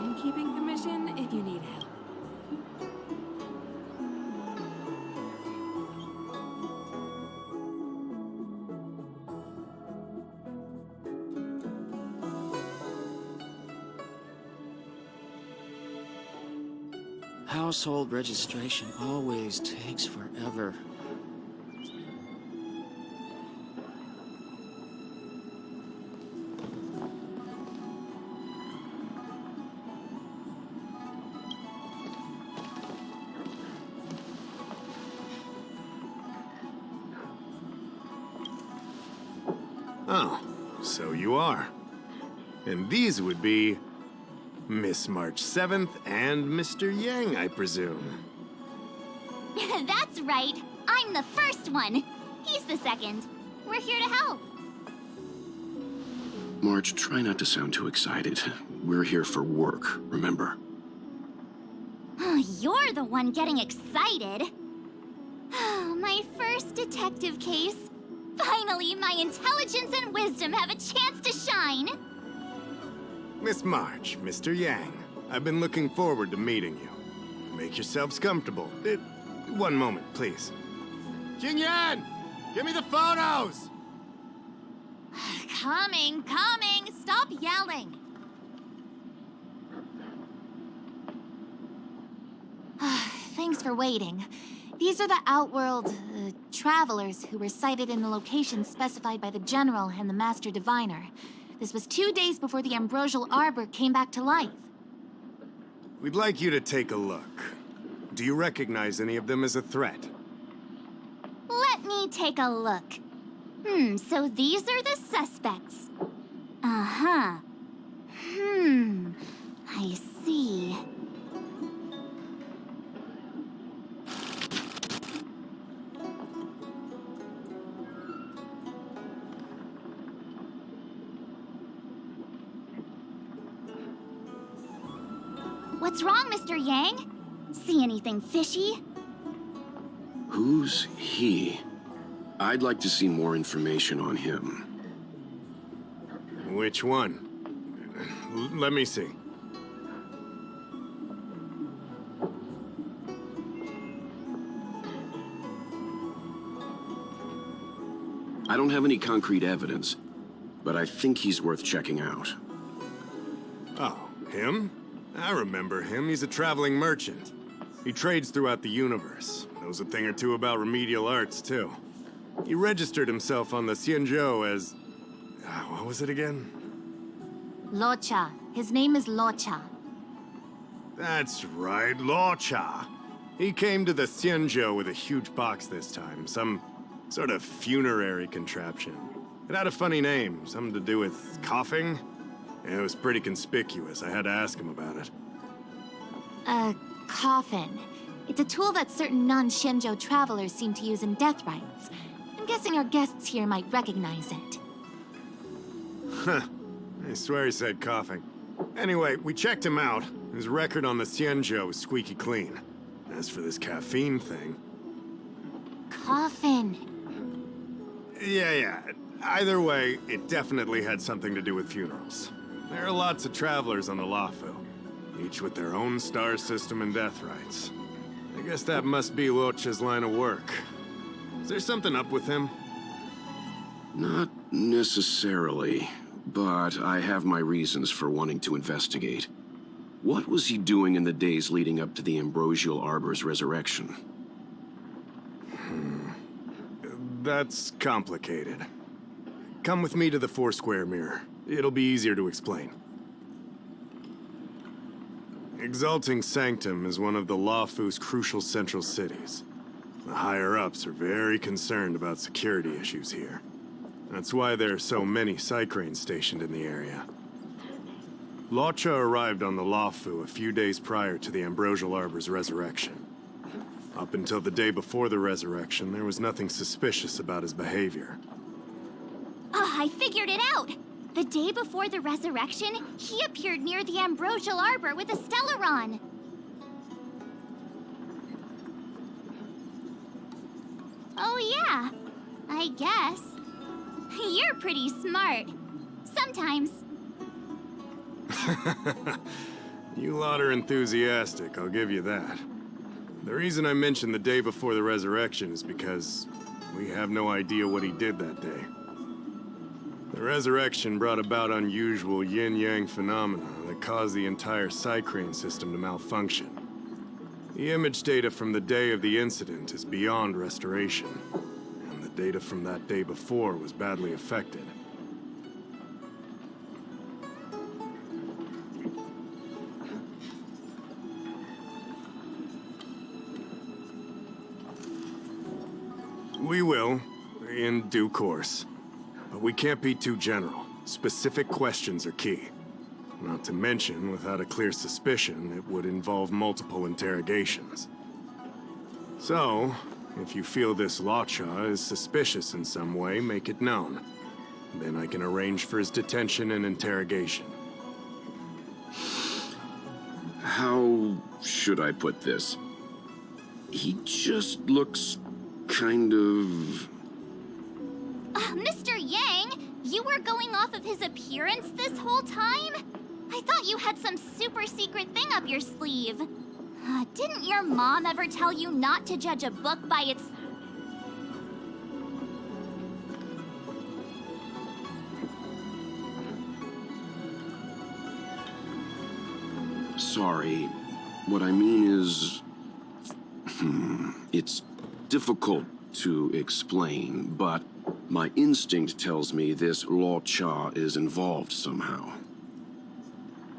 timekeeping permission if you need help. Household registration always takes forever. Oh, so you are. And these would be Miss March 7th and Mr. Yang, I presume. That's right. I'm the first one. He's the second. We're here to help. March, try not to sound too excited. We're here for work, remember? You're the one getting excited. My first detective case. Finally, my intelligence and wisdom have a chance to shine. Miss March, Mr. Yang, I've been looking forward to meeting you. Make yourselves comfortable. One moment, please. Jingyan! Give me the photos! Coming. Stop yelling. Thanks for waiting. These are the Outworld, travelers who were sighted in the location specified by the General and the Master Diviner. This was 2 days before the Ambrosial Arbor came back to life. We'd like you to take a look. Do you recognize any of them as a threat? Let me take a look. So these are the suspects. Uh-huh. I see. What's wrong, Mr. Yang? See anything fishy? Who's he? I'd like to see more information on him. Which one? Let me see. I don't have any concrete evidence, but I think he's worth checking out. Oh, him? I remember him. He's a traveling merchant. He trades throughout the universe. Knows a thing or two about remedial arts, too. He registered himself on the Xianzhou as... what was it again? Loucha. His name is Loucha. That's right, Loucha. He came to the Xianzhou with a huge box this time. Some sort of funerary contraption. It had a funny name, something to do with coughing. It was pretty conspicuous. I had to ask him about it. A coffin. It's a tool that certain non-Shenzhou travelers seem to use in death rites. I'm guessing our guests here might recognize it. Huh. I swear he said coughing. Anyway, we checked him out. His record on the Xianzhou is squeaky clean. As for this caffeine thing... Coffin. Yeah. Either way, it definitely had something to do with funerals. There are lots of travelers on the Luofu, each with their own star system and death rites. I guess that must be Loucha's line of work. Is there something up with him? Not necessarily, but I have my reasons for wanting to investigate. What was he doing in the days leading up to the Ambrosial Arbor's resurrection? That's complicated. Come with me to the Four-Square Mirror. It'll be easier to explain. Exalting Sanctum is one of the Luofu's crucial central cities. The higher-ups are very concerned about security issues here. That's why there are so many Psycranes stationed in the area. Loucha arrived on the Luofu a few days prior to the Ambrosial Arbor's resurrection. Up until the day before the resurrection, there was nothing suspicious about his behavior. I figured it out! The day before the resurrection, he appeared near the Ambrosial Arbor with a Stellaron. Oh yeah, I guess. You're pretty smart. Sometimes. You lot are enthusiastic, I'll give you that. The reason I mentioned the day before the resurrection is because we have no idea what he did that day. The resurrection brought about unusual yin-yang phenomena that caused the entire Psycrane system to malfunction. The image data from the day of the incident is beyond restoration, and the data from that day before was badly affected. We will, in due course. But we can't be too general. Specific questions are key. Not to mention, without a clear suspicion, it would involve multiple interrogations. So, if you feel this Loucha is suspicious in some way, make it known. Then I can arrange for his detention and interrogation. How should I put this? He just looks kind of... Mr. Yang, you were going off of his appearance this whole time? I thought you had some super secret thing up your sleeve. Didn't your mom ever tell you not to judge a book by its... Sorry. What I mean is... It's difficult to explain, but my instinct tells me this Loucha is involved somehow.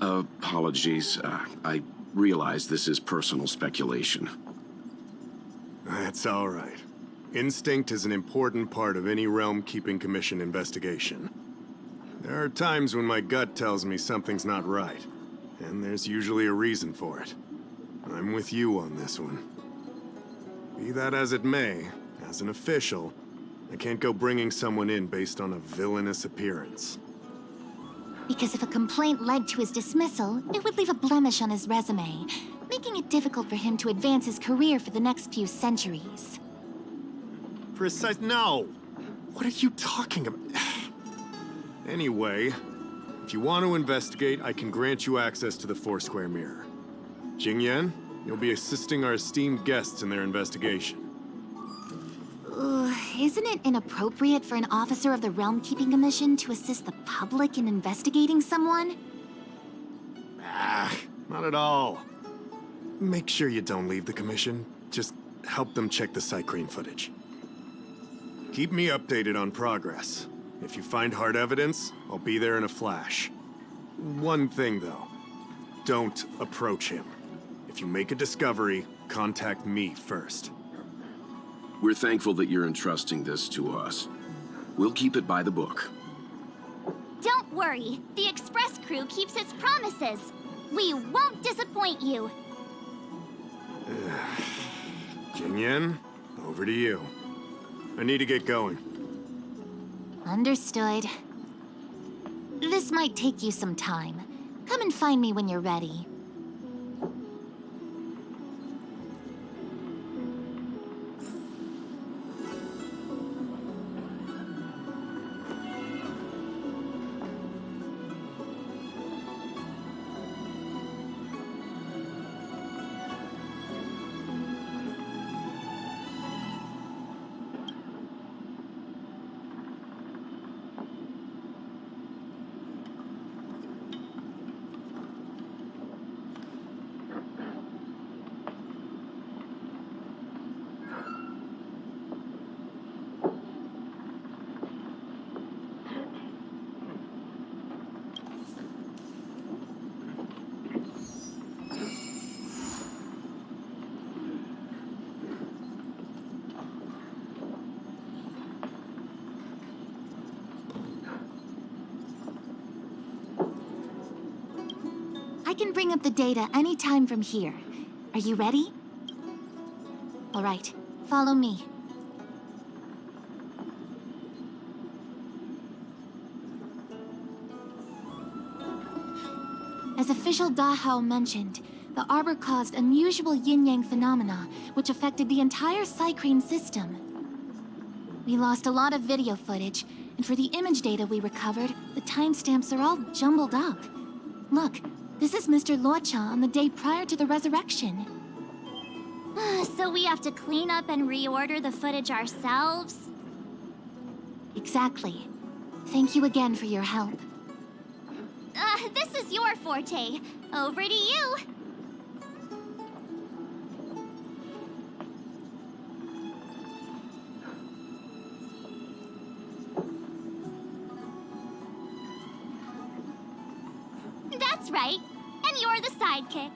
Apologies. I realize this is personal speculation. That's all right. Instinct is an important part of any Realm-Keeping Commission investigation. There are times when my gut tells me something's not right, and there's usually a reason for it. I'm with you on this one. Be that as it may, as an official, I can't go bringing someone in based on a villainous appearance. Because if a complaint led to his dismissal, it would leave a blemish on his resume, making it difficult for him to advance his career for the next few centuries. No! What are you talking about? Anyway, if you want to investigate, I can grant you access to the Foursquare Mirror. Jingyan, you'll be assisting our esteemed guests in their investigation. Isn't it inappropriate for an officer of the Realm-Keeping Commission to assist the public in investigating someone? Not at all. Make sure you don't leave the Commission. Just help them check the Psycrane footage. Keep me updated on progress. If you find hard evidence, I'll be there in a flash. One thing, though. Don't approach him. If you make a discovery, contact me first. We're thankful that you're entrusting this to us. We'll keep it by the book. Don't worry. The Express crew keeps its promises. We won't disappoint you. Jingyan, over to you. I need to get going. Understood. This might take you some time. Come and find me when you're ready. I can bring up the data anytime from here. Are you ready? All right, follow me. As official Dahao mentioned, the Arbor caused unusual yin-yang phenomena, which affected the entire Psycrane system. We lost a lot of video footage, and for the image data we recovered, the timestamps are all jumbled up. Look, This is Mr. Loucha on the day prior to the resurrection. So we have to clean up and reorder the footage ourselves? Exactly. Thank you again for your help. This is your forte. Over to you. That's right. And you're the sidekick.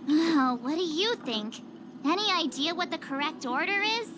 Oh, what do you think? Any idea what the correct order is?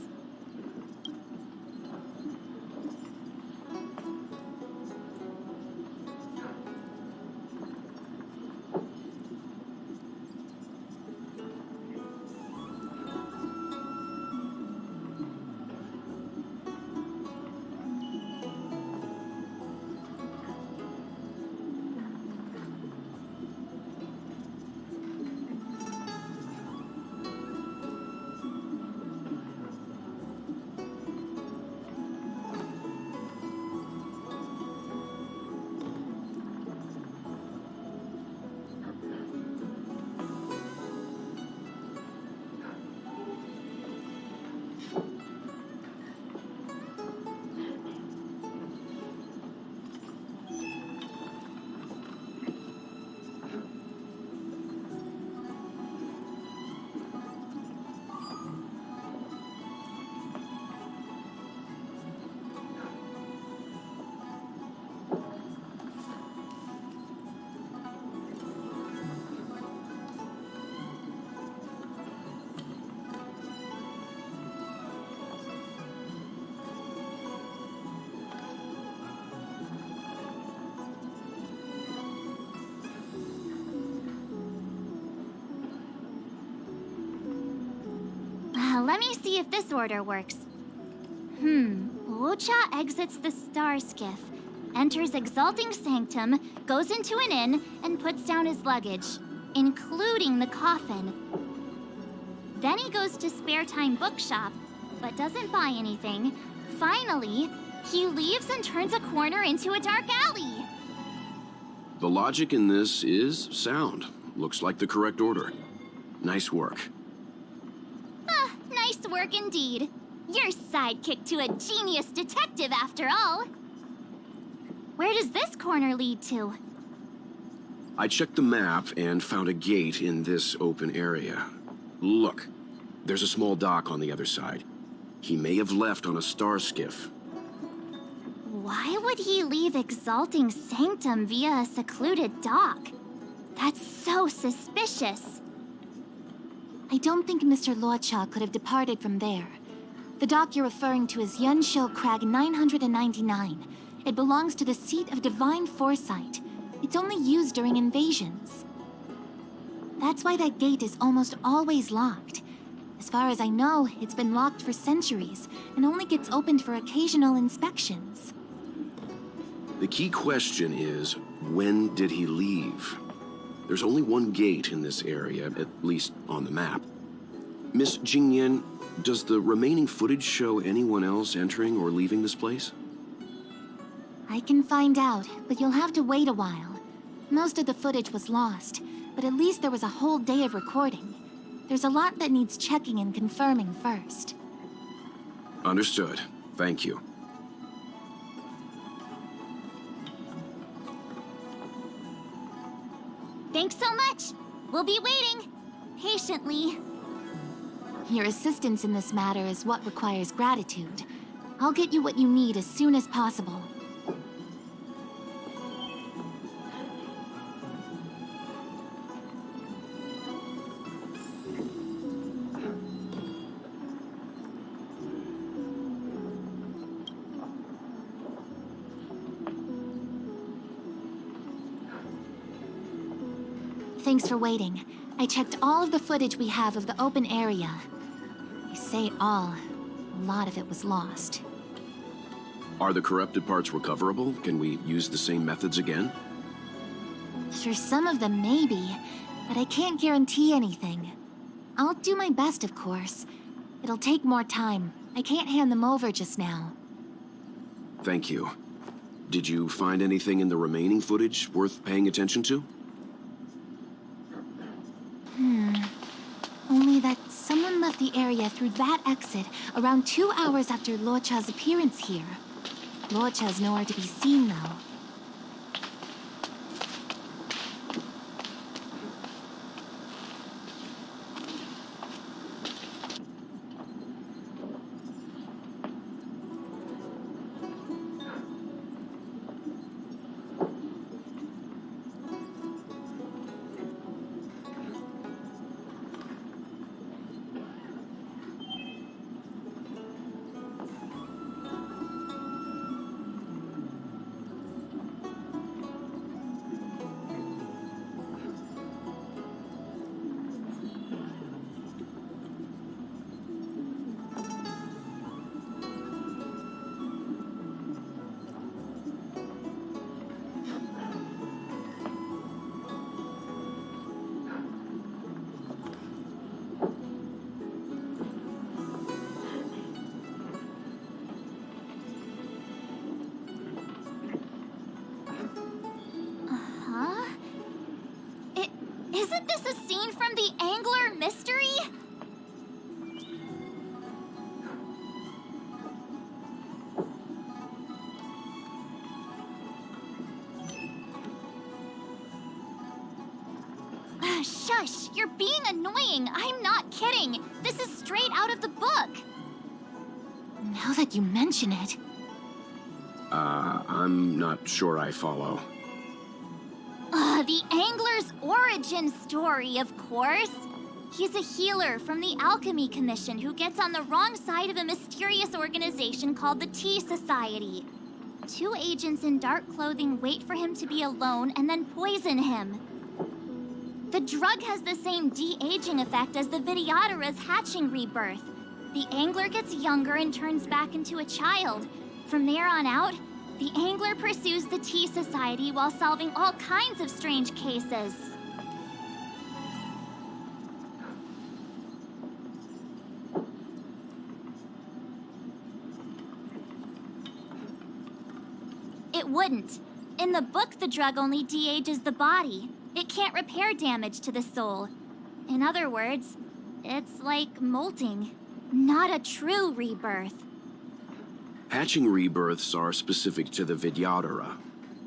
Let me see if this order works. Loucha exits the star skiff, enters Exalting Sanctum, goes into an inn, and puts down his luggage, including the coffin. Then he goes to Spare Time Bookshop, but doesn't buy anything. Finally, he leaves and turns a corner into a dark alley. The logic in this is sound. Looks like the correct order. Nice work. Nice work indeed. You're sidekick to a genius detective after all. Where does this corner lead to? I checked the map and found a gate in this open area. Look, there's a small dock on the other side. He may have left on a star skiff. Why would he leave Exalting Sanctum via a secluded dock? That's so suspicious. I don't think Mr. Loucha could have departed from there. The dock you're referring to is Yunsho Crag 999. It belongs to the seat of divine foresight. It's only used during invasions. That's why that gate is almost always locked. As far as I know, it's been locked for centuries and only gets opened for occasional inspections. The key question is, When did he leave? There's only one gate in this area, at least on the map. Miss Jingyan, does the remaining footage show anyone else entering or leaving this place? I can find out, but you'll have to wait a while. Most of the footage was lost, but at least there was a whole day of recording. There's a lot that needs checking and confirming first. Understood. Thank you. Thanks so much. We'll be waiting. Patiently. Your assistance in this matter is what requires gratitude. I'll get you what you need as soon as possible. Thanks for waiting. I checked all of the footage we have of the open area. I say all. A lot of it was lost. Are the corrupted parts recoverable? Can we use the same methods again? For some of them, maybe. But I can't guarantee anything. I'll do my best, of course. It'll take more time. I can't hand them over just now. Thank you. Did you find anything in the remaining footage worth paying attention to? Only that someone left the area through that exit around 2 hours after Loucha's appearance here. Loucha's nowhere to be seen, though. Isn't this a scene from the Angler mystery? Shush! You're being annoying! I'm not kidding! This is straight out of the book! Now that you mention it... I'm not sure I follow. The Angler's origin story, of course. He's a healer from the Alchemy Commission who gets on the wrong side of a mysterious organization called the Tea Society. 2 agents in dark clothing wait for him to be alone and then poison him. The drug has the same de-aging effect as the Vidyadhara's hatching rebirth. The Angler gets younger and turns back into a child. From there on out, the Angler pursues the Tea Society while solving all kinds of strange cases. It wouldn't. In the book, the drug only de-ages the body. It can't repair damage to the soul. In other words, it's like molting, not a true rebirth. Hatching rebirths are specific to the Vidyadhara.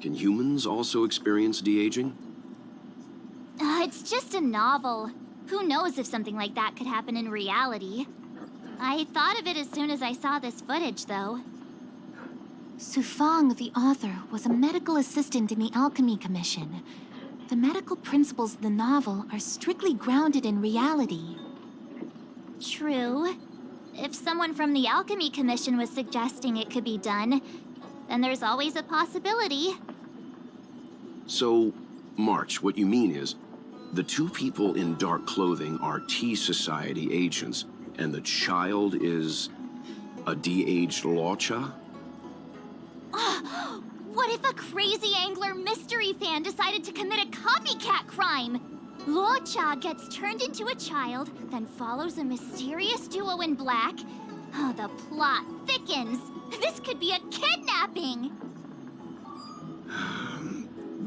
Can humans also experience de-aging? It's just a novel. Who knows if something like that could happen in reality? I thought of it as soon as I saw this footage, though. Sufang, the author, was a medical assistant in the Alchemy Commission. The medical principles of the novel are strictly grounded in reality. True. If someone from the Alchemy Commission was suggesting it could be done, then there's always a possibility. So, March, what you mean is, the 2 people in dark clothing are Tea Society agents, and the child is a de-aged Loucha? What if a crazy angler mystery fan decided to commit a copycat crime? Loucha gets turned into a child, then follows a mysterious duo in black. Oh, the plot thickens. This could be a kidnapping!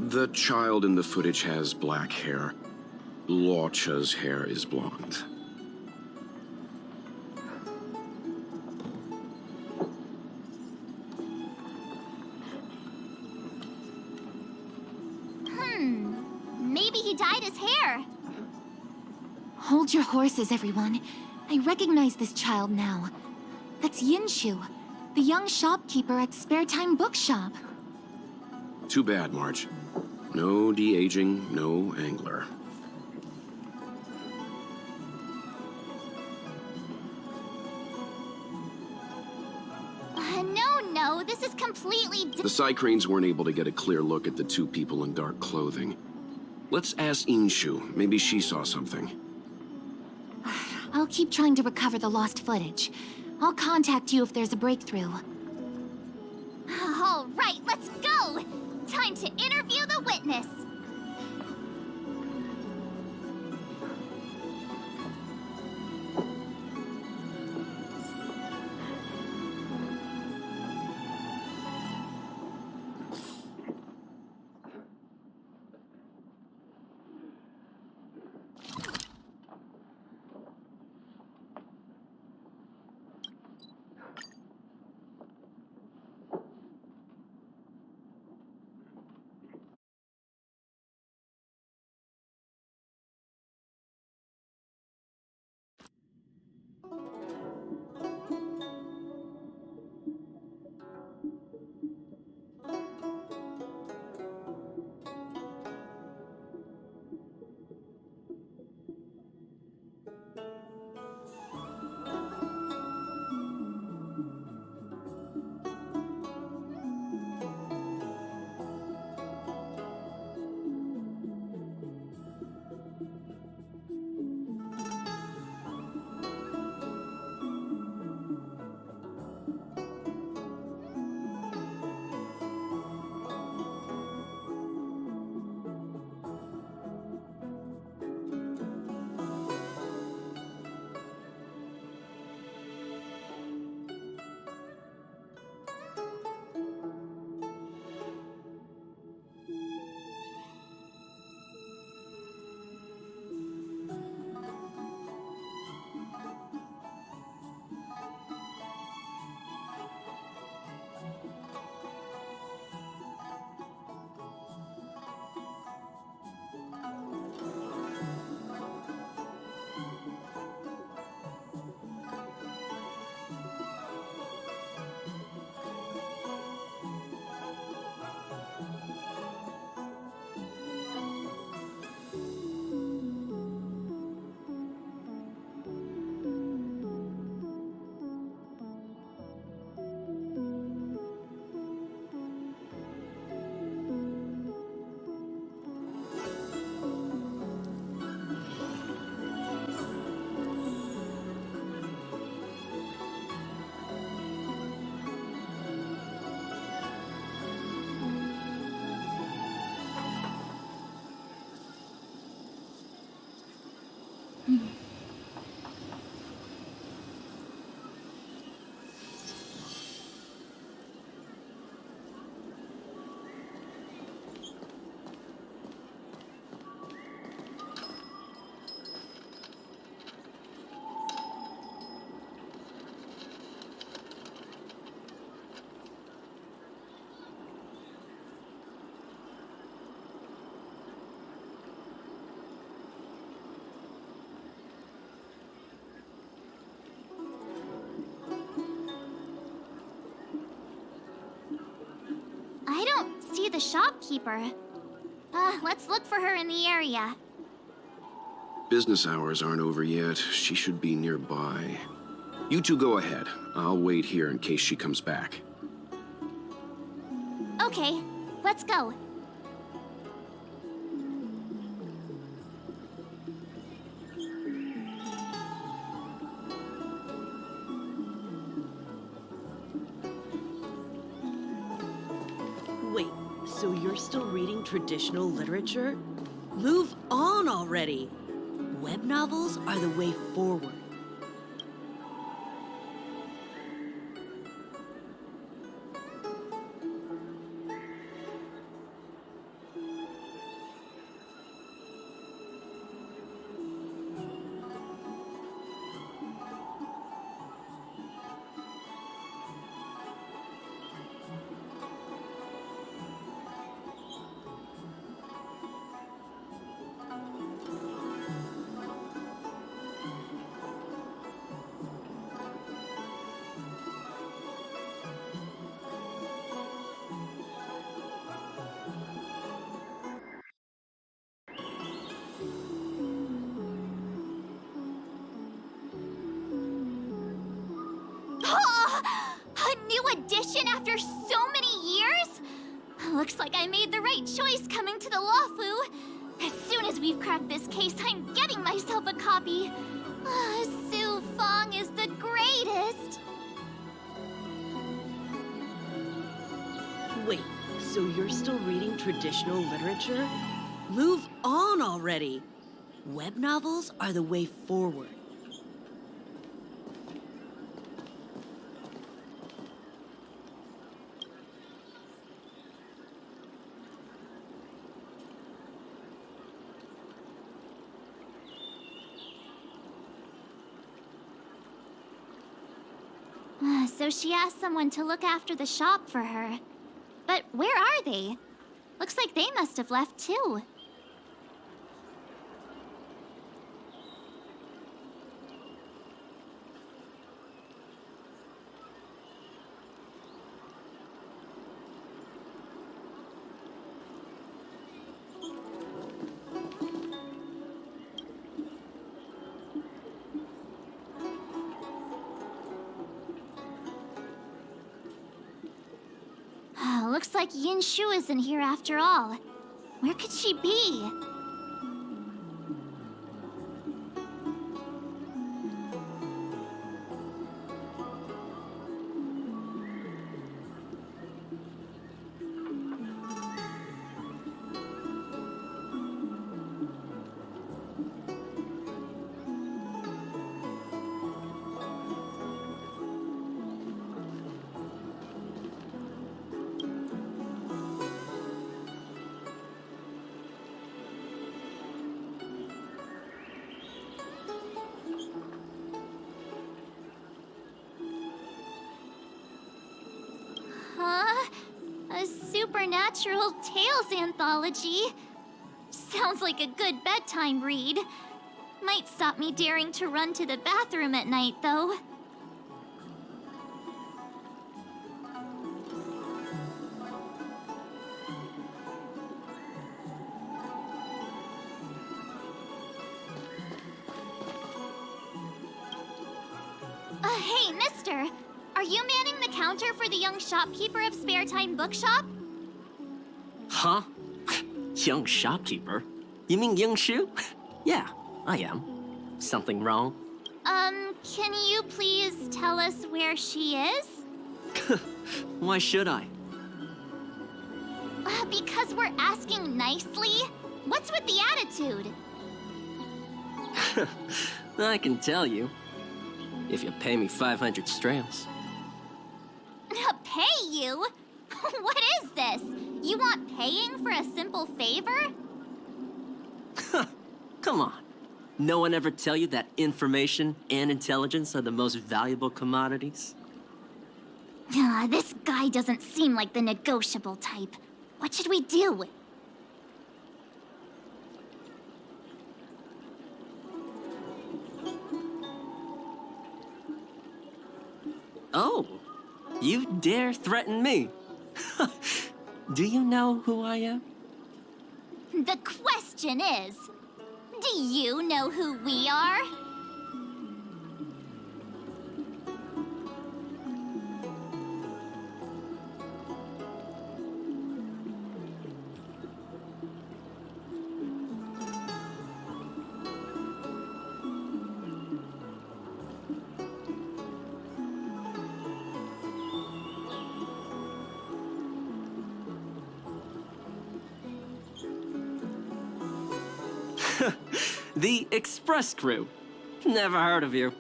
The child in the footage has black hair. Loucha's hair is blonde. Maybe he dyed his hair. Hold your horses, everyone. I recognize this child now. That's Yinshu, the young shopkeeper at Spare Time Bookshop. Too bad, Marge. No de-aging, no angler. No, this is completely The Psycranes weren't able to get a clear look at the two people in dark clothing. Let's ask Inshu. Maybe she saw something. I'll keep trying to recover the lost footage. I'll contact you if there's a breakthrough. All right, let's go! Time to interview the witness. I don't see the shopkeeper. Let's look for her in the area. Business hours aren't over yet. She should be nearby. You two go ahead. I'll wait here in case she comes back. Okay, let's go. Wait, so you're still reading traditional literature? Move on already! Web novels are the way forward. A new edition after so many years? Looks like I made the right choice coming to the Lawfu. As soon as we've cracked this case, I'm getting myself a copy. Su Fong is the greatest. Wait, so you're still reading traditional literature? Move on already! Web novels are the way forward. So she asked someone to look after the shop for her. But where are they? Looks like they must have left too. Looks like Yin Shu isn't here after all. Where could she be? Huh? A supernatural tales anthology? Sounds like a good bedtime read. Might stop me daring to run to the bathroom at night, though. Hey, mister! Are you manning the counter for the young shopkeeper of Spare Time Bookshop? Huh? Young shopkeeper? You mean Young Shu? Yeah, I am. Something wrong? Can you please tell us where she is? Why should I? Because we're asking nicely. What's with the attitude? I can tell you. If you pay me 500 strams. Pay you? What is this? You want paying for a simple favor? Come on. No one ever tell you that information and intelligence are the most valuable commodities? This guy doesn't seem like the negotiable type. What should we do? Oh, you dare threaten me? Do you know who I am? The question is, do you know who we are? The Express Crew. Never heard of you.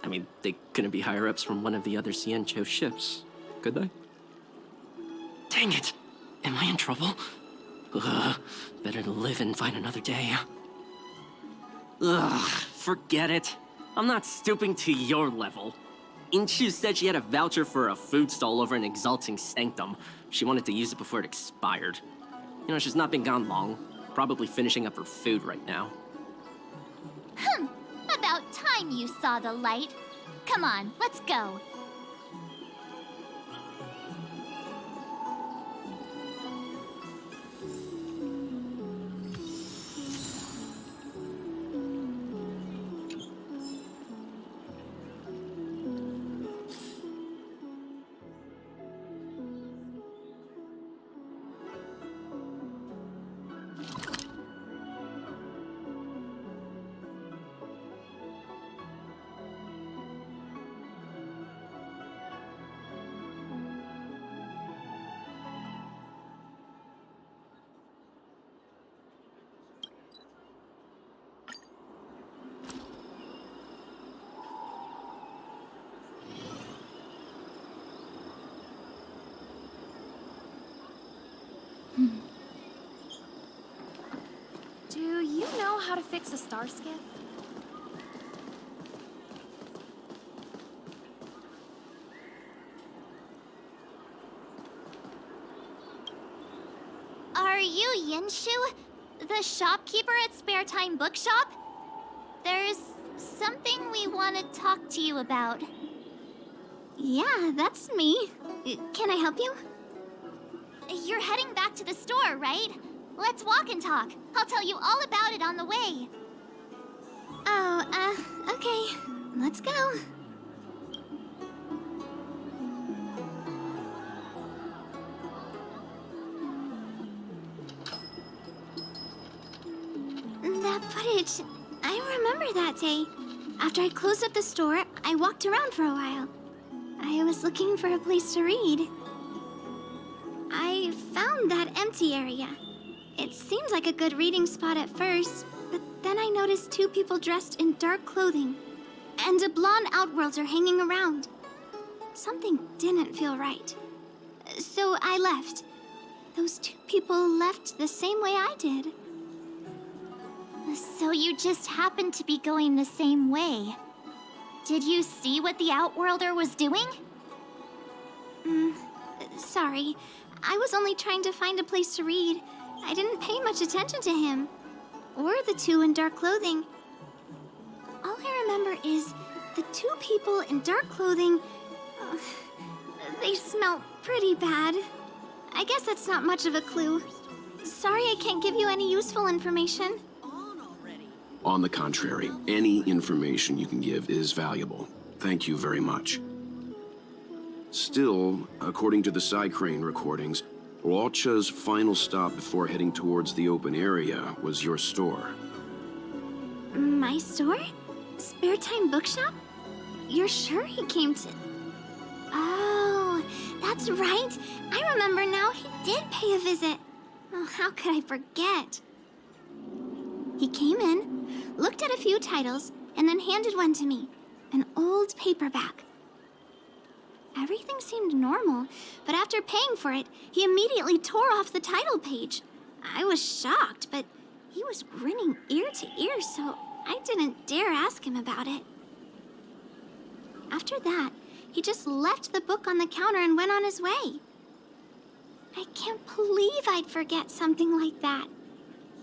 I mean, they couldn't be higher-ups from one of the other Ciencho ships, could they? Dang it! Am I in trouble? Ugh, better to live and find another day. Ugh, forget it. I'm not stooping to your level. Inchu said she had a voucher for a food stall over in Exalting Sanctum. She wanted to use it before it expired. You know, she's not been gone long. Probably finishing up her food right now. About time you saw the light. Come on, let's go. Do you know how to fix a star skiff? Are you Yinshu? The shopkeeper at Spare Time Bookshop? There's something we want to talk to you about. Yeah, that's me. Can I help you? You're heading back to the store, right? Let's walk and talk. I'll tell you all about it on the way. Oh, okay. Let's go. That footage, I remember that day. After I closed up the store, I walked around for a while. I was looking for a place to read. I found that empty area. It seemed like a good reading spot at first, but then I noticed two people dressed in dark clothing, and a blonde outworlder hanging around. Something didn't feel right. So I left. Those two people left the same way I did. So you just happened to be going the same way. Did you see what the outworlder was doing? Sorry. I was only trying to find a place to read. I didn't pay much attention to him. Or the two in dark clothing. All I remember is the two people in dark clothing... they smell pretty bad. I guess that's not much of a clue. Sorry I can't give you any useful information. On the contrary, any information you can give is valuable. Thank you very much. Still, according to the side crane recordings, Loucha's final stop before heading towards the open area was your store. My store? Spare Time Bookshop? You're sure he came to... Oh, that's right. I remember now. He did pay a visit. Oh, how could I forget? He came in, looked at a few titles, and then handed one to me. An old paperback. Everything seemed normal, but after paying for it, he immediately tore off the title page. I was shocked, but he was grinning ear to ear, so I didn't dare ask him about it. After that, he just left the book on the counter and went on his way. I can't believe I'd forget something like that.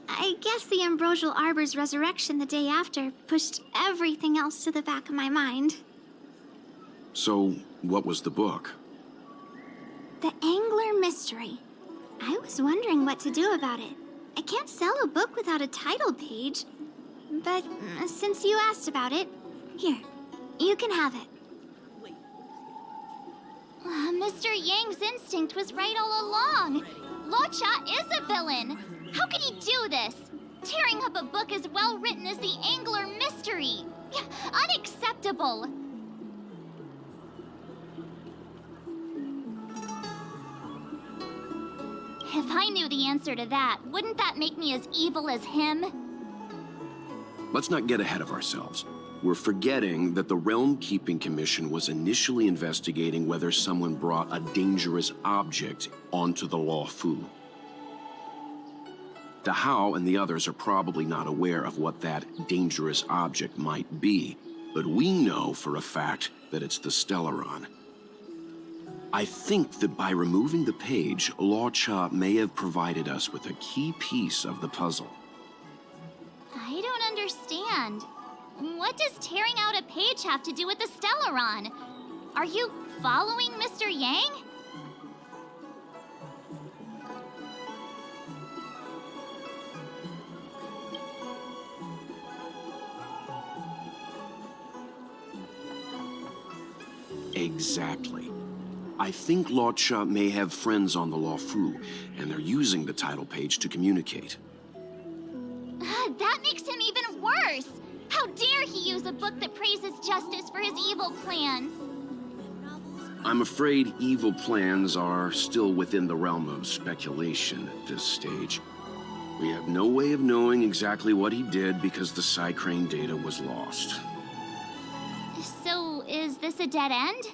I guess the Ambrosial Arbor's resurrection the day after pushed everything else to the back of my mind. So, what was the book? The Angler Mystery. I was wondering what to do about it. I can't sell a book without a title page. But since you asked about it, here, you can have it. Mr. Yang's instinct was right all along. Loucha is a villain. How could he do this? Tearing up a book as well written as the Angler Mystery. Unacceptable. If I knew the answer to that, wouldn't that make me as evil as him? let's not get ahead of ourselves. We're forgetting that the Realm Keeping Commission was initially investigating whether someone brought a dangerous object onto the Luofu. The How and the others are probably not aware of what that dangerous object might be, but we know for a fact that it's the Stellaron. I think that by removing the page, Loucha may have provided us with a key piece of the puzzle. I don't understand. What does tearing out a page have to do with the Stellaron? Are you following Mr. Yang? Exactly. I think Loucha may have friends on the Luofu, and they're using the title page to communicate. That makes him even worse! How dare he use a book that praises justice for his evil plans? I'm afraid evil plans are still within the realm of speculation at this stage. We have no way of knowing exactly what he did because the Psycrane data was lost. So, is this a dead end?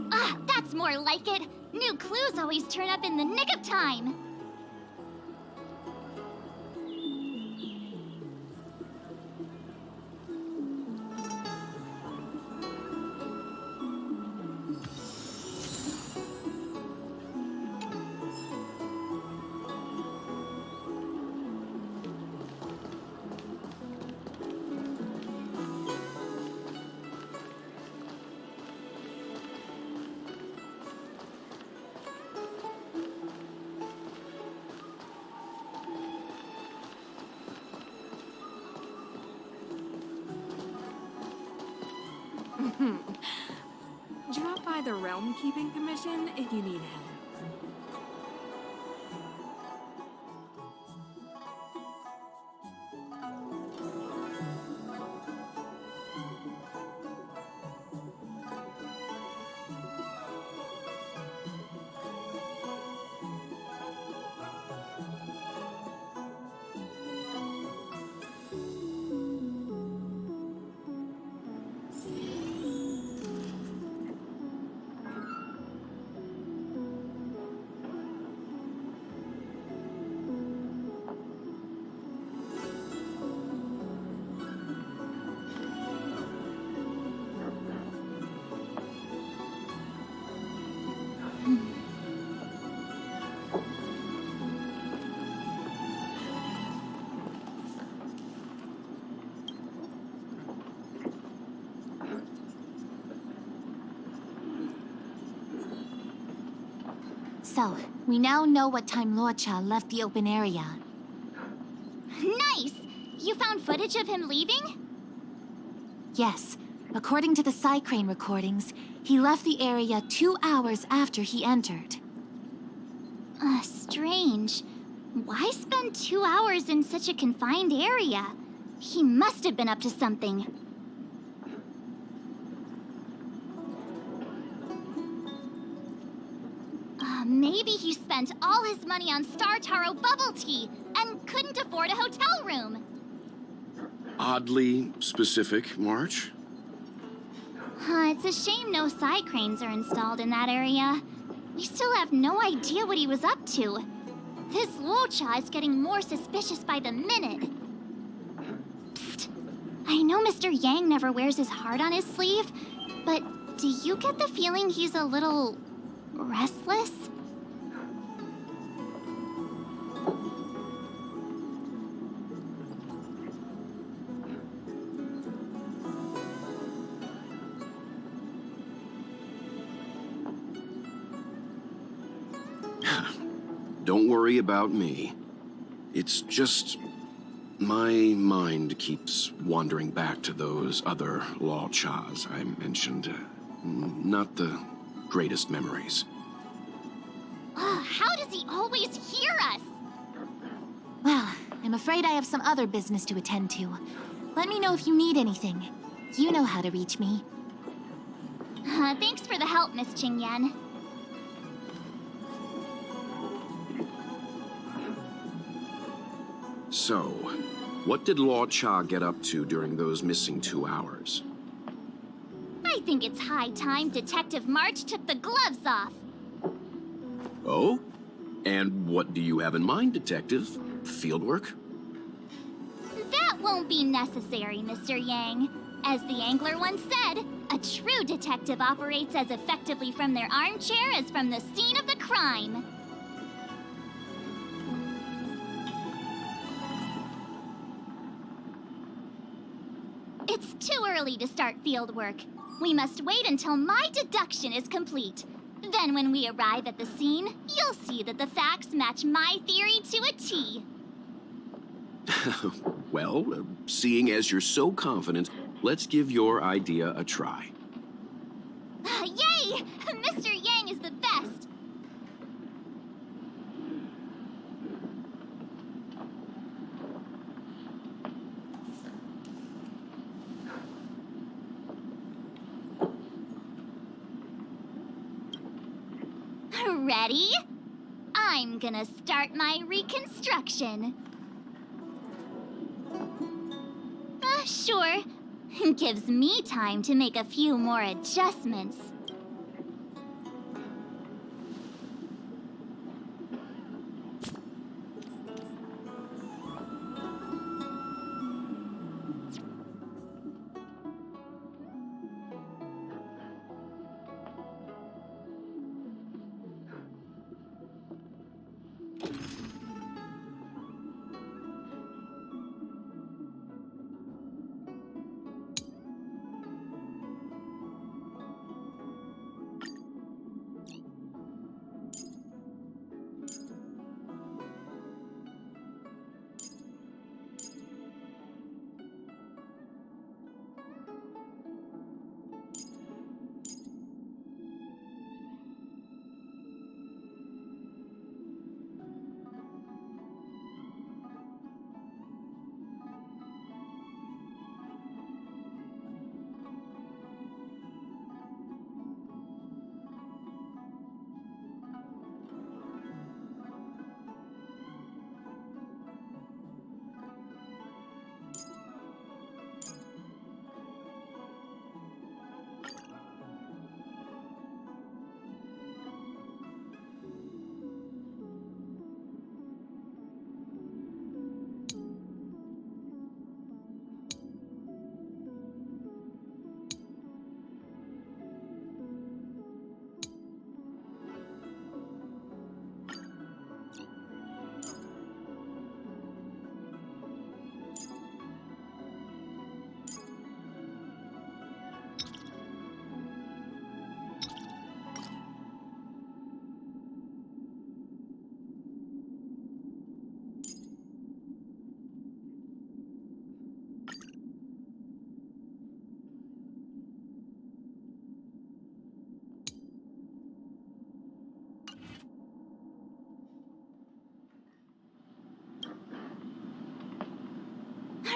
Ah, that's more like it! New clues always turn up in the nick of time! Drop by the Realm Keeping Commission if you need help. So, we now know what time Loucha left the open area. Nice! You found footage of him leaving? Yes, according to the Psycrane recordings, he left the area 2 hours after he entered. Strange. Why spend 2 hours in such a confined area? He must have been up to something. Maybe he spent all his money on Star Taro bubble tea and couldn't afford a hotel room. Oddly specific, March. It's a shame no Psycranes are installed in that area. We still have no idea what he was up to. This Loucha is getting more suspicious by the minute. Psst. I know Mr. Yang never wears his heart on his sleeve, but do you get the feeling he's a little restless? Don't worry about me. It's just... my mind keeps wandering back to those other Louchas I mentioned. Not the greatest memories. How does he always hear us? Well, I'm afraid I have some other business to attend to. Let me know if you need anything. You know how to reach me. Thanks for the help, Miss Qingyan. So, what did Loucha get up to during those missing 2 hours? I think it's high time Detective March took the gloves off. Oh? And what do you have in mind, Detective? Fieldwork? That won't be necessary, Mr. Yang. As the angler once said, a true detective operates as effectively from their armchair as from the scene of the crime. It's too early to start field work. We must wait until my deduction is complete. Then when we arrive at the scene, you'll see that the facts match my theory to a T. Well, seeing as you're so confident, let's give your idea a try. Yay! Mr. Yang is the best! Ready? I'm gonna start my reconstruction. Sure. Gives me time to make a few more adjustments.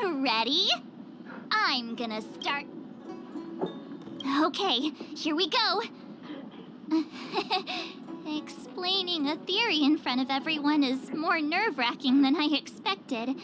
Ready? I'm gonna start... Okay, here we go. Explaining a theory in front of everyone is more nerve-wracking than I expected.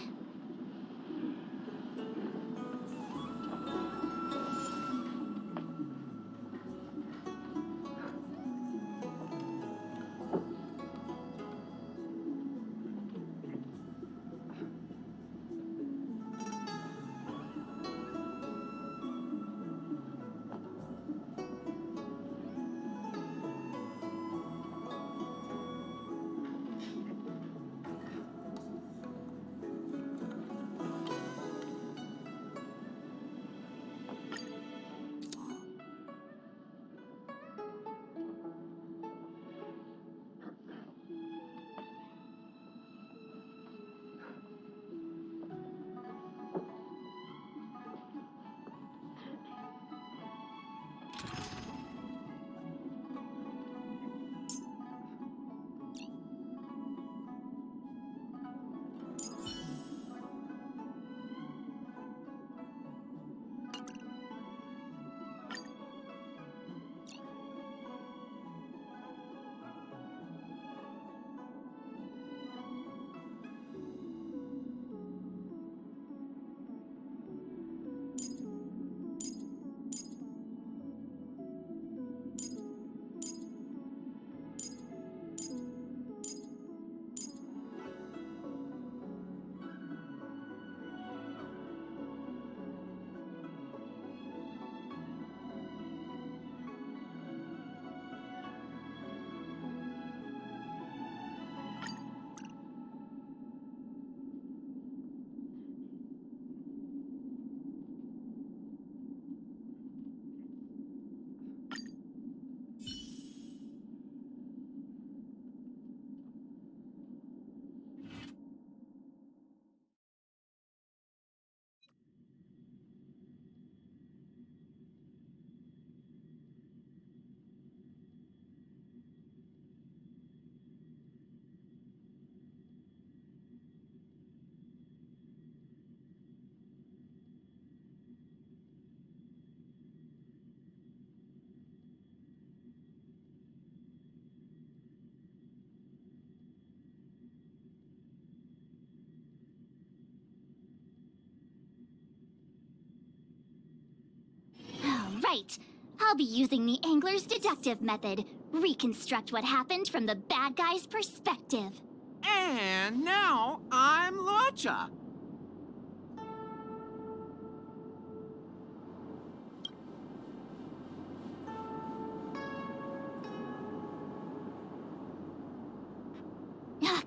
right. I'll be using the angler's deductive method. Reconstruct what happened from the bad guy's perspective. And now I'm Loucha.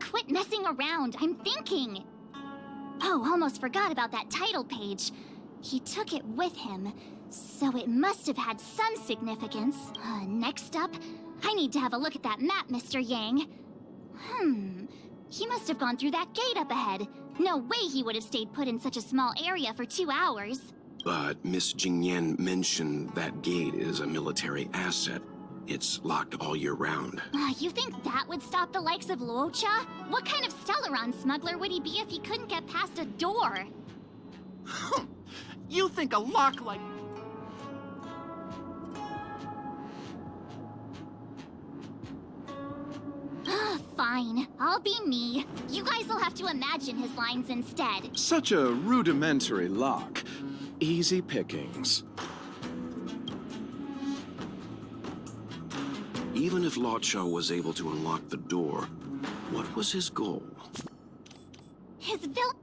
Quit messing around. I'm thinking. Oh, almost forgot about that title page. He took it with him, so it must have had some significance. Next up, I need to have a look at that map, Mr. Yang. He must have gone through that gate up ahead. No way he would have stayed put in such a small area for 2 hours. But Miss Jingyan mentioned that gate is a military asset. It's locked all year round. You think that would stop the likes of Loucha? What kind of Stellaron smuggler would he be if he couldn't get past a door? You think a lock like... Fine, I'll be me. You guys will have to imagine his lines instead. Such a rudimentary lock. Easy pickings. Even if Loucha was able to unlock the door, what was his goal? His vil...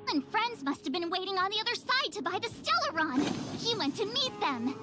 and friends must have been waiting on the other side to buy the Stellaron. He went to meet them.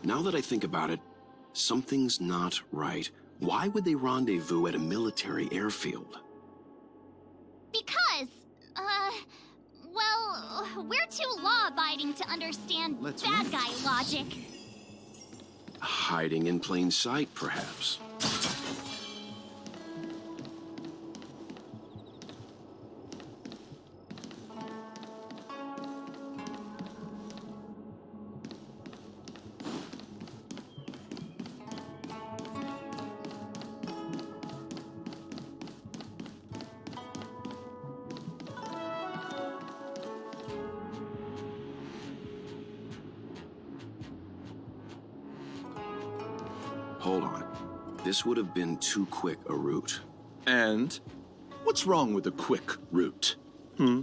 Now that I think about it, something's not right. Why would they rendezvous at a military airfield? We're too law-abiding to understand bad guy logic. Hiding in plain sight, perhaps. Hold on. This would have been too quick a route. And what's wrong with a quick route? Hmm?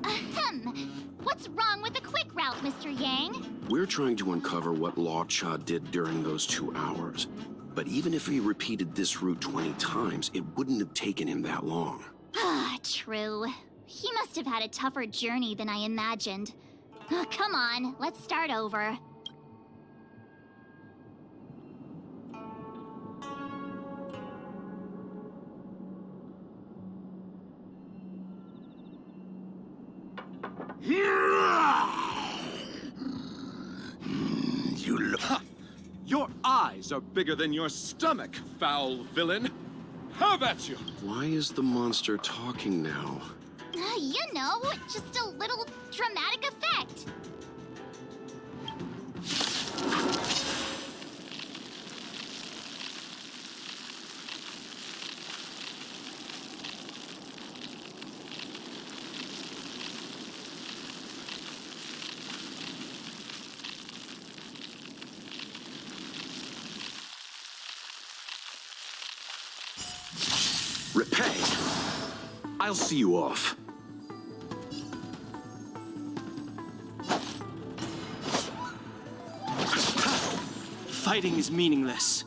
Ahem. What's wrong with the quick route, Mr. Yang? We're trying to uncover what Loucha did during those 2 hours. But even if he repeated this route 20 times, it wouldn't have taken him that long. Ah, true. He must have had a tougher journey than I imagined. Come on, let's start over. You look. Your eyes are bigger than your stomach, foul villain. Have at you! Why is the monster talking now? You know, just a little dramatic effect. Repay! I'll see you off. Fighting is meaningless.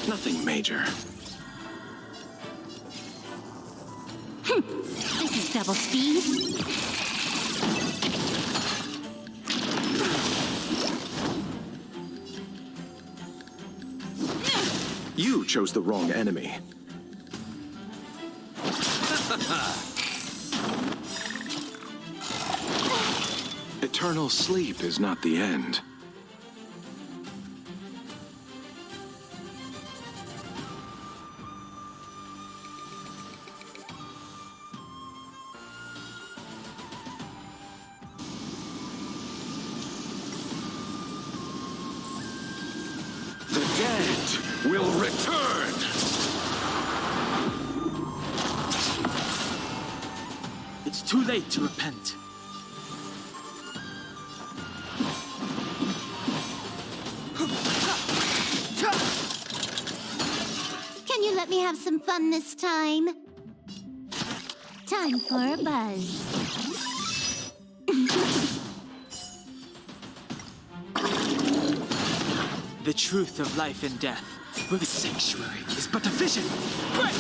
Nothing major. This is double speed. You chose the wrong enemy. Eternal sleep is not the end. The dead will return! It's too late to repent. Can you let me have some fun this time? Time for a buzz. The truth of life and death. The sanctuary is but a vision. Break!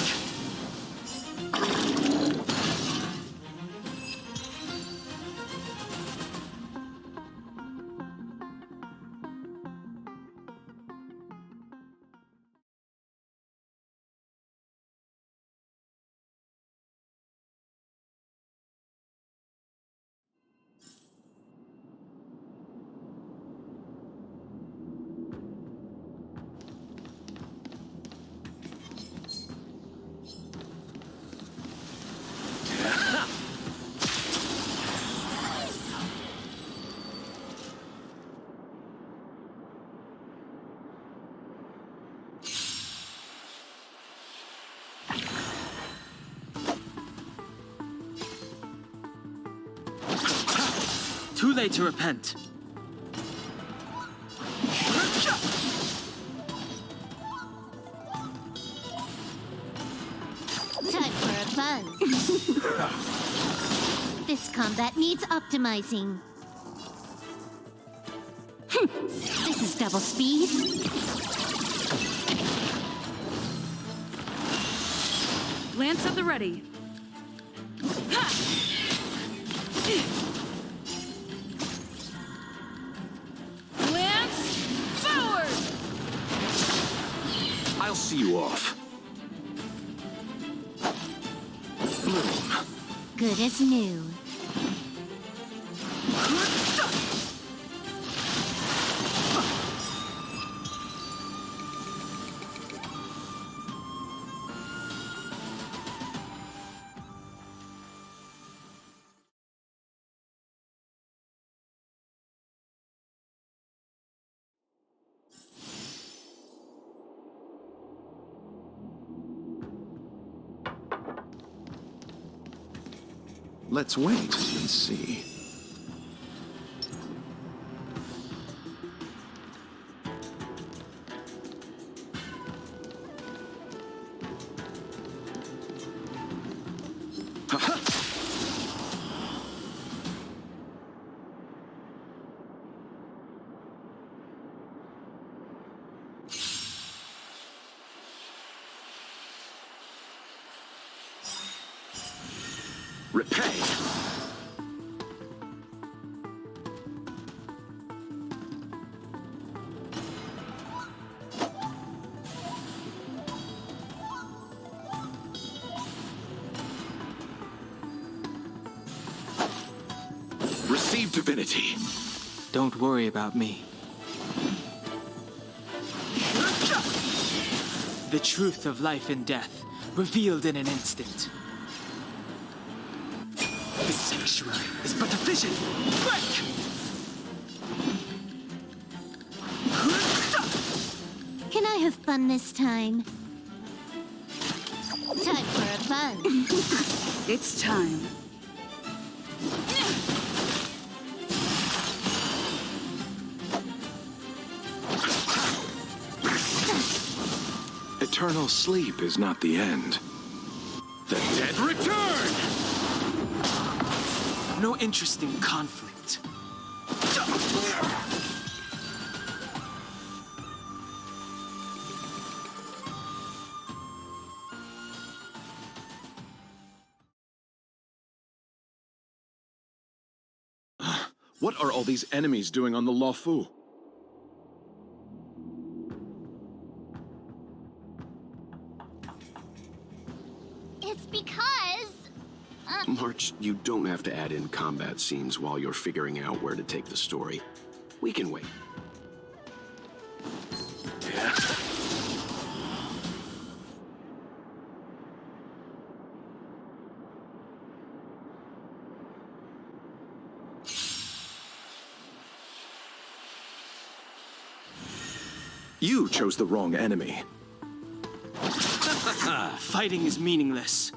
Too late to repent. Time for a buzz. This combat needs optimizing. This is double speed. Lance at the ready. I'll see you off. Bloom. Good as new. Let's wait and see. Repay. Receive divinity. Don't worry about me. The truth of life and death, revealed in an instant. The sanctuary is but a vision. Break! Can I have fun this time? Time for a fun. It's time. Eternal sleep is not the end. The dead return! No interest in conflict. What are all these enemies doing on the Luofu? It's because... March, you don't have to add in combat scenes while you're figuring out where to take the story. We can wait. You chose the wrong enemy. Fighting is meaningless.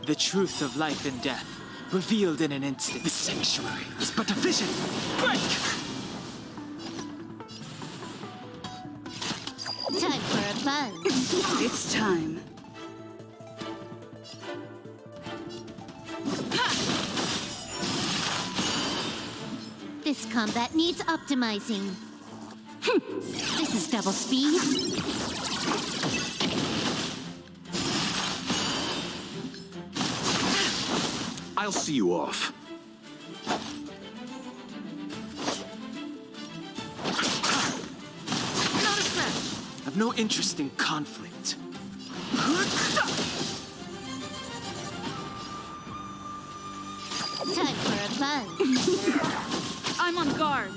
The truth of life and death, revealed in an instant. The sanctuary is but a vision. Break! Time for a fun. It's time. This combat needs optimizing. This is double speed. I'll see you off. Not a threat. I've no interest in conflict. Time for a fun. I'm on guard.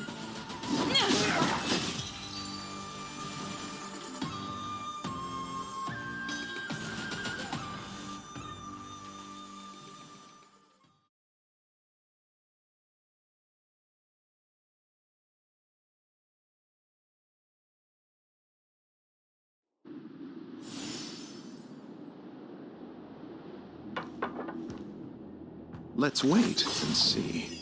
Let's wait and see.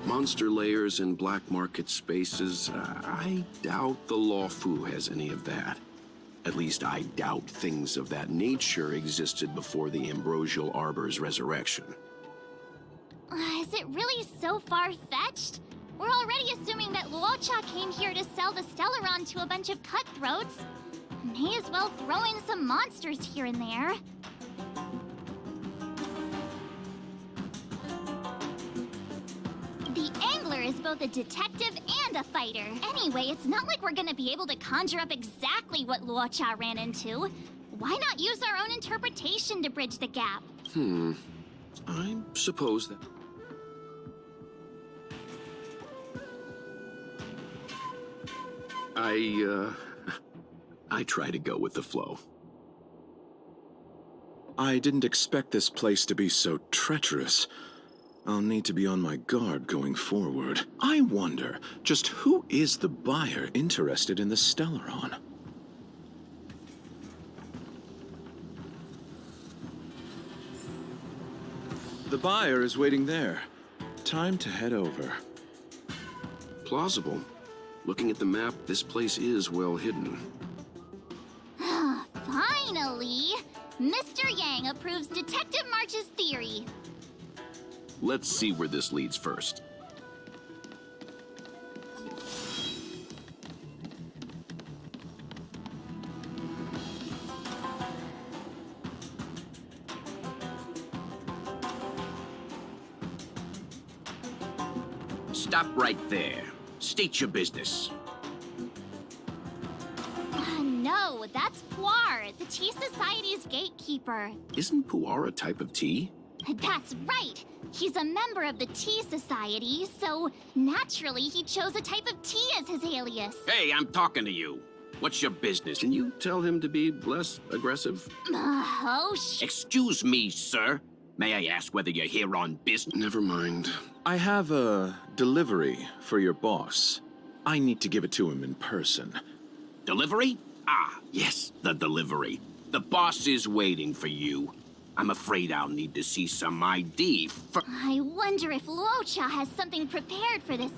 Monster layers and black market spaces, I doubt the Luofu has any of that. At least I doubt things of that nature existed before the Ambrosial Arbor's resurrection. Is it really so far-fetched? We're already assuming that Loucha came here to sell the Stellaron to a bunch of cutthroats. May as well throw in some monsters here and there. The angler is both a detective and a fighter. Anyway, it's not like we're gonna be able to conjure up exactly what Loucha ran into. Why not use our own interpretation to bridge the gap? I suppose that... I try to go with the flow. I didn't expect this place to be so treacherous. I'll need to be on my guard going forward. I wonder, just who is the buyer interested in the Stellaron? The buyer is waiting there. Time to head over. Plausible. Looking at the map, this place is well hidden. Finally! Mr. Yang approves Detective March's theory. Let's see where this leads first. Stop right there. State your business. No, that's Puar, the Tea Society's gatekeeper. Isn't puar a type of tea? That's right! He's a member of the Tea Society, so naturally he chose a type of tea as his alias. Hey, I'm talking to you. What's your business? Can you tell him to be less aggressive? Excuse me, sir. May I ask whether you're here on business? Never mind. I have a delivery for your boss. I need to give it to him in person. Delivery? Ah, yes, the delivery. The boss is waiting for you. I'm afraid I'll need to see some ID for... I wonder if Loucha has something prepared for this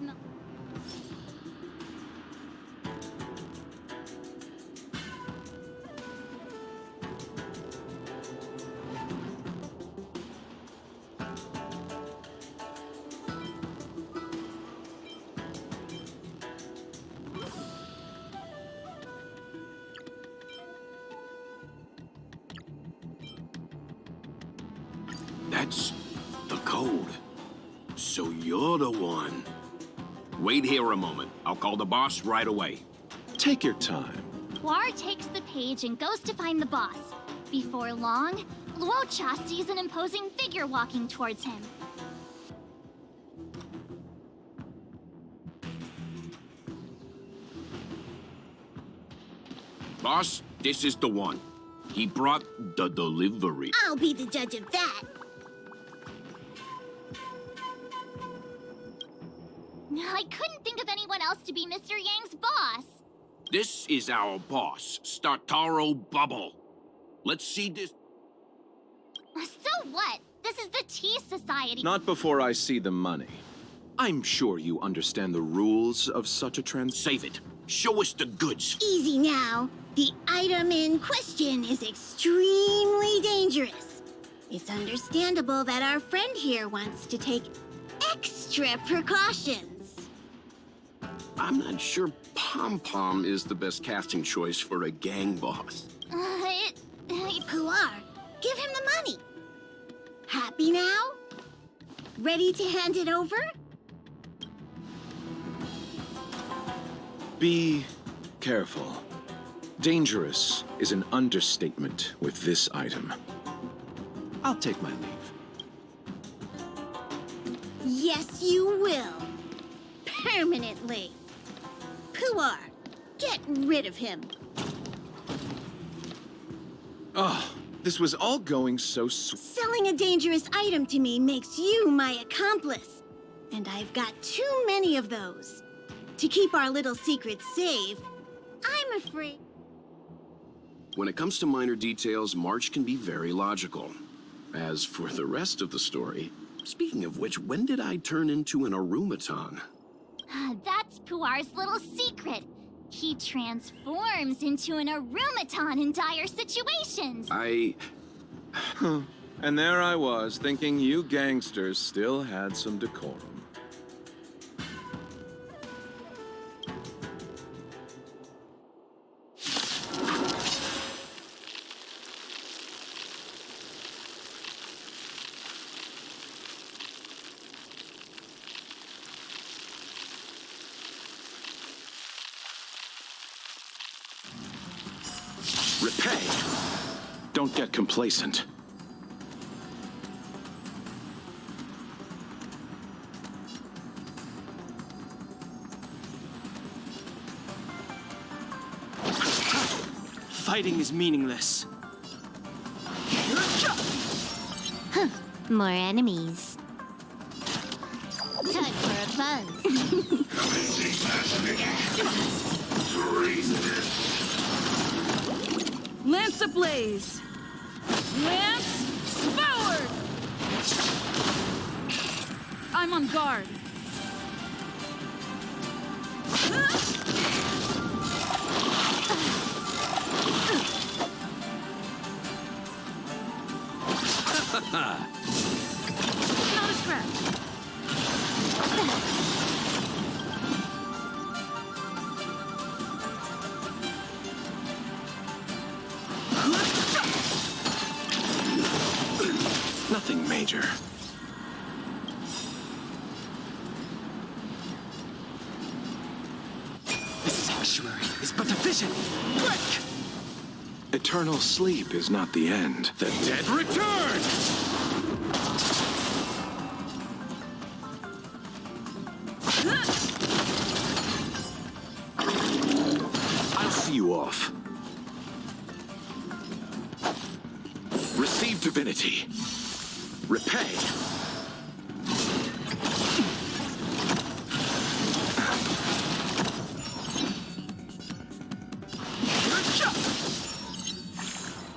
That's the code. So you're the one. Wait here a moment. I'll call the boss right away. Take your time. Puar takes the page and goes to find the boss. Before long, Loucha sees an imposing figure walking towards him. Boss, this is the one. He brought the delivery. I'll be the judge of that. I couldn't think of anyone else to be Mr. Yang's boss. This is our boss, Startaro Bubble. Let's see this. So what? This is the Tea Society. Not before I see the money. I'm sure you understand the rules of such a Save it. Show us the goods. Easy now. The item in question is extremely dangerous. It's understandable that our friend here wants to take extra precautions. I'm not sure Pom Pom is the best casting choice for a gang boss. Puar, give him the money. Happy now? Ready to hand it over? Be careful. Dangerous is an understatement with this item. I'll take my leave. Yes, you will. Permanently. Puar, get rid of him. Oh, this was all going so Selling a dangerous item to me makes you my accomplice. And I've got too many of those. To keep our little secret safe, I'm afraid... When it comes to minor details, March can be very logical. As for the rest of the story, speaking of which, when did I turn into an Arumaton? That's Puar's little secret. He transforms into an Arumaton in dire situations. And there I was, thinking you gangsters still had some decorum. Repay! Don't get complacent. Fighting is meaningless. More enemies. Time for a buzz. Lance ablaze! Lance forward! I'm on guard. Not a scratch. Nothing major. The sanctuary is but a vision. Quick! Eternal sleep is not the end. The dead return! I'll see you off. Receive divinity. Repay.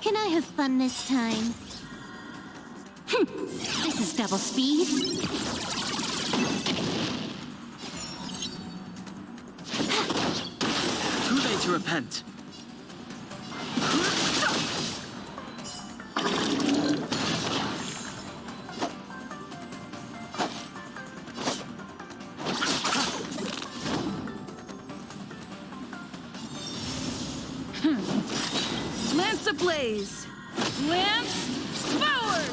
Can I have fun this time? This is double speed. Too late to repent. Lance ablaze! Lance forward!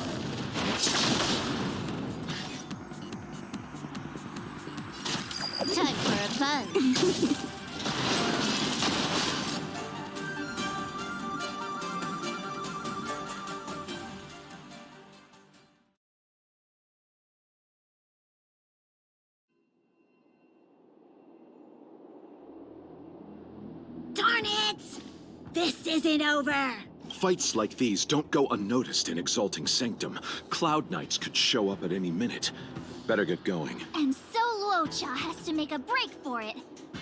Time for a buzz. Darn it! This isn't over! Fights like these don't go unnoticed in Exalting Sanctum. Cloud Knights could show up at any minute. Better get going. And so Loucha has to make a break for it.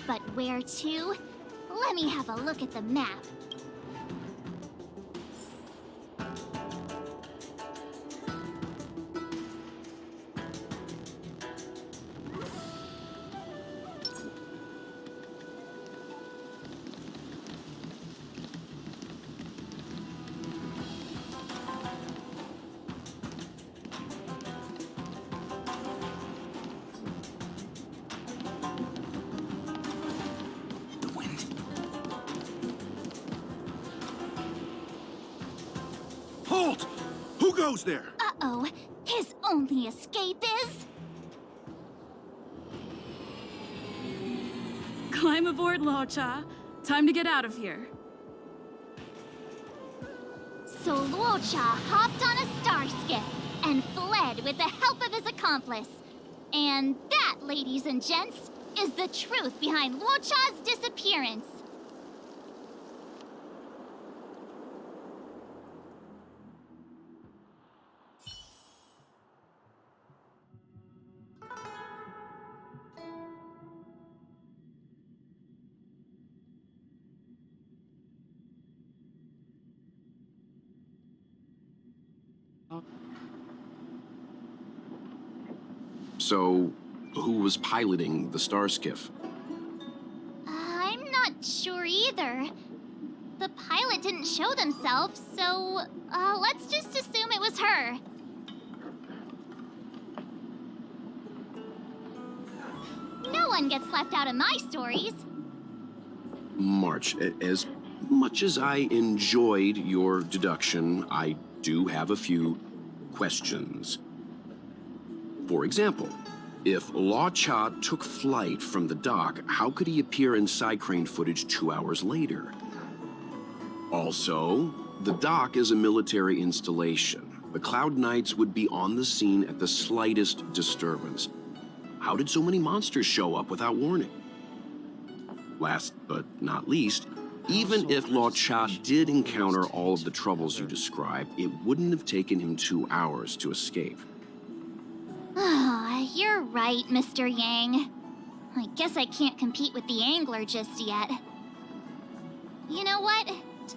But where to? Let me have a look at the map. Halt! Who goes there? Uh-oh. His only escape is... Climb aboard, Loucha. Time to get out of here. So Loucha hopped on a star skiff and fled with the help of his accomplice. And that, ladies and gents, is the truth behind Loucha's disappearance. So, who was piloting the star skiff? I'm not sure either. The pilot didn't show themselves, so let's just assume it was her. No one gets left out of my stories. March, as much as I enjoyed your deduction, I do have a few questions. For example, if Loucha took flight from the dock, how could he appear in side crane footage 2 hours later? Also, the dock is a military installation. The Cloud Knights would be on the scene at the slightest disturbance. How did so many monsters show up without warning? Last but not least, even if Loucha did encounter all of the troubles you described, it wouldn't have taken him 2 hours to escape. You're right, Mr. Yang. I guess I can't compete with the angler just yet. You know what?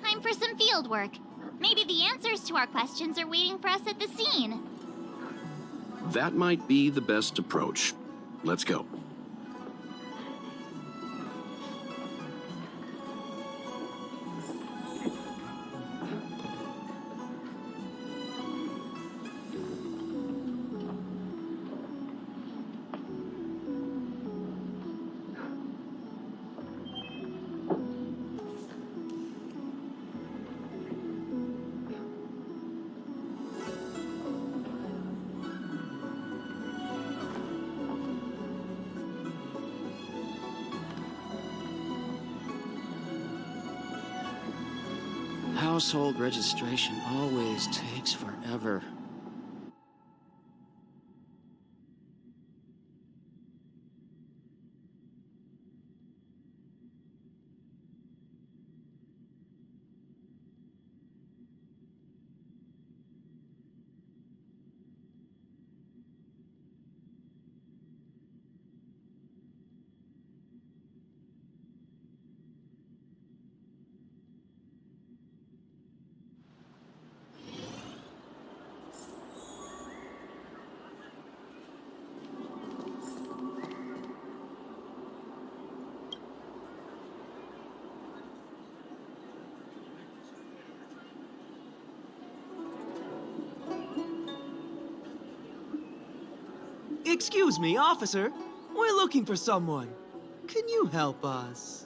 Time for some field work. Maybe the answers to our questions are waiting for us at the scene. That might be the best approach. Let's go. Household registration always takes forever. Excuse me, officer. We're looking for someone. Can you help us?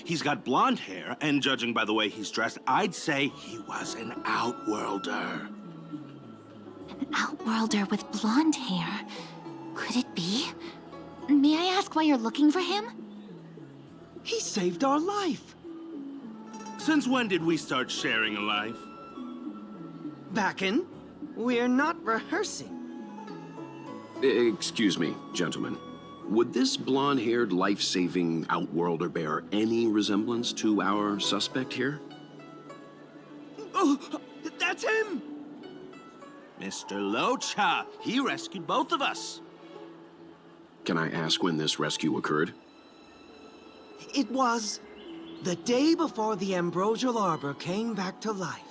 He's got blonde hair, and judging by the way he's dressed, I'd say he was an outworlder. An outworlder with blonde hair? Could it be? May I ask why you're looking for him? He saved our life. Since when did we start sharing a life? Backen, we're not rehearsing. Excuse me, gentlemen. Would this blonde-haired, life-saving outworlder bear any resemblance to our suspect here? Oh, that's him! Mr. Loucha, he rescued both of us. Can I ask when this rescue occurred? It was the day before the Ambrosial Arbor came back to life.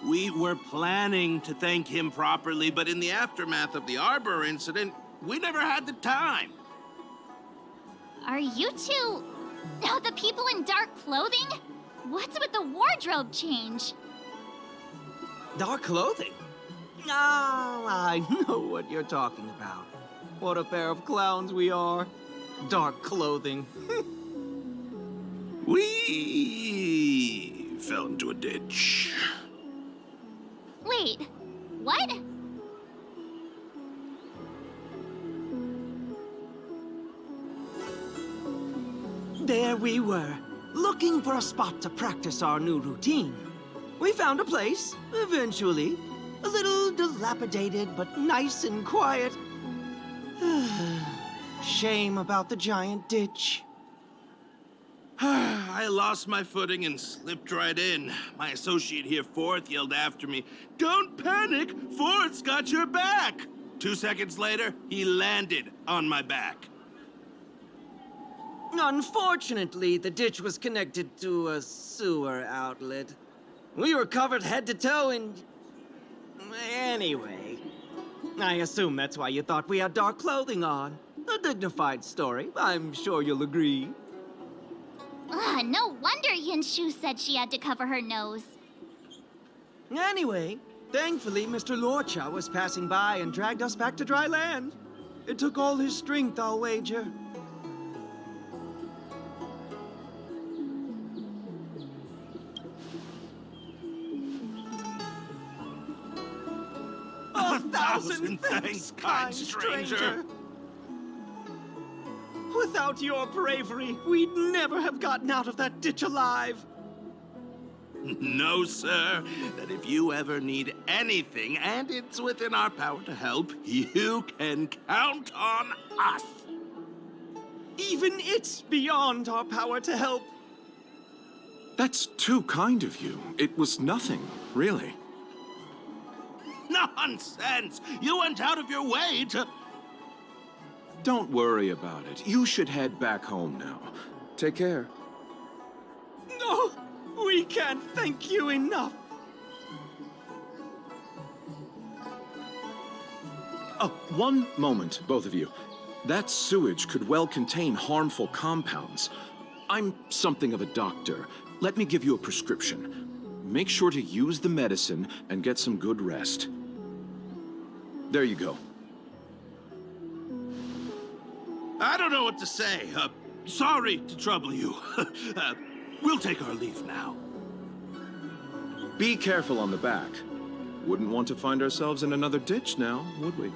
We were planning to thank him properly, but in the aftermath of the Arbor incident, we never had the time. Are you two... the people in dark clothing? What's with the wardrobe change? Dark clothing? Ah, I know what you're talking about. What a pair of clowns we are. Dark clothing. We fell into a ditch. Wait, what? There we were, looking for a spot to practice our new routine. We found a place, eventually. A little dilapidated, but nice and quiet. Shame about the giant ditch. I lost my footing and slipped right in. My associate here, Fourth, yelled after me, "Don't panic! Fourth's got your back!" 2 seconds later, he landed on my back. Unfortunately, the ditch was connected to a sewer outlet. We were covered head to toe in... Anyway, I assume that's why you thought we had dark clothing on. A dignified story, I'm sure you'll agree. No wonder Yinshu said she had to cover her nose. Anyway, thankfully Mr. Loucha was passing by and dragged us back to dry land. It took all his strength, I'll wager. A thousand thanks, kind stranger. Without Without your bravery, we'd never have gotten out of that ditch alive. No, sir. That if you ever need anything, and it's within our power to help, you can count on us. Even it's beyond our power to help. That's too kind of you. It was nothing, really. Nonsense! You went out of your way to... Don't worry about it. You should head back home now. Take care. No, we can't thank you enough. Oh, one moment, both of you. That sewage could well contain harmful compounds. I'm something of a doctor. Let me give you a prescription. Make sure to use the medicine and get some good rest. There you go. I don't know what to say. Sorry to trouble you. We'll take our leave now. Be careful on the back. Wouldn't want to find ourselves in another ditch now, would we?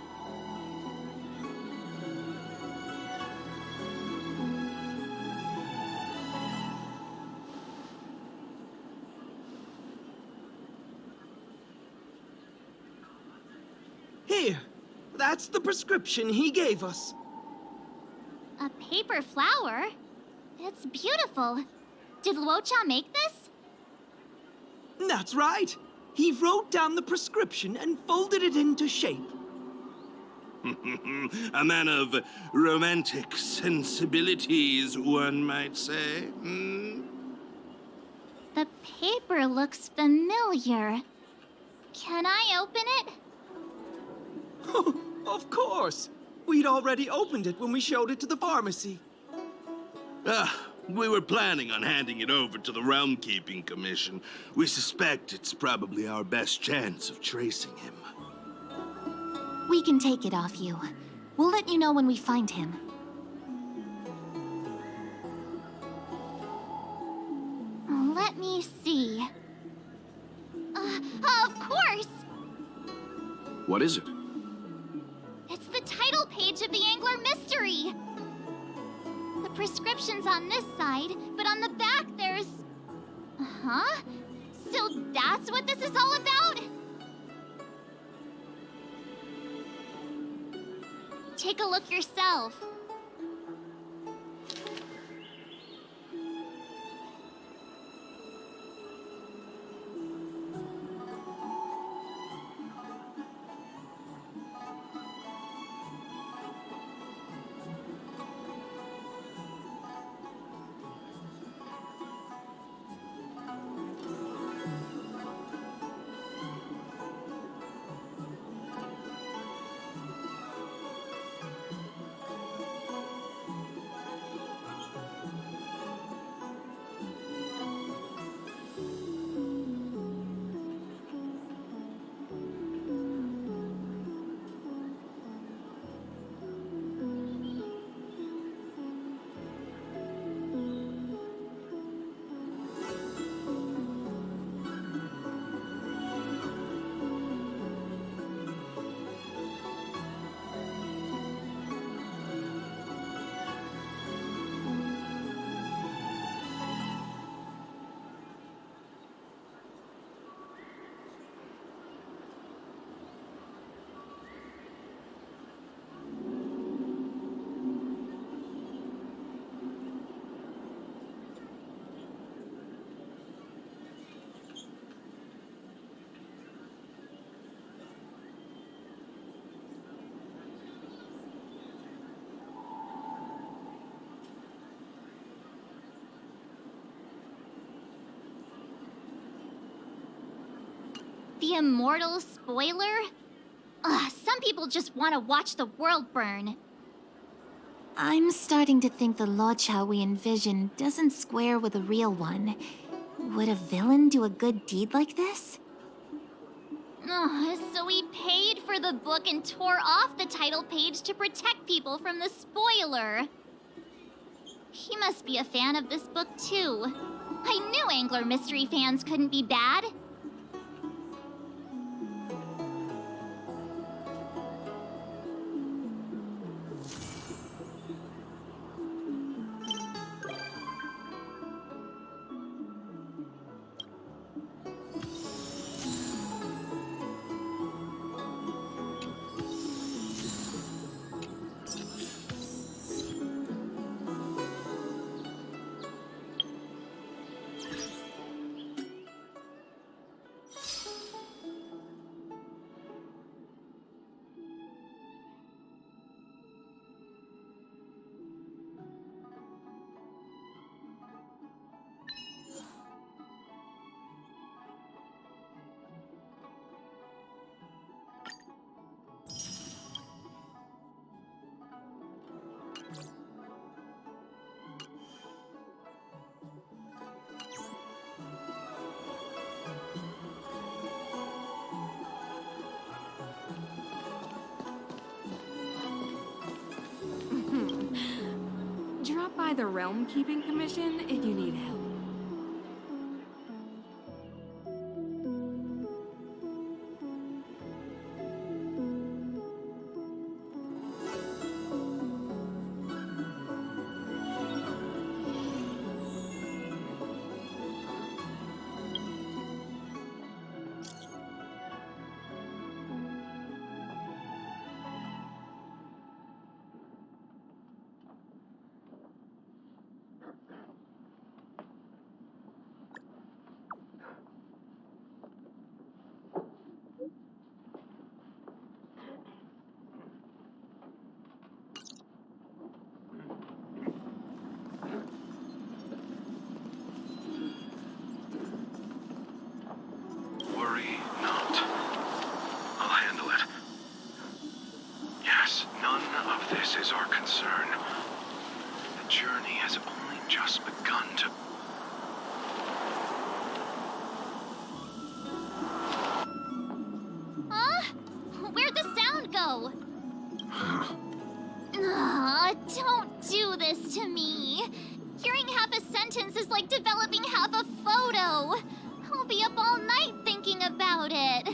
Here, that's the prescription he gave us. A paper flower? It's beautiful. Did Loucha make this? That's right. He wrote down the prescription and folded it into shape. A man of romantic sensibilities, one might say. Hmm? The paper looks familiar. Can I open it? Of course. We'd already opened it when we showed it to the pharmacy. We were planning on handing it over to the Realm Keeping Commission. We suspect it's probably our best chance of tracing him. We can take it off you. We'll let you know when we find him. Let me see. Of course! What is it? It's the title page of the Angler Mystery! The prescription's on this side, but on the back there's... Huh? So that's what this is all about? Take a look yourself. The immortal spoiler? Ugh, some people just want to watch the world burn. I'm starting to think the Loucha we envision doesn't square with a real one. Would a villain do a good deed like this? Ugh, so he paid for the book and tore off the title page to protect people from the spoiler. He must be a fan of this book too. I knew Angler Mystery fans couldn't be bad. by the Realm Keeping Commission if you need help. Worry not. I'll handle it. Yes, none of this is our concern. The journey has only just begun to... Huh? Where'd the sound go? Aw, don't do this to me. Hearing half a sentence is like developing half a photo. I'll be up all night thinking about it.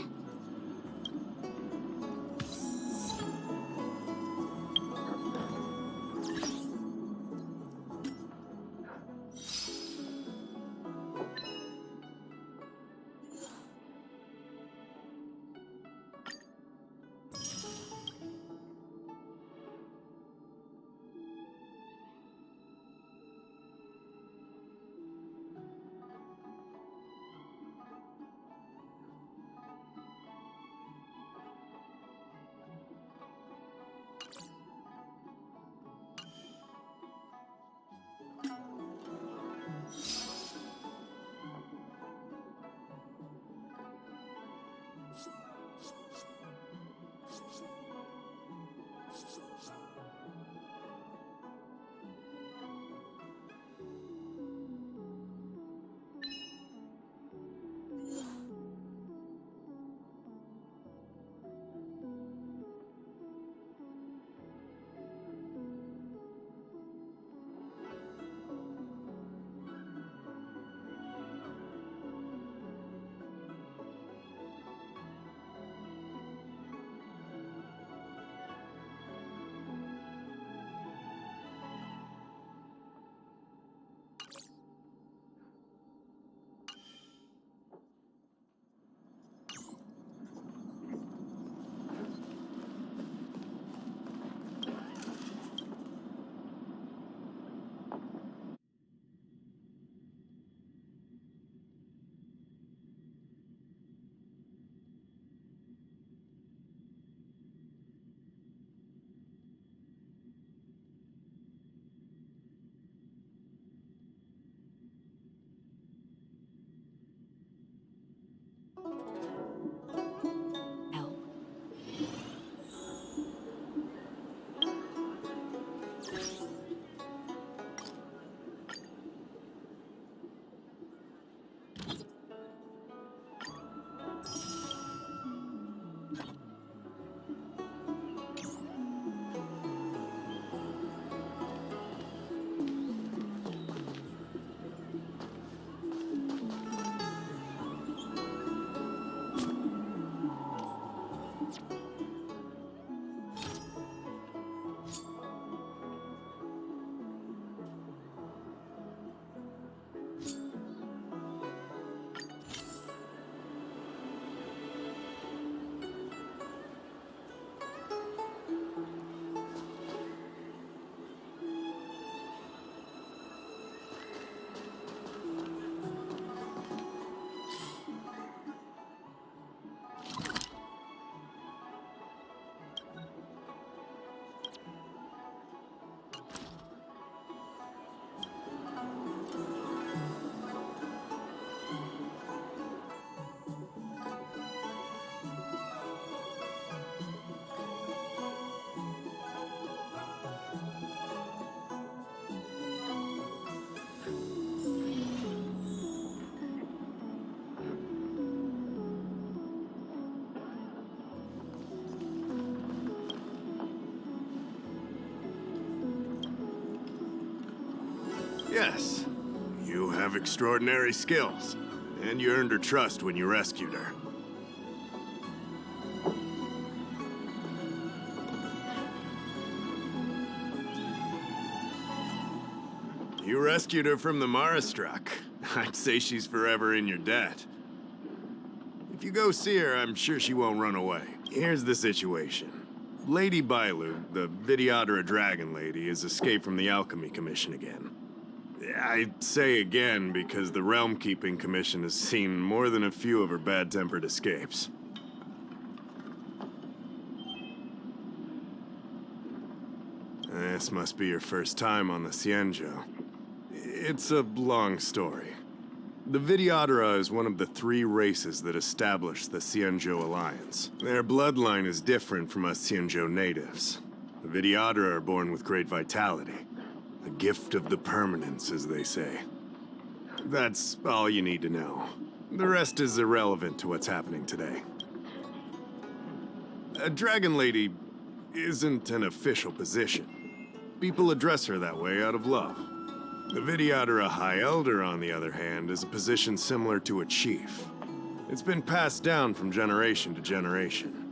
Yes, you have extraordinary skills, and you earned her trust when you rescued her. You rescued her from the Marastruck. I'd say she's forever in your debt. If you go see her, I'm sure she won't run away. Here's the situation. Lady Bailu, the Videodora Dragon Lady, has escaped from the Alchemy Commission again. I say again because the Realm Keeping Commission has seen more than a few of her bad-tempered escapes. This must be your first time on the Xianzhou. It's a long story. The Videodora is one of the 3 races that established the Xianzhou Alliance. Their bloodline is different from us Xianzhou natives. The Videodora are born with great vitality. A gift of the permanence, as they say. That's all you need to know. The rest is irrelevant to what's happening today. A Dragon Lady isn't an official position. People address her that way out of love. The Videodora High Elder, on the other hand, is a position similar to a chief. It's been passed down from generation to generation.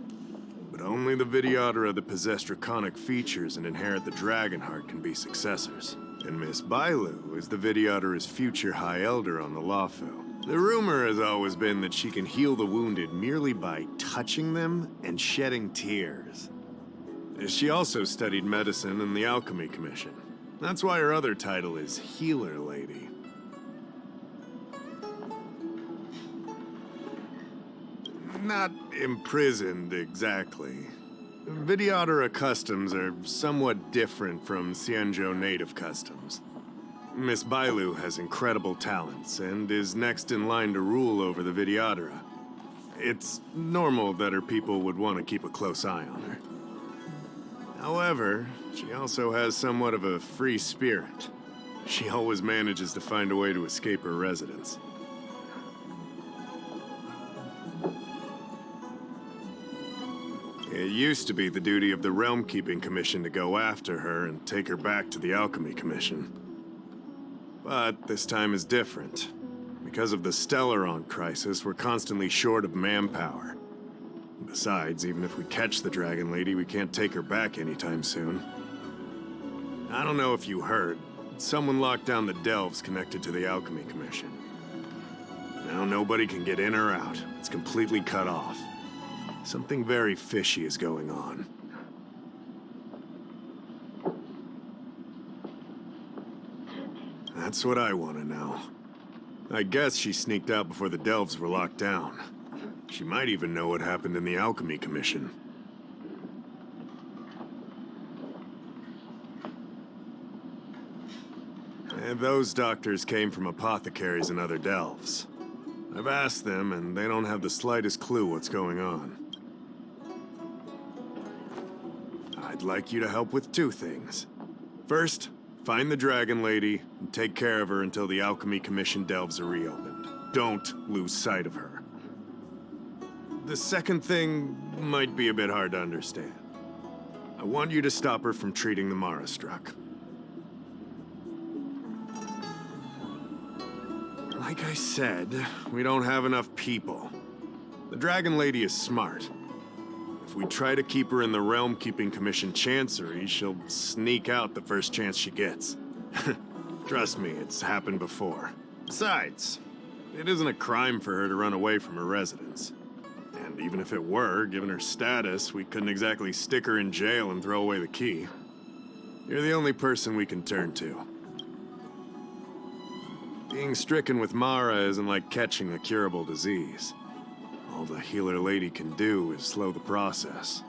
But only the Videodora that possess draconic features and inherit the dragon heart can be successors. And Miss Bailu is the Videodora's future High Elder on the Luofu. The rumor has always been that she can heal the wounded merely by touching them and shedding tears. She also studied medicine in the Alchemy Commission. That's why her other title is Healer Lady. Not imprisoned, exactly. Videodora customs are somewhat different from Xianzhou native customs. Miss Bailu has incredible talents and is next in line to rule over the Videodora. It's normal that her people would want to keep a close eye on her. However, she also has somewhat of a free spirit. She always manages to find a way to escape her residence. It used to be the duty of the Realm Keeping Commission to go after her and take her back to the Alchemy Commission. But this time is different. Because of the Stellaron crisis, we're constantly short of manpower. Besides, even if we catch the Dragon Lady, we can't take her back anytime soon. I don't know if you heard, someone locked down the delves connected to the Alchemy Commission. Now nobody can get in or out. It's completely cut off. Something very fishy is going on. That's what I want to know. I guess she sneaked out before the delves were locked down. She might even know what happened in the Alchemy Commission. And those doctors came from apothecaries and other delves. I've asked them, and they don't have the slightest clue what's going on. I'd like you to help with 2 things. First, find the Dragon Lady and take care of her until the Alchemy Commission delves are reopened. Don't lose sight of her. The second thing might be a bit hard to understand. I want you to stop her from treating the Marastruck. Like I said, we don't have enough people. The Dragon Lady is smart. If we try to keep her in the Realm Keeping Commission Chancery, she'll sneak out the first chance she gets. Trust me, it's happened before. Besides, it isn't a crime for her to run away from her residence. And even if it were, given her status, we couldn't exactly stick her in jail and throw away the key. You're the only person we can turn to. Being stricken with Mara isn't like catching a curable disease. All the Healer Lady can do is slow the process.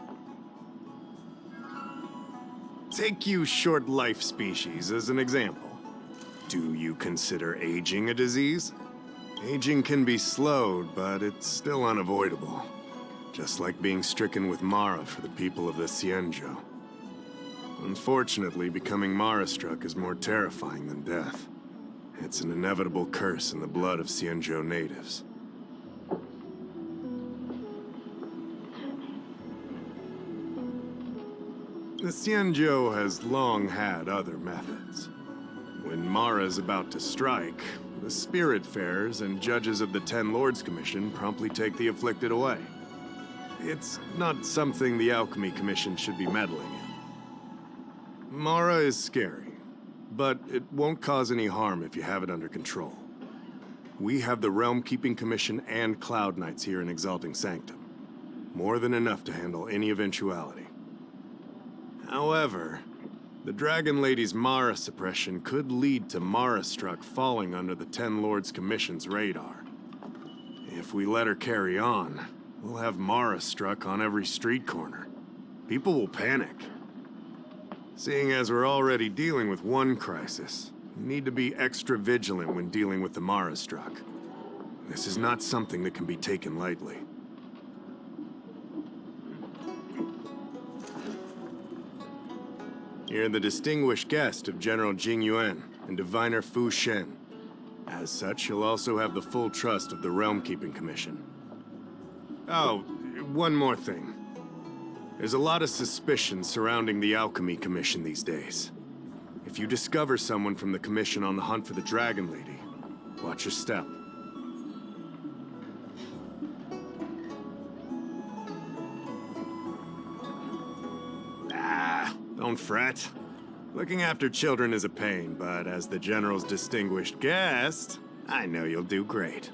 Take you short life species as an example. Do you consider aging a disease? Aging can be slowed, but it's still unavoidable. Just like being stricken with Mara for the people of the Xianzhou. Unfortunately, becoming Mara-struck is more terrifying than death. It's an inevitable curse in the blood of Xianzhou natives. The Xianzhou has long had other methods. When Mara's about to strike, the Spiritfarers and judges of the Ten Lords Commission promptly take the afflicted away. It's not something the Alchemy Commission should be meddling in. Mara is scary, but it won't cause any harm if you have it under control. We have the Realm Keeping Commission and Cloud Knights here in Exalting Sanctum. More than enough to handle any eventuality. However, the Dragon Lady's Mara suppression could lead to Mara Struck falling under the Ten Lords Commission's radar. If we let her carry on, we'll have Mara Struck on every street corner. People will panic. Seeing as we're already dealing with one crisis, we need to be extra vigilant when dealing with the Mara Struck. This is not something that can be taken lightly. You're the distinguished guest of General Jing Yuan and Diviner Fu Shen. As such, you'll also have the full trust of the Realm Keeping Commission. Oh, one more thing. There's a lot of suspicion surrounding the Alchemy Commission these days. If you discover someone from the Commission on the hunt for the Dragon Lady, watch your step. Don't fret. Looking after children is a pain, but as the General's distinguished guest, I know you'll do great.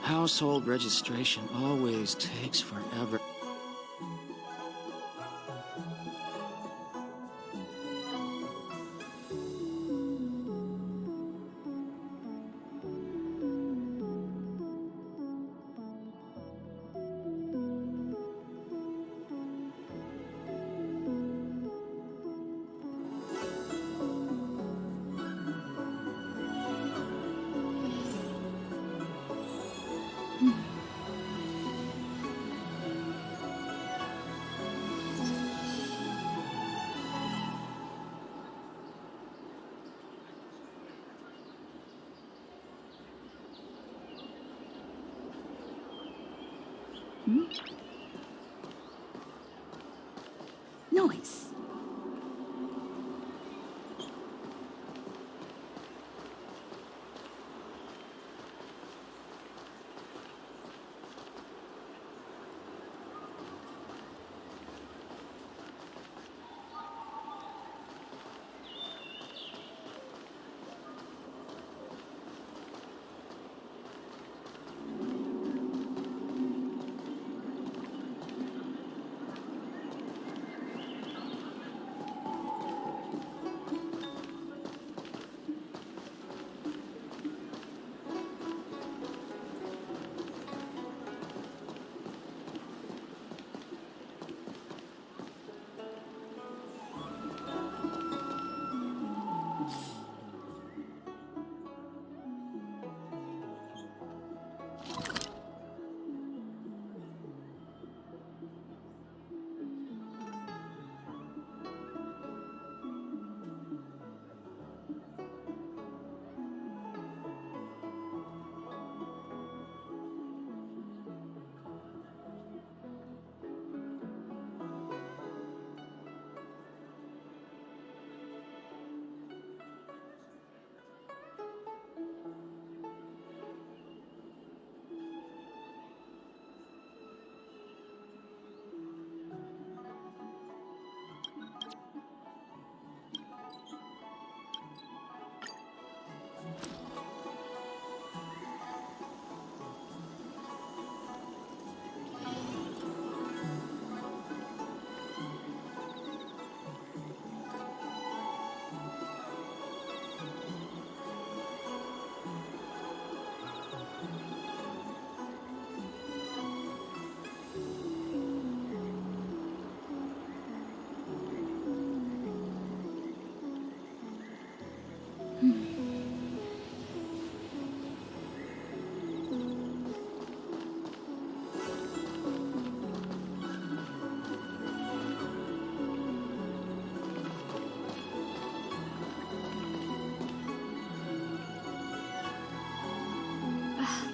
Household registration always takes forever. Noise.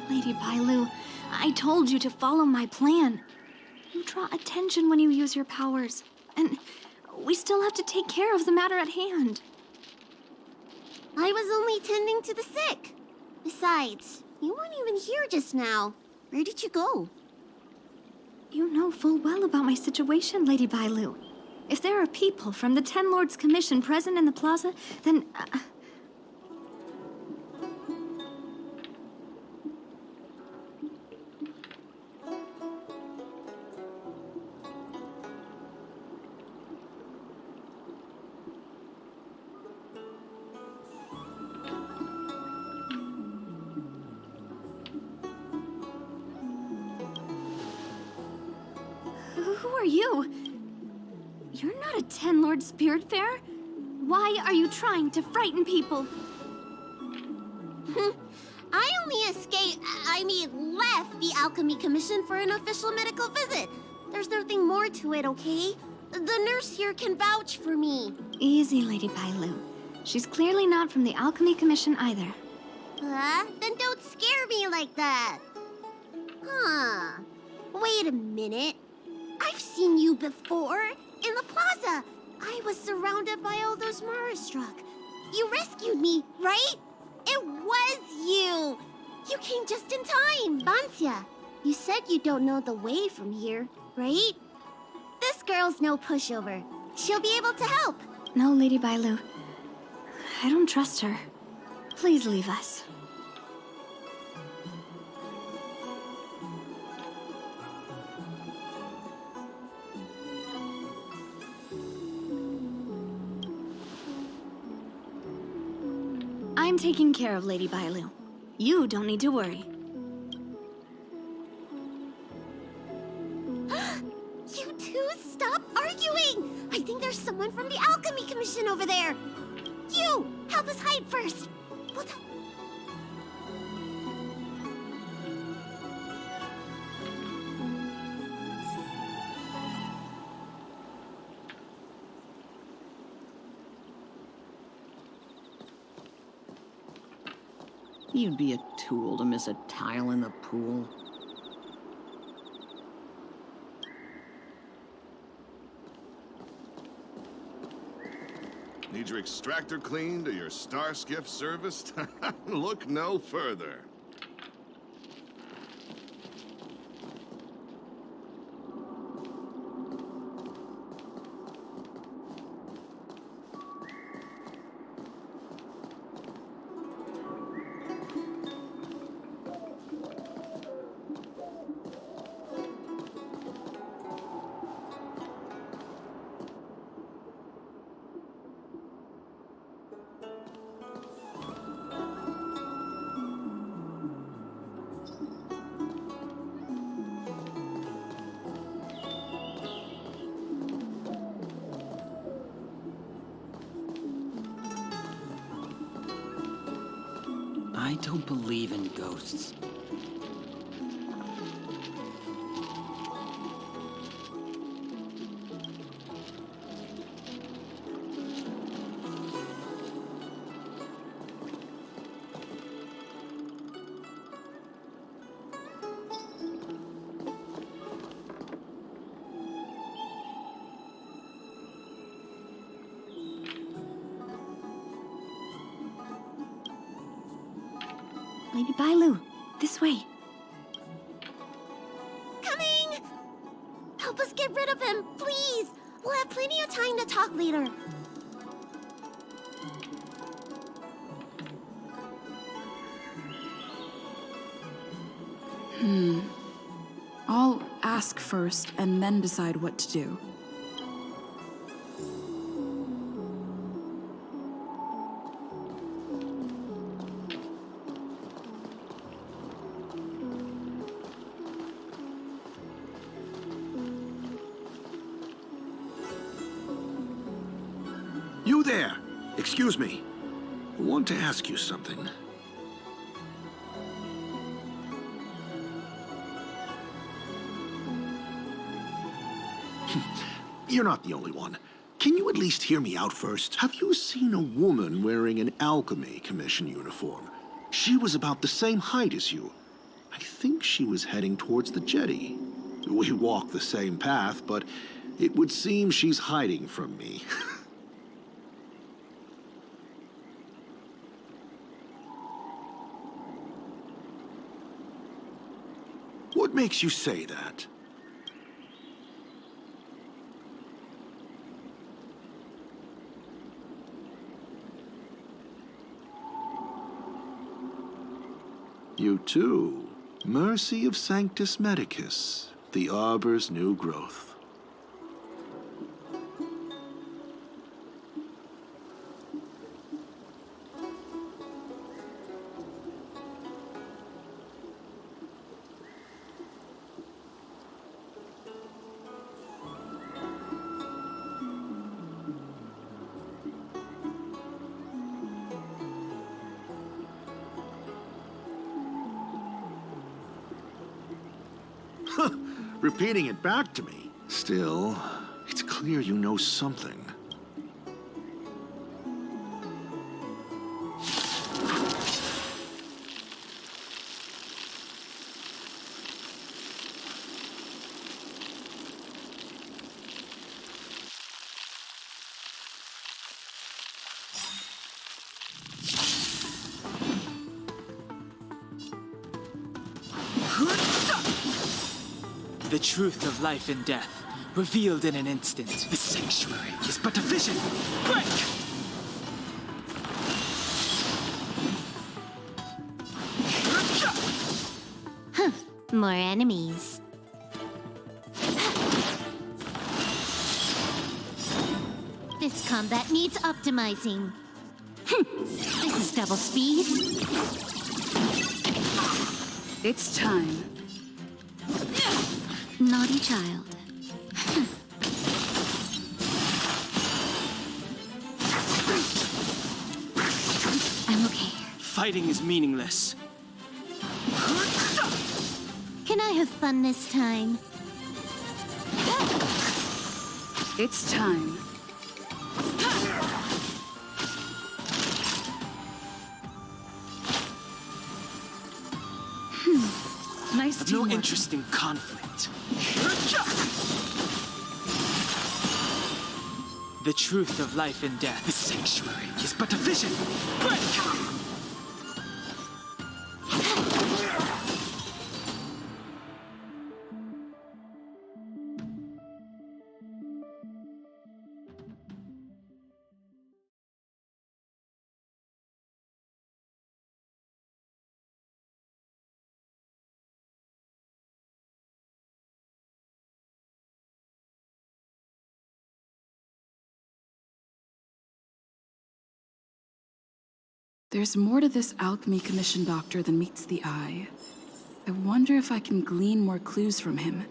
Lady Bailu, I told you to follow my plan. You draw attention when you use your powers, and we still have to take care of the matter at hand. I was only tending to the sick. Besides, you weren't even here just now. Where did you go? You know full well about my situation, Lady Bailu. If there are people from the Ten Lords Commission present in the plaza, then... Who are you? You're not a Ten Lord Spiritfarer. Why are you trying to frighten people? I only left the Alchemy Commission for an official medical visit. There's nothing more to it, okay? The nurse here can vouch for me. Easy, Lady Bailu. She's clearly not from the Alchemy Commission either. Then don't scare me like that. Huh. Wait a minute. I've seen you before. In the plaza. I was surrounded by all those Marastruck. You rescued me, right? It was you. You came just in time. Bancia, you said you don't know the way from here, right? This girl's no pushover. She'll be able to help. No, Lady Bailu. I don't trust her. Please leave us. I'm taking care of Lady Bailu. You don't need to worry. You two, stop arguing! I think there's someone from the Alchemy Commission over there. You, help us hide first. What the... You'd be a tool to miss a tile in the pool. Need your extractor cleaned or your star skiff serviced? Look no further. I don't believe in ghosts. Lady Bailu, this way. Coming! Help us get rid of him, please! We'll have plenty of time to talk later. I'll ask first and then decide what to do. You there! Excuse me. I want to ask you something. You're not the only one. Can you at least hear me out first? Have you seen a woman wearing an Alchemy Commission uniform? She was about the same height as you. I think she was heading towards the jetty. We walk the same path, but it would seem she's hiding from me. What makes you say that? You too. Mercy of Sanctus Medicus, the Arbor's new growth. Repeating it back to me. Still, it's clear you know something. The truth of life and death, revealed in an instant. The sanctuary is but a vision. Break! More enemies. This combat needs optimizing. This is double speed. It's time. Naughty child. I'm okay. Fighting is meaningless. Can I have fun this time? It's time. Nice I've no interest in conflict. The truth of life and death. The sanctuary is but a vision. Break! There's more to this alchemy commission doctor than meets the eye. I wonder if I can glean more clues from him.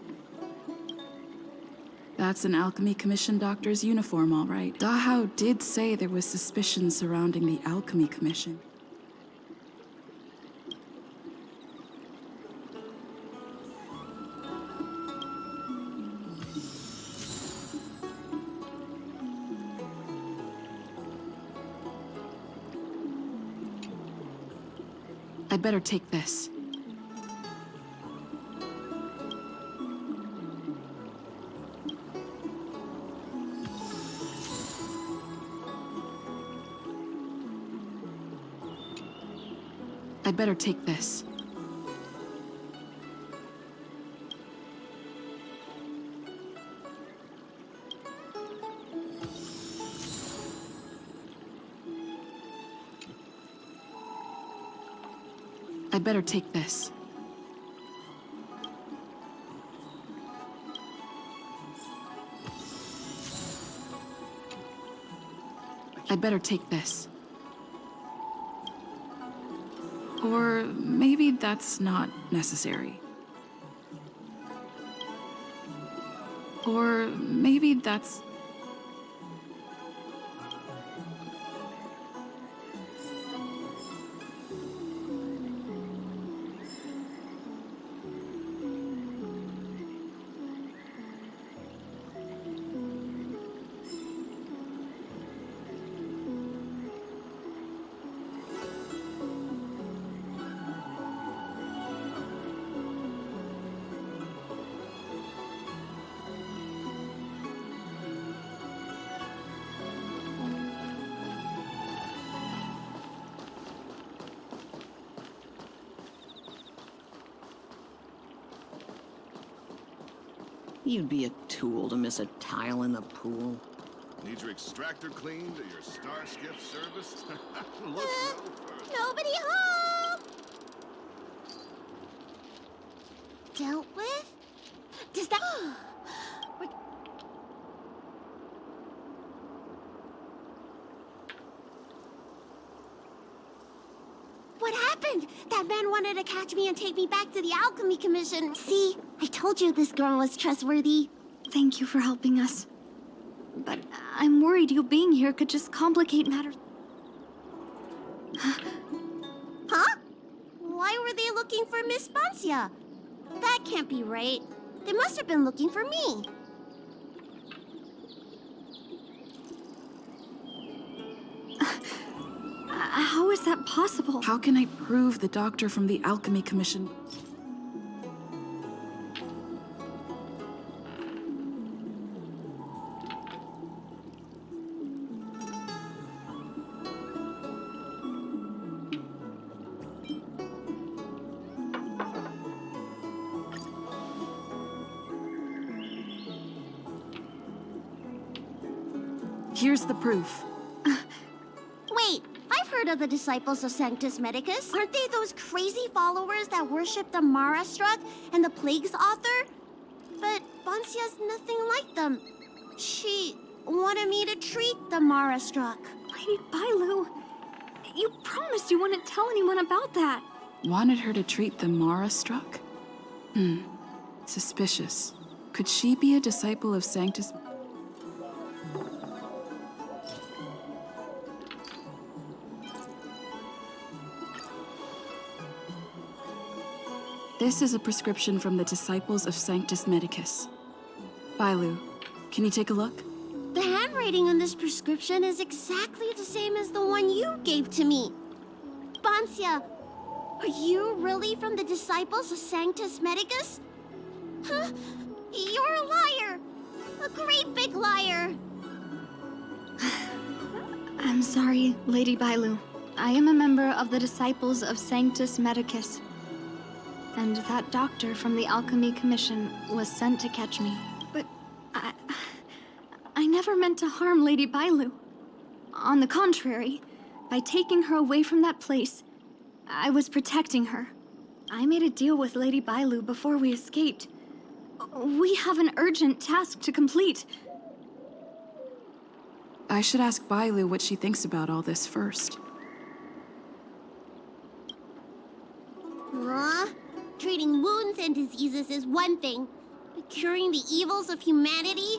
That's an alchemy commission doctor's uniform, all right. Dahao did say there was suspicion surrounding the alchemy commission. I'd better take this. I'd better take this. I'd better take this. I'd better take this. Or maybe that's not necessary. Or maybe that's... You'd be a tool to miss a tile in the pool. Need your extractor cleaned or your star skiff serviced? Look no further. Nobody home! Dealt with? Does that... What happened? That man wanted to catch me and take me back to the Alchemy Commission. See, I told you this girl was trustworthy. Thank you for helping us. But I'm worried you being here could just complicate matters. Huh? Why were they looking for Miss Bancia? That can't be right. They must have been looking for me. How is that possible? How can I prove the doctor from the Alchemy Commission? Here's the proof. Wait, I've heard of the disciples of Sanctus Medicus. Aren't they those crazy followers that worship the Mara Struck and the Plague's author? But Bancia's nothing like them. She wanted me to treat the Mara Struck. Lady Bailu, you promised you wouldn't tell anyone about that. Wanted her to treat the Mara Struck? Suspicious. Could she be a disciple of Sanctus? This is a prescription from the Disciples of Sanctus Medicus. Bailu, can you take a look? The handwriting on this prescription is exactly the same as the one you gave to me. Bancia, are you really from the Disciples of Sanctus Medicus? Huh? You're a liar! A great big liar! I'm sorry, Lady Bailu. I am a member of the Disciples of Sanctus Medicus. And that doctor from the Alchemy Commission was sent to catch me. But I never meant to harm Lady Bailu. On the contrary, by taking her away from that place, I was protecting her. I made a deal with Lady Bailu before we escaped. We have an urgent task to complete. I should ask Bailu what she thinks about all this first. Treating wounds and diseases is one thing, but curing the evils of humanity?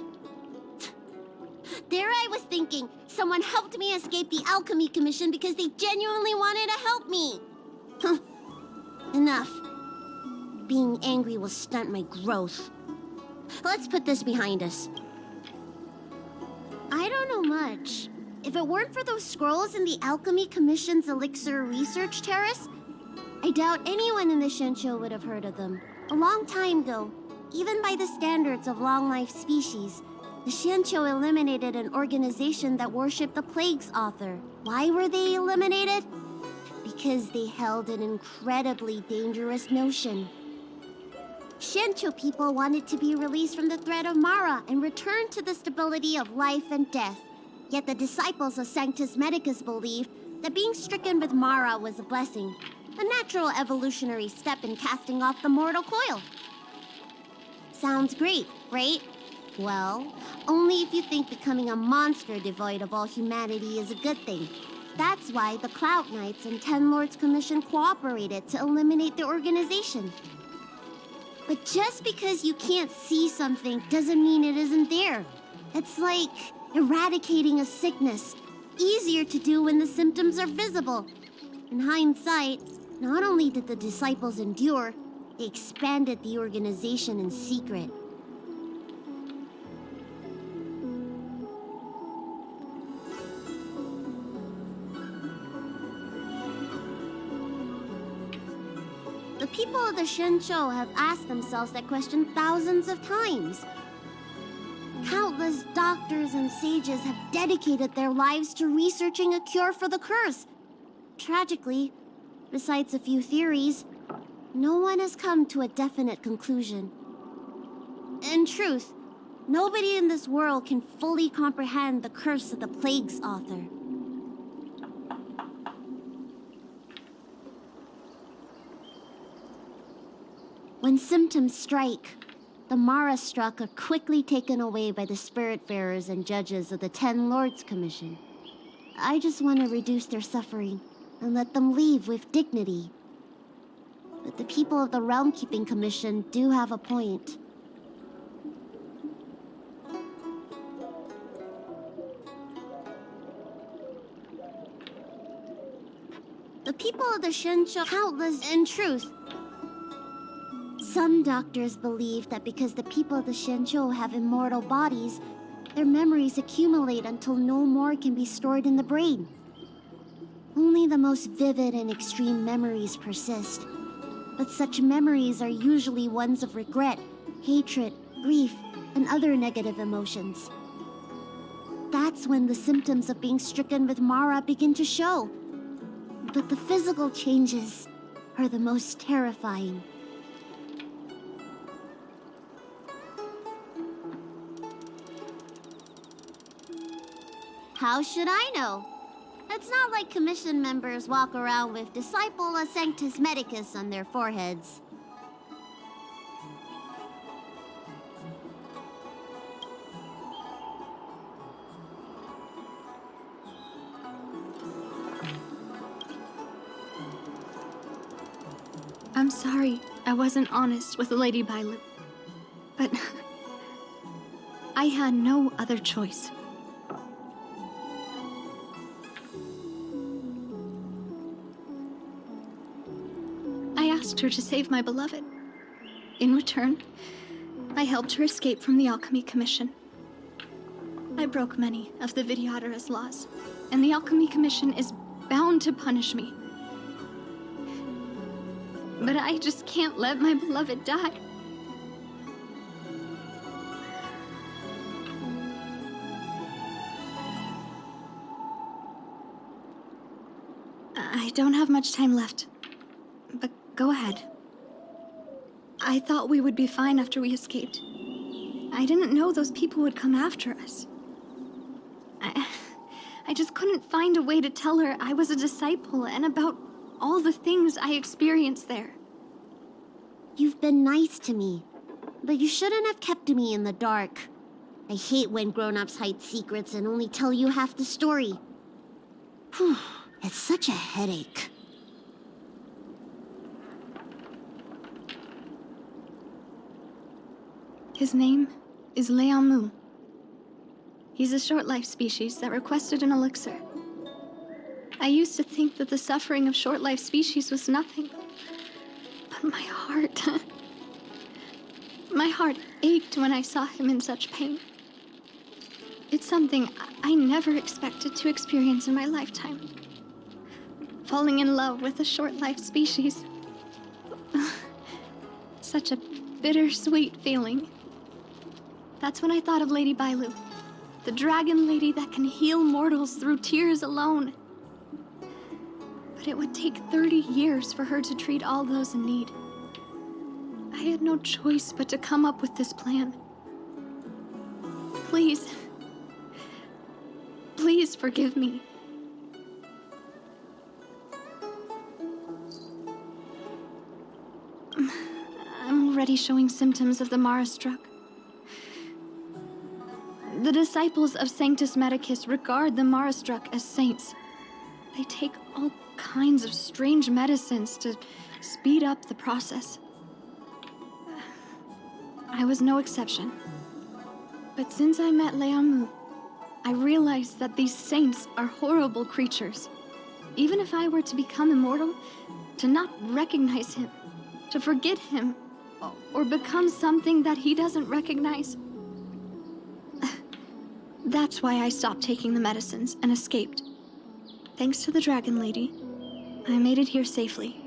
There I was thinking, someone helped me escape the Alchemy Commission because they genuinely wanted to help me. Enough. Being angry will stunt my growth. Let's put this behind us. I don't know much. If it weren't for those scrolls in the Alchemy Commission's Elixir Research Terrace, I doubt anyone in the Shensho would have heard of them. A long time ago, even by the standards of long-life species, the Shensho eliminated an organization that worshipped the Plague's author. Why were they eliminated? Because they held an incredibly dangerous notion. Shensho people wanted to be released from the threat of Mara and return to the stability of life and death. Yet the disciples of Sanctus Medicus believed that being stricken with Mara was a blessing. A natural evolutionary step in casting off the mortal coil. Sounds great, right? Well, only if you think becoming a monster devoid of all humanity is a good thing. That's why the Cloud Knights and Ten Lords Commission cooperated to eliminate the organization. But just because you can't see something doesn't mean it isn't there. It's like eradicating a sickness. Easier to do when the symptoms are visible. In hindsight, not only did the disciples endure, they expanded the organization in secret. The people of the Shensho have asked themselves that question thousands of times. Countless doctors and sages have dedicated their lives to researching a cure for the curse. Tragically, besides a few theories, no one has come to a definite conclusion. In truth, nobody in this world can fully comprehend the curse of the plague's author. When symptoms strike, the Mara struck are quickly taken away by the spiritfarers and judges of the 10 Lords Commission. I just want to reduce their suffering and let them leave with dignity. But the people of the Realm Keeping Commission do have a point. The people of the Shincho countless in truth. Some doctors believe that because the people of the Shincho have immortal bodies, their memories accumulate until no more can be stored in the brain. Only the most vivid and extreme memories persist. But such memories are usually ones of regret, hatred, grief, and other negative emotions. That's when the symptoms of being stricken with Mara begin to show. But the physical changes are the most terrifying. How should I know? It's not like Commission members walk around with Disciple of Sanctus Medicus on their foreheads. I'm sorry I wasn't honest with Lady Bailu, but I had no other choice. I asked her to save my beloved. In return, I helped her escape from the Alchemy Commission. I broke many of the Vidyadhara's laws, and the Alchemy Commission is bound to punish me. But I just can't let my beloved die. I don't have much time left, but go ahead. I thought we would be fine after we escaped. I didn't know those people would come after us. I just couldn't find a way to tell her I was a disciple and about all the things I experienced there. You've been nice to me, but you shouldn't have kept me in the dark. I hate when grown-ups hide secrets and only tell you half the story. Whew, it's such a headache. His name is Liamu. He's a short-life species that requested an elixir. I used to think that the suffering of short-life species was nothing. But my heart ached when I saw him in such pain. It's something I never expected to experience in my lifetime. Falling in love with a short-life species. Such a bittersweet feeling. That's when I thought of Lady Bailu, the dragon lady that can heal mortals through tears alone. But it would take 30 years for her to treat all those in need. I had no choice but to come up with this plan. Please, please forgive me. I'm already showing symptoms of the Mara struck. The disciples of Sanctus Medicus regard the Mara struck as saints. They take all kinds of strange medicines to speed up the process. I was no exception. But since I met Liamu, I realized that these saints are horrible creatures. Even if I were to become immortal, to not recognize him, to forget him, or become something that he doesn't recognize. That's why I stopped taking the medicines and escaped. Thanks to the Dragon Lady, I made it here safely.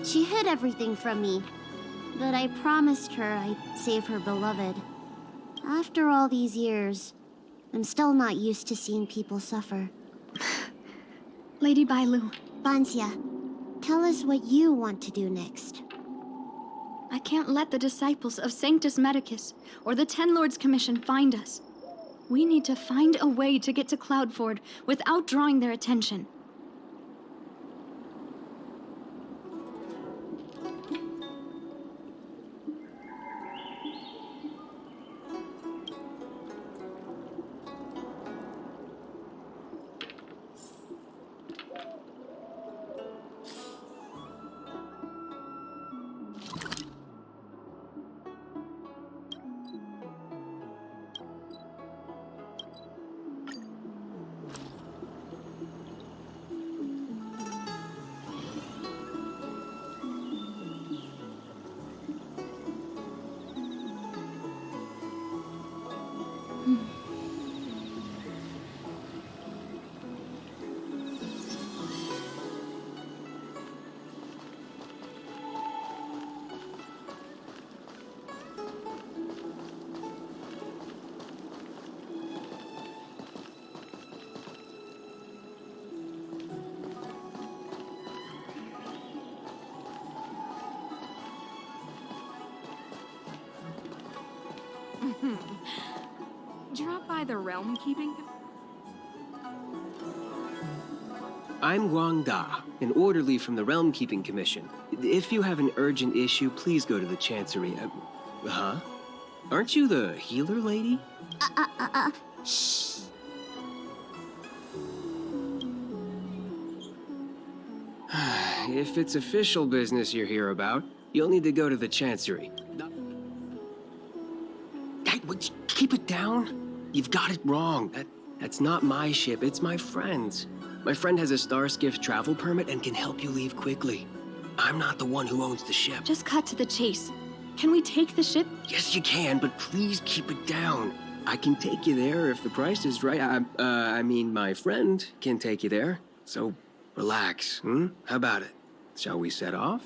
She hid everything from me, but I promised her I'd save her beloved. After all these years, I'm still not used to seeing people suffer. Lady Bailu. Bansia, tell us what you want to do next. I can't let the disciples of Sanctus Medicus or the Ten Lords Commission find us. We need to find a way to get to Cloudford without drawing their attention. Drop by the Realm Keeping... I'm Guang Da, an orderly from the Realm Keeping Commission. If you have an urgent issue, please go to the Chancery. Huh? Aren't you the healer lady? Shh. If it's official business you're here about, you'll need to go to the Chancery. Hey, would you keep it down? You've got it wrong. That's not my ship, it's my friend's. My friend has a Starskiff travel permit and can help you leave quickly. I'm not the one who owns the ship. Just cut to the chase. Can we take the ship? Yes, you can, but please keep it down. I can take you there if the price is right. I mean, my friend can take you there. So, relax, How about it? Shall we set off?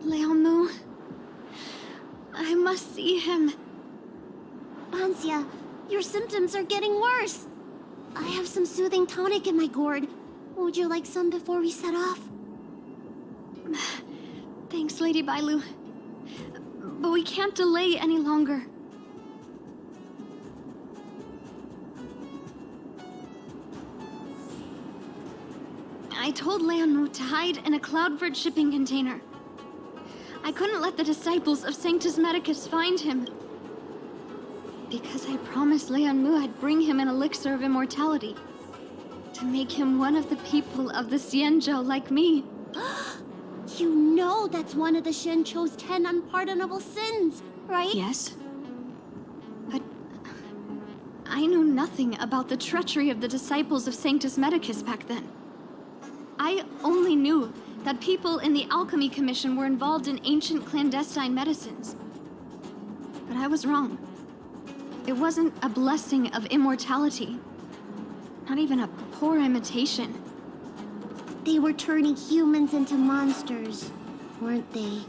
Leomu. I must see him. Bansia, your symptoms are getting worse. I have some soothing tonic in my gourd. Would you like some before we set off? Thanks, Lady Bailu. But we can't delay any longer. I told Leonmu to hide in a Cloudford shipping container. I couldn't let the disciples of Sanctus Medicus find him. Because I promised Leonmu I'd bring him an elixir of immortality. To make him one of the people of the Xianzhou like me. You know that's one of the Shencho's 10 unpardonable sins, right? Yes. But I knew nothing about the treachery of the disciples of Sanctus Medicus back then. I only knew that people in the Alchemy Commission were involved in ancient clandestine medicines. But I was wrong. It wasn't a blessing of immortality. Not even a poor imitation. They were turning humans into monsters, weren't they?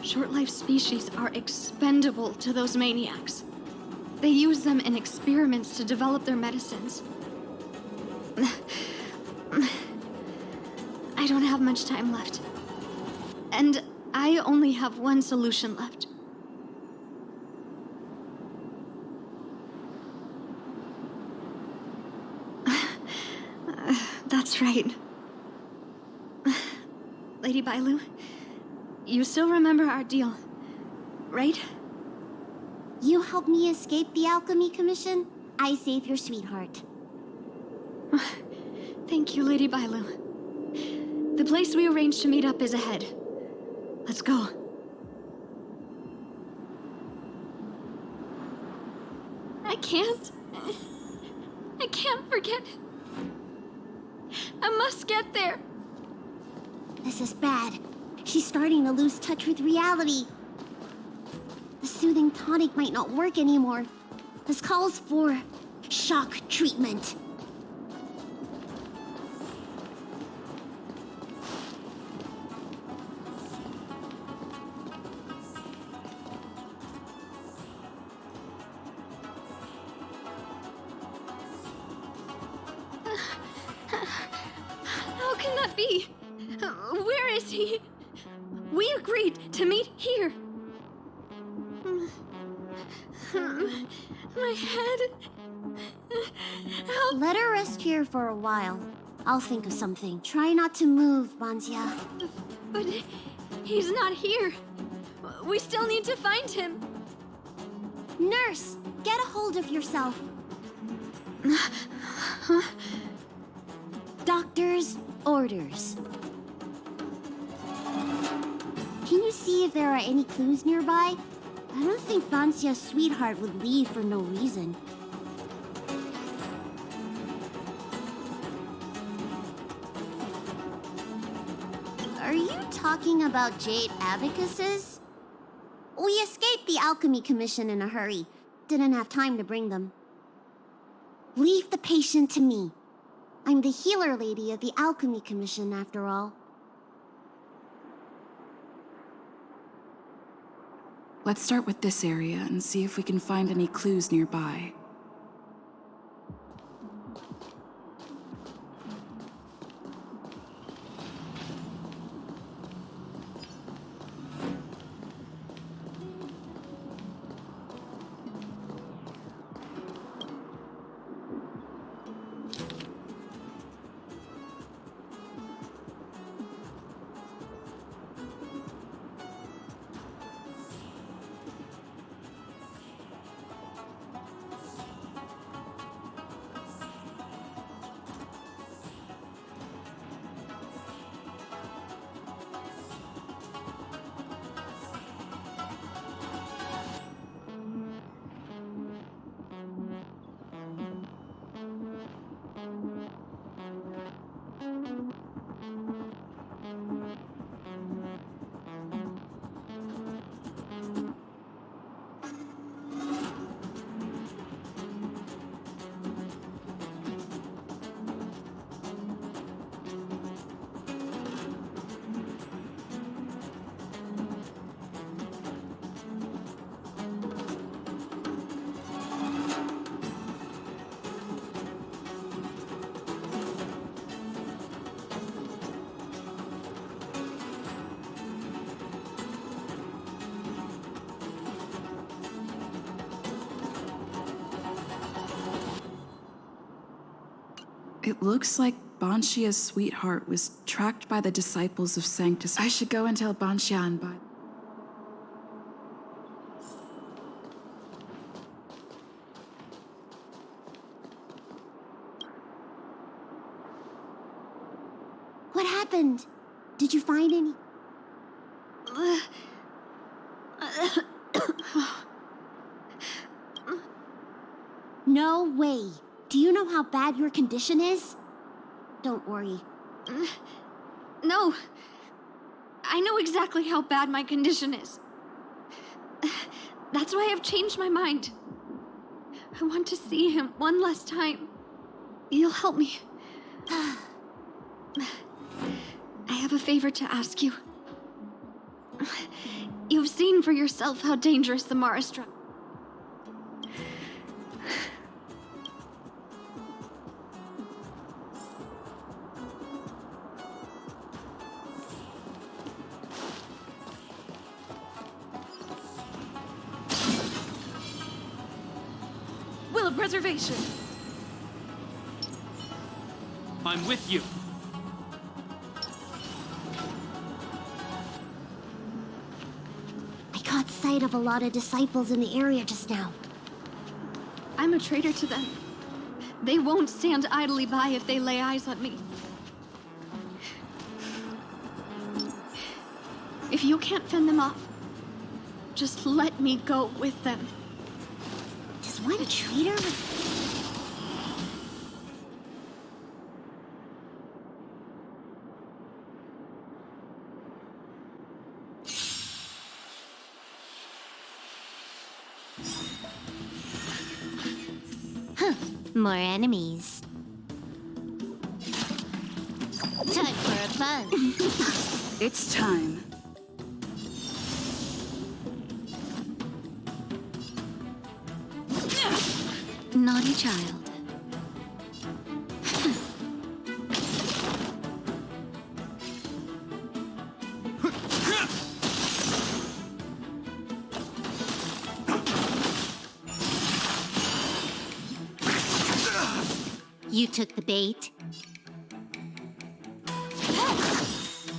Short-life species are expendable to those maniacs. They use them in experiments to develop their medicines. I don't have much time left. And I only have one solution left. That's right. Lady Bailu, you still remember our deal, right? You helped me escape the Alchemy Commission, I save your sweetheart. Thank you, Lady Bailu. The place we arranged to meet up is ahead. Let's go. I can't forget. I must get there. This is bad. She's starting to lose touch with reality. The soothing tonic might not work anymore. This calls for shock treatment. How can that be? Where is he? We agreed to meet here. My head. Help. Let her rest here for a while. I'll think of something. Try not to move, Banzia. But he's not here. We still need to find him. Nurse, get a hold of yourself. Doctor's orders. Can you see if there are any clues nearby? I don't think Banzia's sweetheart would leave for no reason. Are you talking about jade abacuses? We escaped the Alchemy Commission in a hurry. Didn't have time to bring them. Leave the patient to me. I'm the healer lady of the Alchemy Commission, after all. Let's start with this area and see if we can find any clues nearby. It looks like Banshia's sweetheart was tracked by the disciples of Sanctus. I should go and tell Banshia and Bai. What happened? Did you find any? No way. Do you know how bad your condition is? Don't worry. No. I know exactly how bad my condition is. That's why I've changed my mind. I want to see him one last time. You'll help me. I have a favor to ask you. You've seen for yourself how dangerous the Mara struck. Will of preservation. I'm with you. I caught sight of a lot of disciples in the area just now. I'm a traitor to them. They won't stand idly by if they lay eyes on me. If you can't fend them off, just let me go with them. Does one traitor... More enemies. Time for a fun. It's time. Naughty child. You took the bait.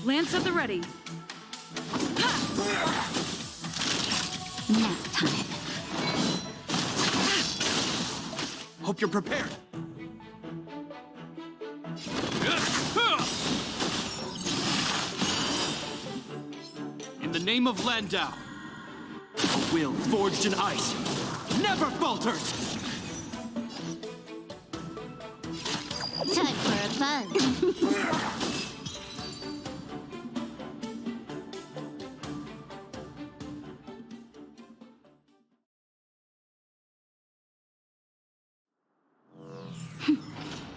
Lance at the ready. Nap time. Hope you're prepared. In the name of Landau, a will forged in ice, never faltered! Time for a fun.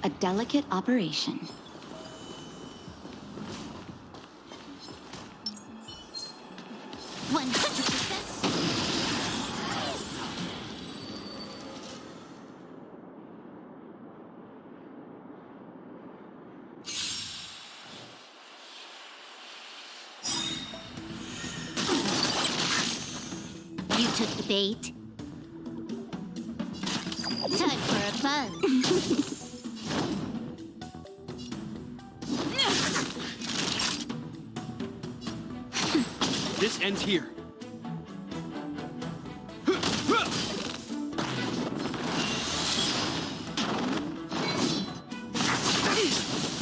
A delicate operation. 100%. You took the bait. Time for a fun. This ends here.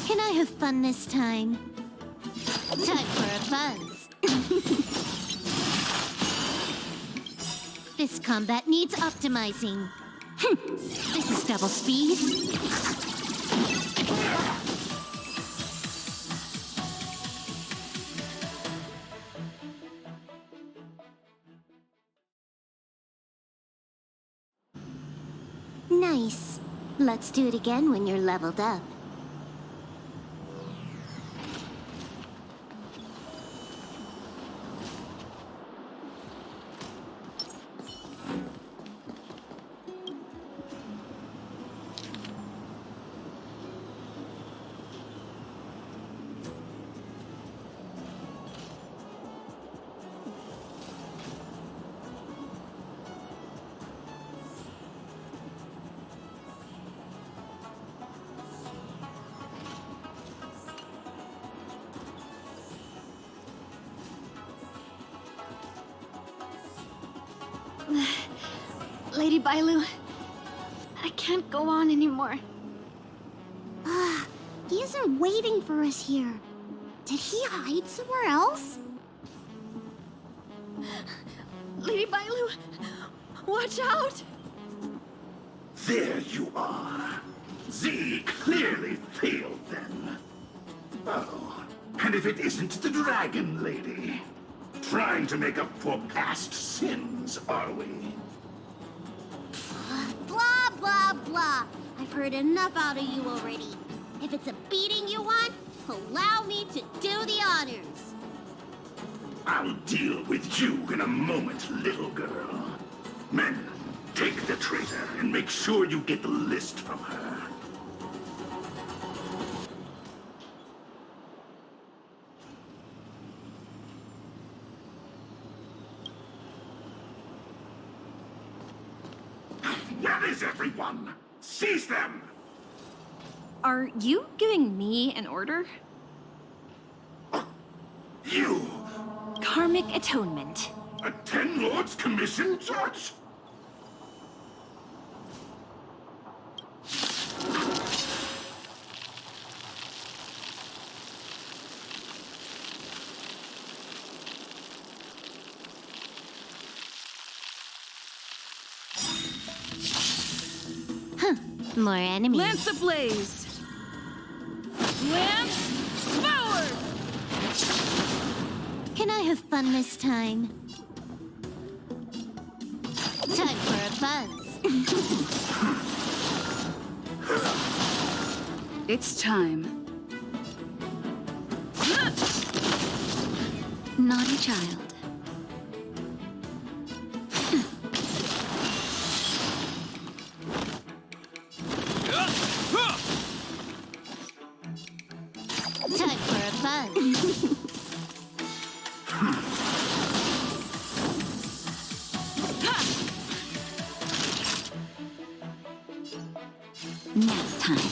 Can I have fun this time? Time for a buzz. This combat needs optimizing. This is double speed. Nice. Let's do it again when you're leveled up. Lady Bailu, I can't go on anymore. He isn't waiting for us here. Did he hide somewhere else? Lady Bailu, watch out! There you are. Z clearly failed then. Oh, and if it isn't the Dragon Lady. Trying to make up for past sins, are we? Blah, blah, blah. I've heard enough out of you already. If it's a beating you want, allow me to do the honors. I'll deal with you in a moment, little girl. Men, take the traitor and make sure you get the list from her. Where is everyone? Seize them! Are you giving me an order? You! Karmic atonement. A Ten Lords Commission judge? More enemies. Lance ablaze! Lance forward! Can I have fun this time? Time for a buzz. It's time. Naughty child. Time for a buzz. Nap time.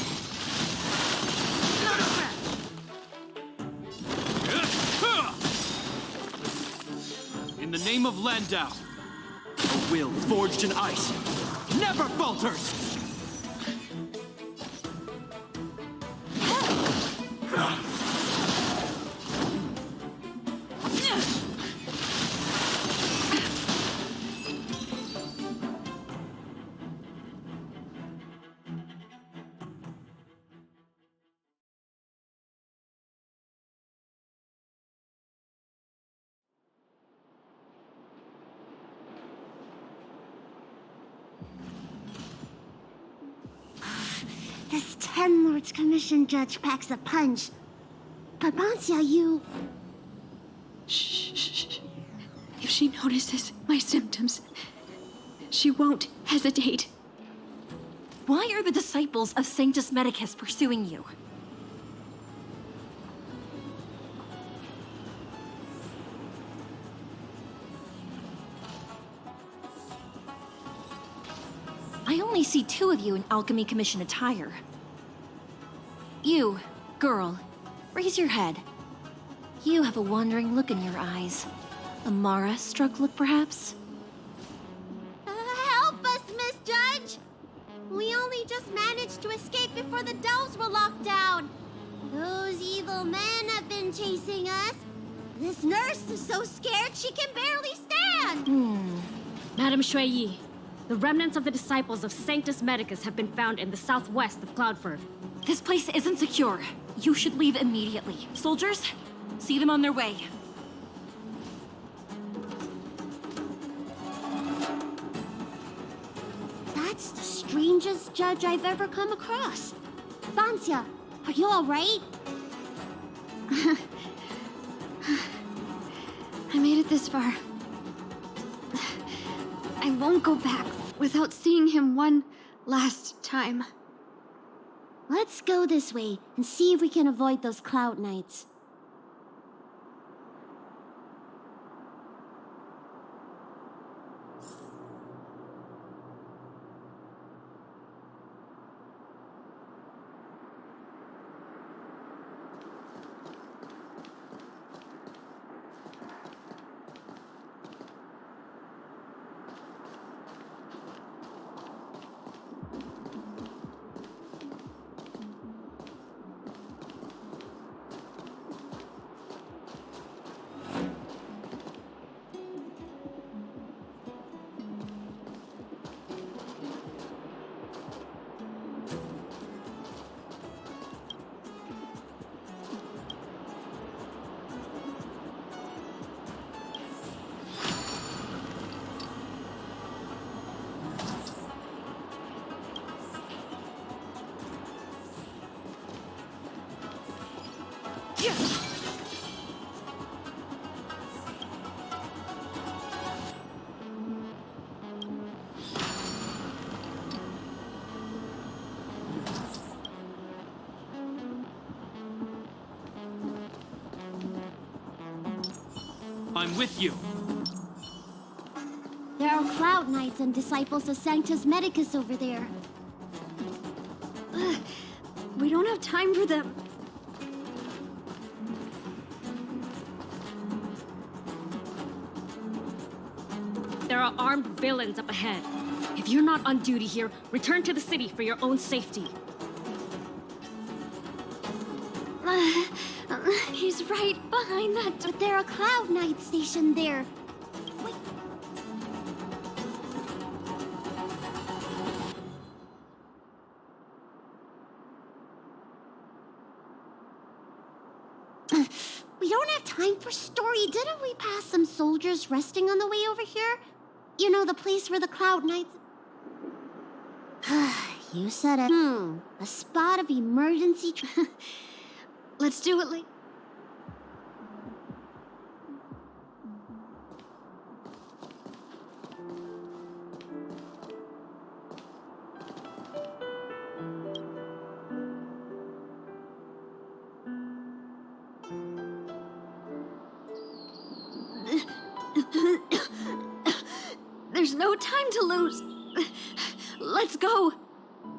In the name of Landau, a will forged in ice never falters! This Ten Lords Commission judge packs a punch. But Bancia, you... Shh. If she notices my symptoms, she won't hesitate. Why are the disciples of Sanctus Medicus pursuing you? I only see two of you in Alchemy Commission attire. You, girl, raise your head. You have a wandering look in your eyes. A Mara-struck look, perhaps? Help us, Miss Judge! We only just managed to escape before the delves were locked down. Those evil men have been chasing us. This nurse is so scared she can barely stand. Madame Shuiyi, the remnants of the disciples of Sanctus Medicus have been found in the southwest of Cloudford. This place isn't secure. You should leave immediately. Soldiers, see them on their way. That's the strangest judge I've ever come across. Bancia, are you all right? I made it this far. I won't go back without seeing him one last time. Let's go this way and see if we can avoid those cloud nights. I'm with you. There are Cloud Knights and disciples of Sanctus Medicus over there. We don't have time for them. There are armed villains up ahead. If you're not on duty here, return to the city for your own safety. He's right behind that. But there are Cloud Knights stationed there. Wait. We don't have time for story. Didn't we pass some soldiers resting on the way over here? You know, the place where the Cloud Knights... You said it. A spot of emergency... Let's do it, Lee. There's no time to lose. Let's go.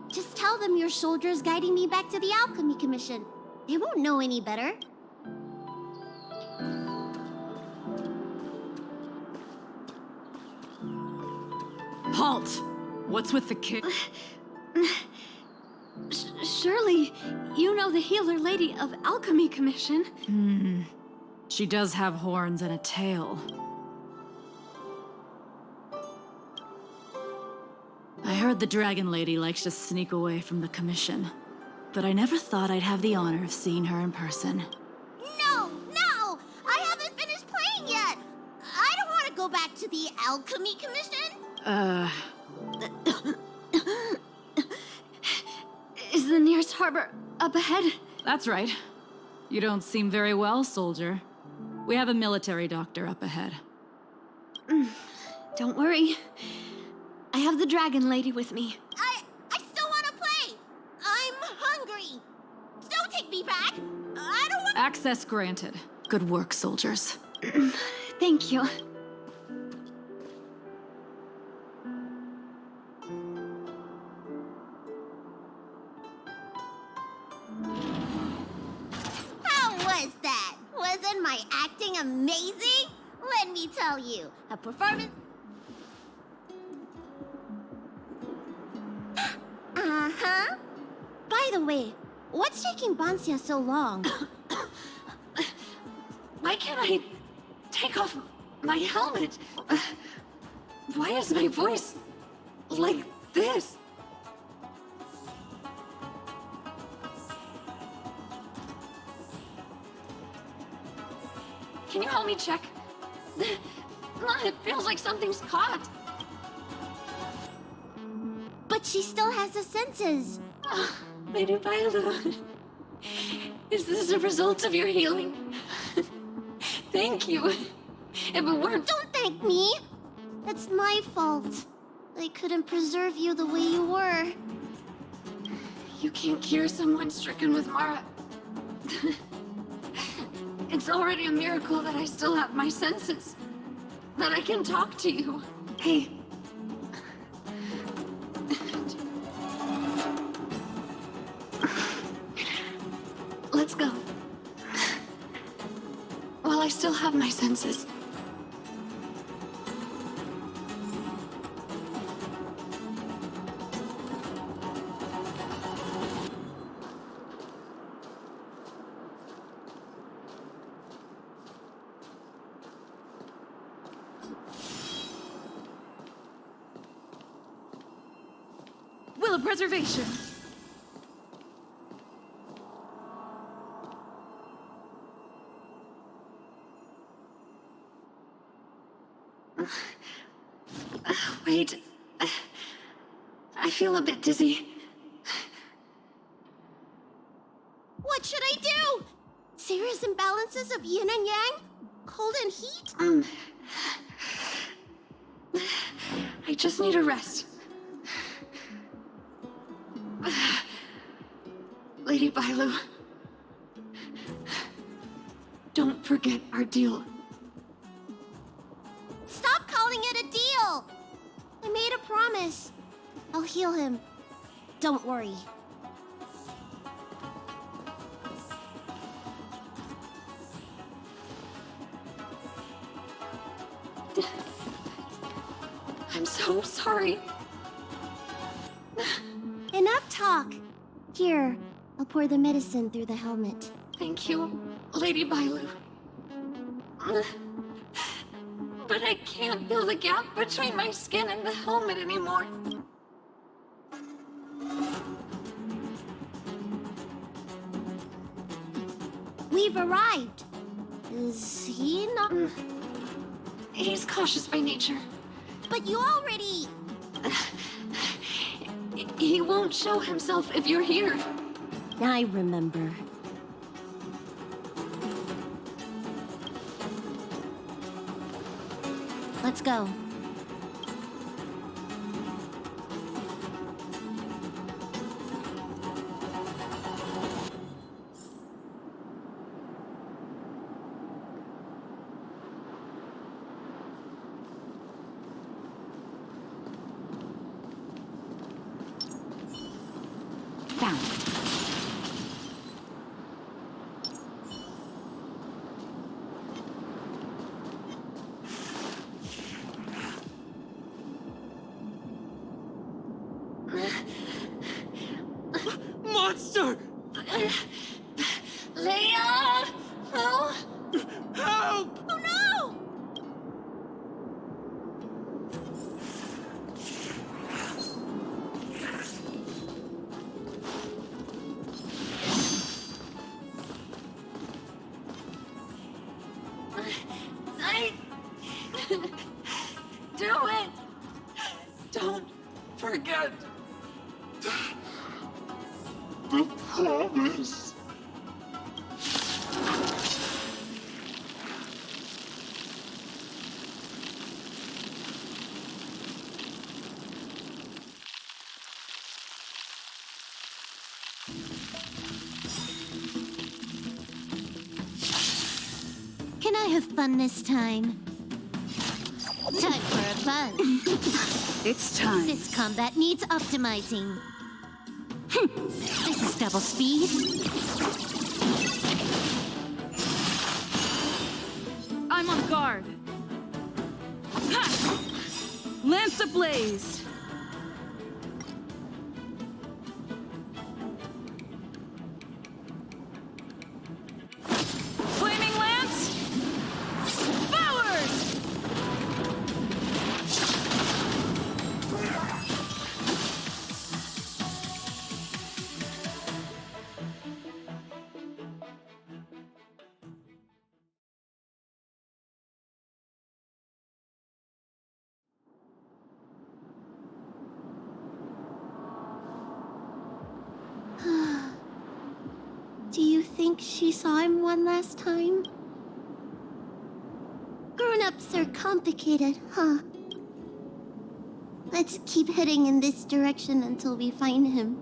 Just tell them your soldiers guiding me back to the Alchemy Commission. They won't know any better. Halt! What's with the kid? Surely, you know the healer lady of Alchemy Commission. She does have horns and a tail. I heard the Dragon Lady likes to sneak away from the Commission, but I never thought I'd have the honor of seeing her in person. No! No! I haven't finished playing yet! I don't want to go back to the Alchemy Commission! Is the nearest harbor up ahead? That's right. You don't seem very well, soldier. We have a military doctor up ahead. Don't worry. I have the Dragon Lady with me. I still want to play! I'm hungry! Don't take me back! I don't want— Access granted. Good work, soldiers. Thank you. How was that? Wasn't my acting amazing? Let me tell you, a performance... Uh-huh. By the way, what's taking Bansia so long? Why can't I take off my helmet? Why is my voice like this? Can you help me check? It feels like something's caught. But she still has the senses. Lady Bailu, is this a result of your healing? Thank you. If it weren't... Don't thank me. It's my fault. I couldn't preserve you the way you were. You can't cure someone stricken with Mara. It's already a miracle that I still have my senses. That I can talk to you. Hey. Let's go. While I still have my senses. Will of preservation. Wait. I feel a bit dizzy. What should I do? Serious imbalances of yin and yang? Cold and heat? I just need a rest. Lady Bailu, don't forget our deal. Stop calling it a deal! I made a promise. I'll heal him. Don't worry. I'm so sorry. Enough talk. Here, I'll pour the medicine through the helmet. Thank you, Lady Bailu. But I can't feel the gap between my skin and the helmet anymore. We've arrived. Is he not? He's cautious by nature. But you already... He won't show himself if you're here. I remember. Let's go. Found. Monster! Leia! Oh! Help! Oh no! I... Do it! Don't forget the promise. Can I have fun this time? Time for a fun. It's time. This combat needs optimizing. This is double speed. I'm on guard. Ha! Lance ablaze. Flaming lance. Forward! Do you think she saw him one last time? Grown-ups are complicated, huh? Let's keep heading in this direction until we find him.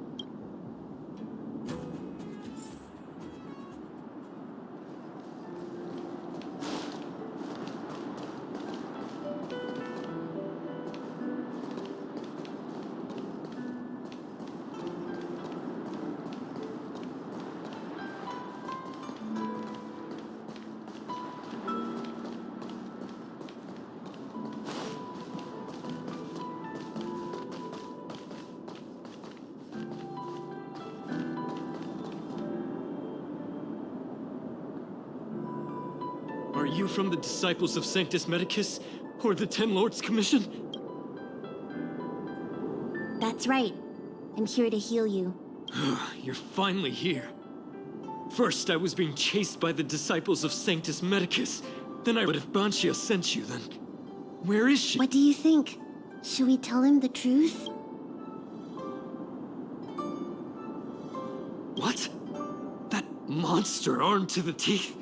Are you from the Disciples of Sanctus Medicus? Or the Ten Lords Commission? That's right. I'm here to heal you. You're finally here. First, I was being chased by the Disciples of Sanctus Medicus. Then but if Banshia sent you, then... where is she? What do you think? Should we tell him the truth? What? That monster armed to the teeth?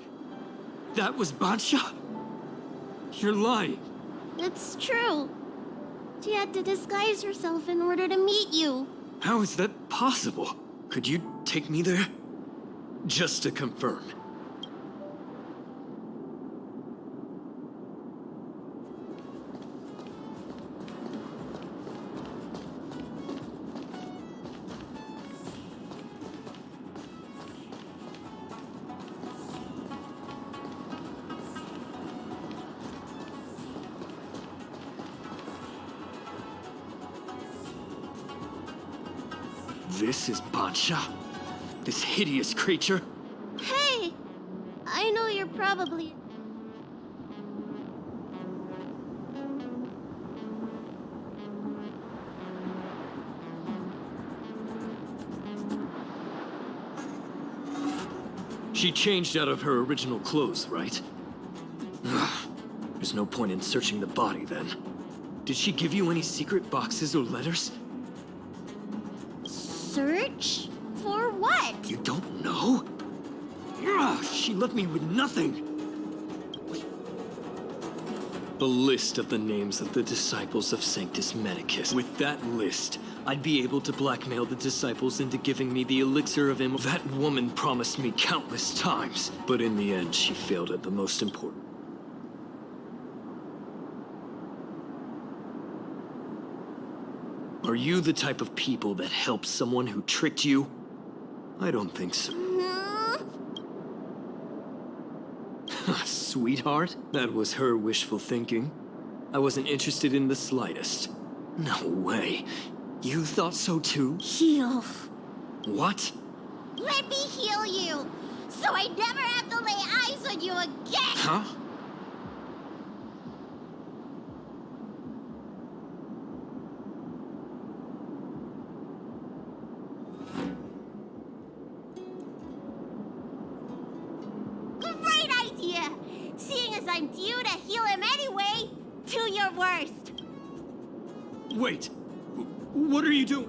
That was Banshia? You're lying. It's true. She had to disguise herself in order to meet you. How is that possible? Could you take me there? Just to confirm. This is Bansha? This hideous creature? Hey! I know you're probably... She changed out of her original clothes, right? There's no point in searching the body, then. Did she give you any secret boxes or letters? Search? For what? You don't know? She left me with nothing! The list of the names of the disciples of Sanctus Medicus. With that list, I'd be able to blackmail the disciples into giving me the elixir of immortality. That woman promised me countless times, but in the end, she failed at the most important. Are you the type of people that help someone who tricked you? I don't think so. Sweetheart? That was her wishful thinking. I wasn't interested in the slightest. No way. You thought so too? Heal. What? Let me heal you, so I never have to lay eyes on you again! Huh? Great idea! Seeing as I'm due to heal him anyway, do your worst. Wait. What are you doing?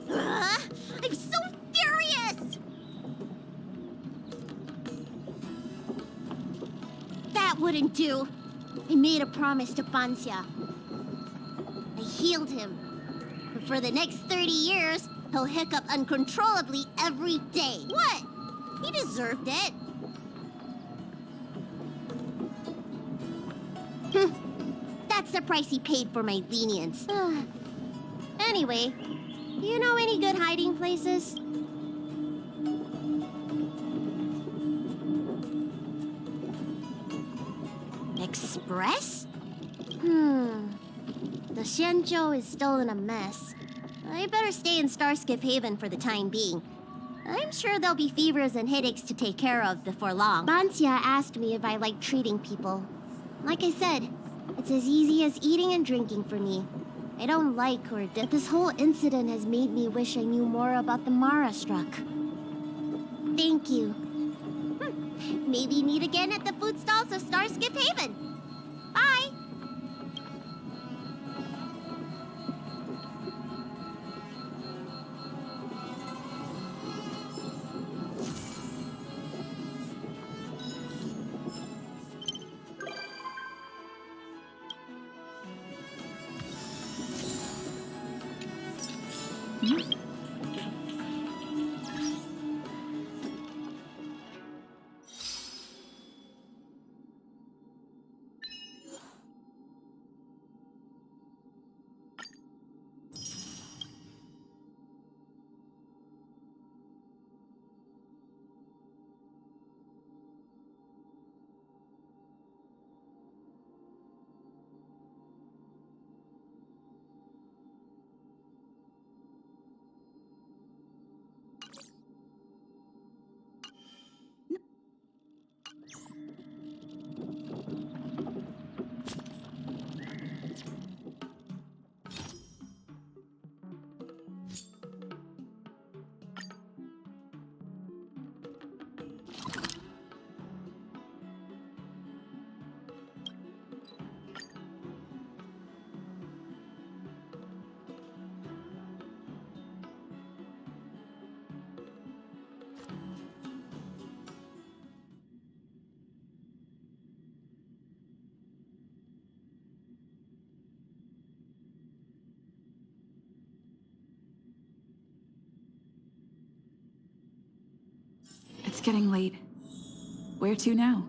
I'm so furious! That wouldn't do. I made a promise to Pansya. I healed him. But for the next 30 years, he'll hiccup uncontrollably every day. What? He deserved it. That's the price he paid for my lenience. Anyway, you know any good hiding places? Express? The Xianzhou is still in a mess. I better stay in Starskiff Haven for the time being. I'm sure there'll be fevers and headaches to take care of before long. Bansya asked me if I like treating people. Like I said, it's as easy as eating and drinking for me. I don't like or this whole incident has made me wish I knew more about the Mara struck. Thank you. Maybe meet again at the food stalls of Starskiff Haven. Bye! getting late. Where to now?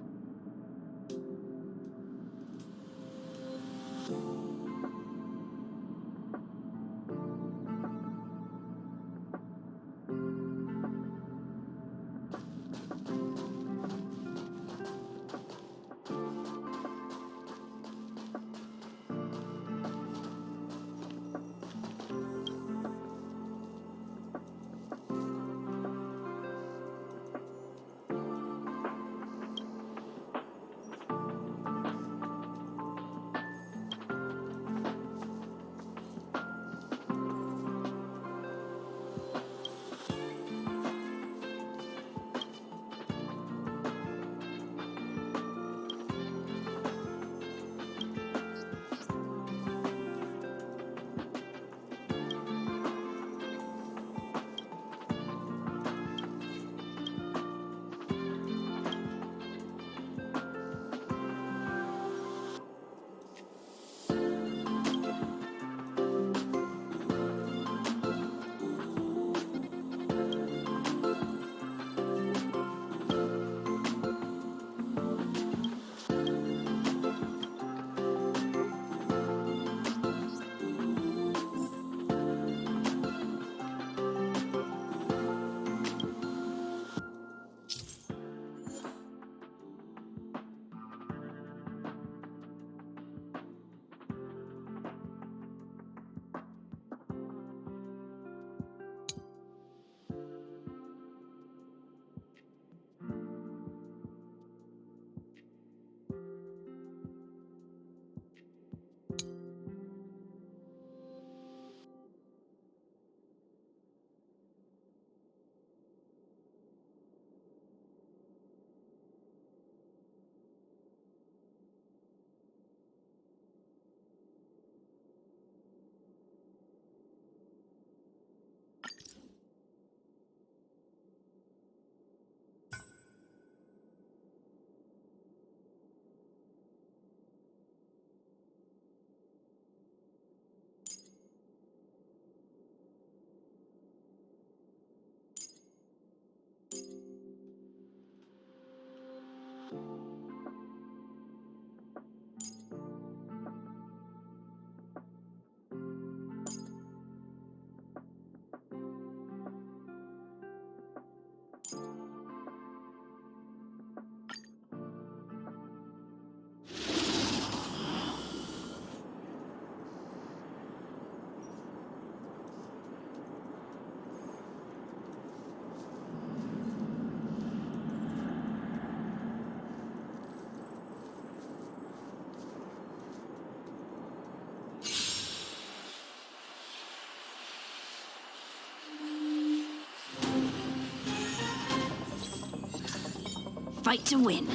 Fight to win.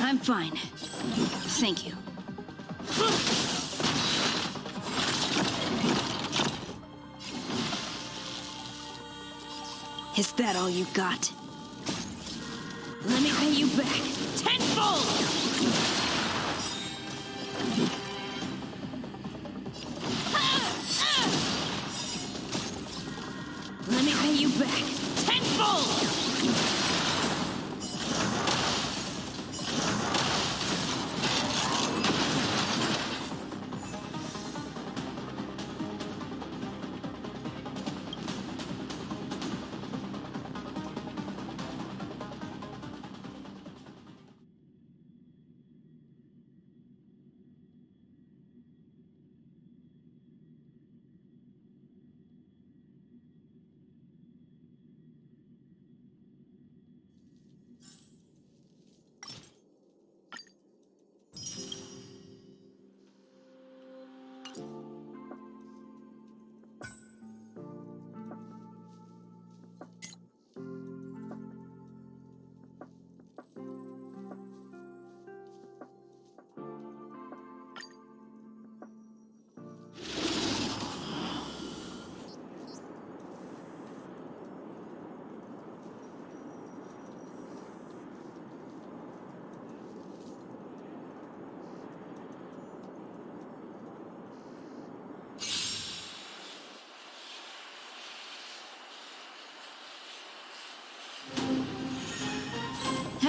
I'm fine. Thank you. Is that all you got? Let me pay you back tenfold! Let me pay you back tenfold!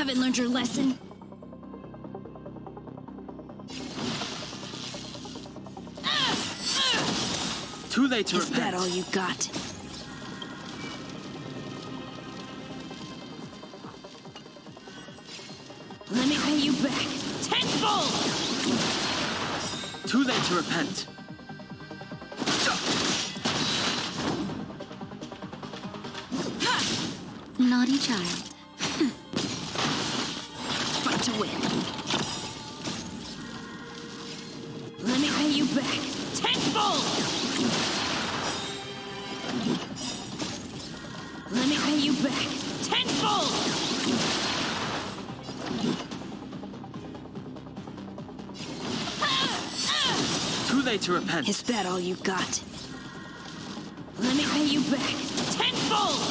Haven't learned your lesson? Too late to Is repent. that all you got? Let me pay you back tenfold! Too late to repent. Naughty child. Fight to win. Let me pay you back tenfold! Let me pay you back tenfold! Too late to repent. Is that all you got? Let me pay you back tenfold!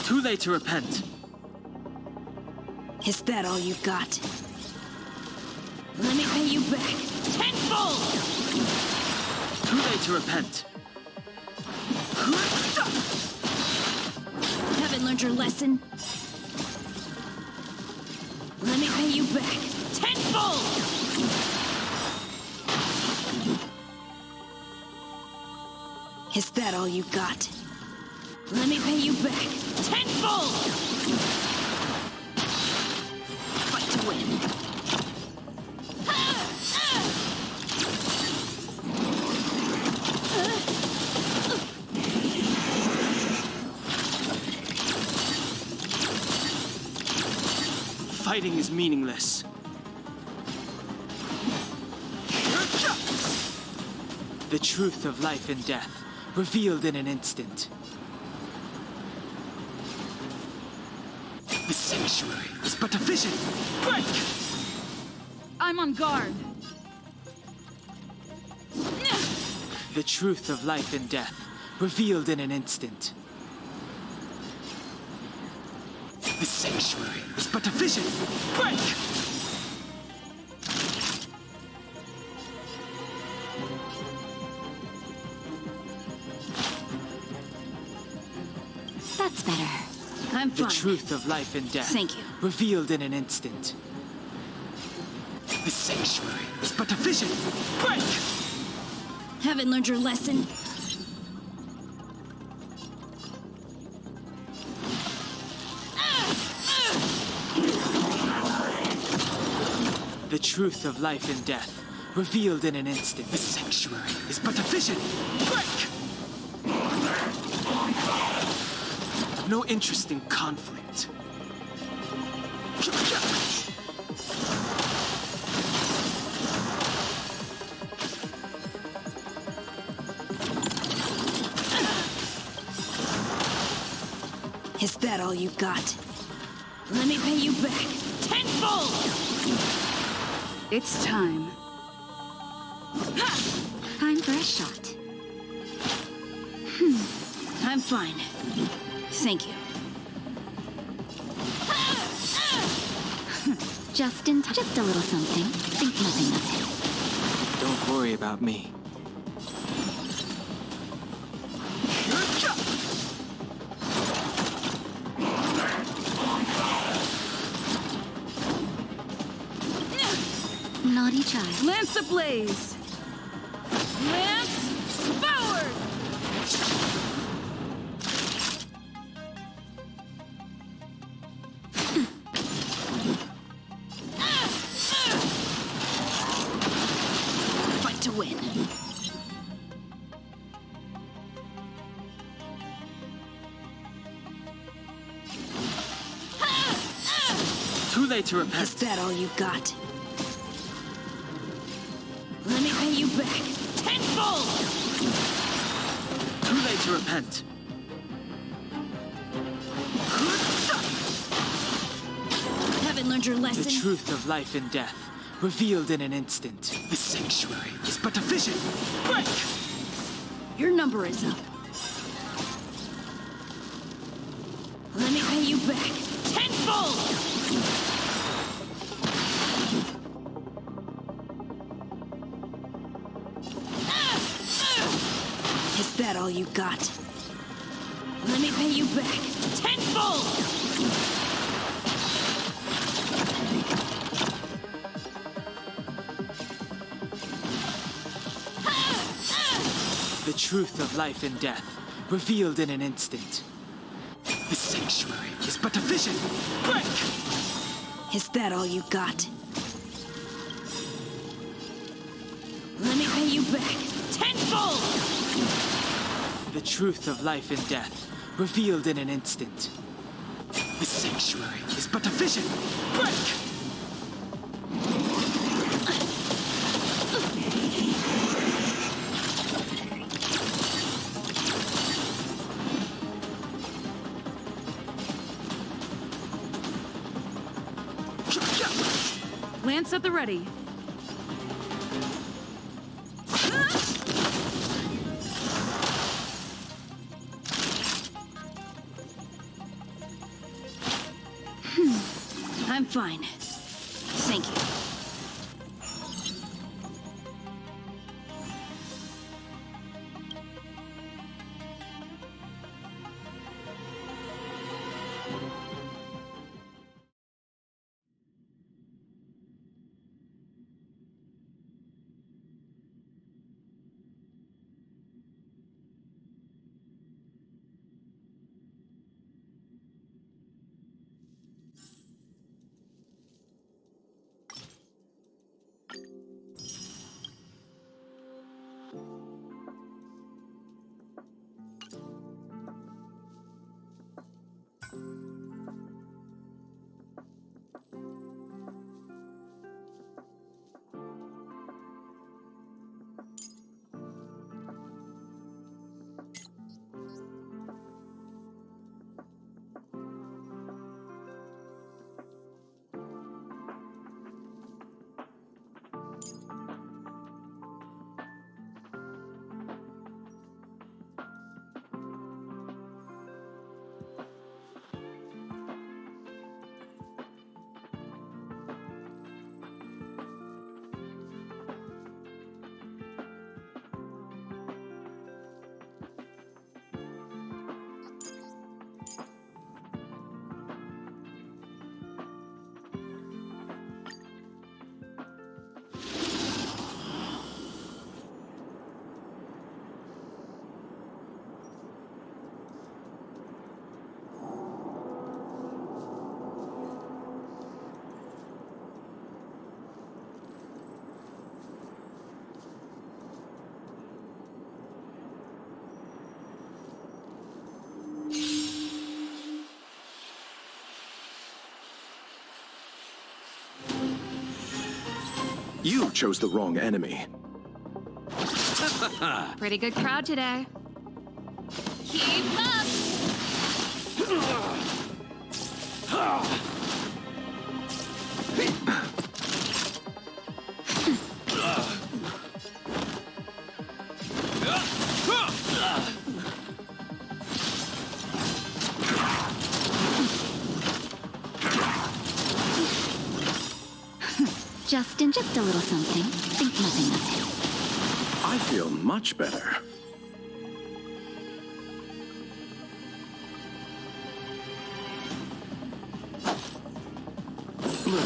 Too late to repent. Is that all you got? Let me pay you back tenfold! Too late to repent. Haven't learned your lesson? Let me pay you back tenfold! Is that all you got? Let me pay you back tenfold! Fight to win. Fighting is meaningless. The truth of life and death, revealed in an instant. The sanctuary is but a vision. Break! I'm on guard. The truth of life and death, revealed in an instant. The sanctuary is but a vision. Break! That's better. I'm The fine. truth of life and death, Thank you. revealed in an instant. The sanctuary is but a vision. Break! Haven't learned your lesson? The truth of life and death, revealed in an instant. The sanctuary is but a vision. Break! I've no interest in conflict. Is that all you got? Let me pay you back tenfold! It's time. Time for a shot. I'm fine. Thank you. Just in time. Just a little something. Think nothing of it. Don't worry about me. Naughty child. Lance ablaze! Lance forward! Fight to win. Too late to repent. Is that all you got? Let me pay you back tenfold! Too late to repent. Haven't learned your lesson? The truth of life and death, revealed in an instant. The sanctuary is but a vision. Break! Your number is up. Let me pay you back tenfold! Is that all you got? Let me pay you back tenfold! The truth of life and death, revealed in an instant. The sanctuary is but a vision. Break! Is that all you got? Let me pay you back tenfold! The truth of life and death, revealed in an instant. The sanctuary is but a vision. Break! Lance at the ready. I'm fine. Thank you. You chose the wrong enemy. Pretty good crowd today. Keep up! Justin, just a little something. Think nothing of it. I feel much better. Bloom.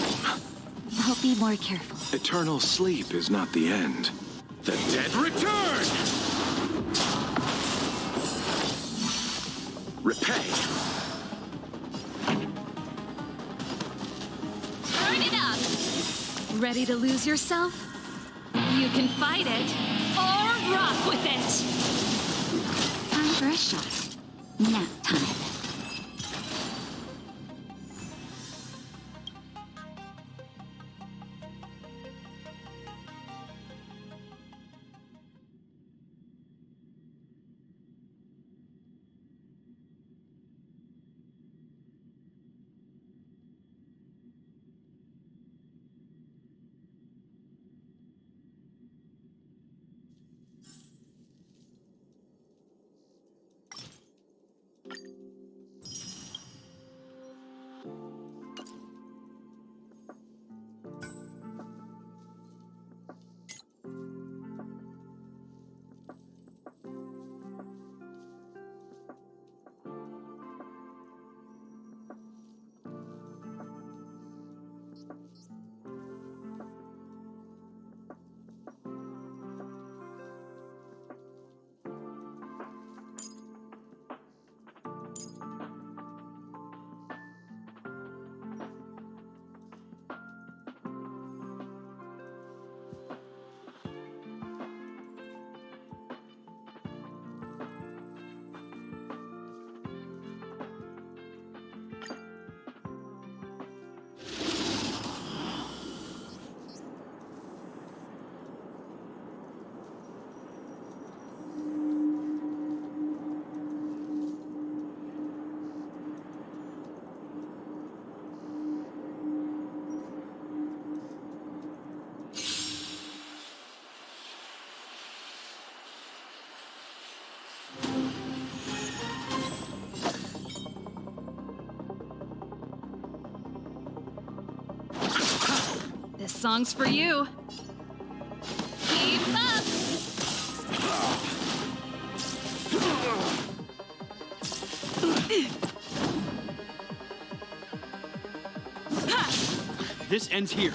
I'll be more careful. Eternal sleep is not the end. The dead return! Repay. Turn it up! Ready to lose yourself? You can fight it, or rock with it! Time for a shot. Nap time. This song's for you. Keep up! This ends here.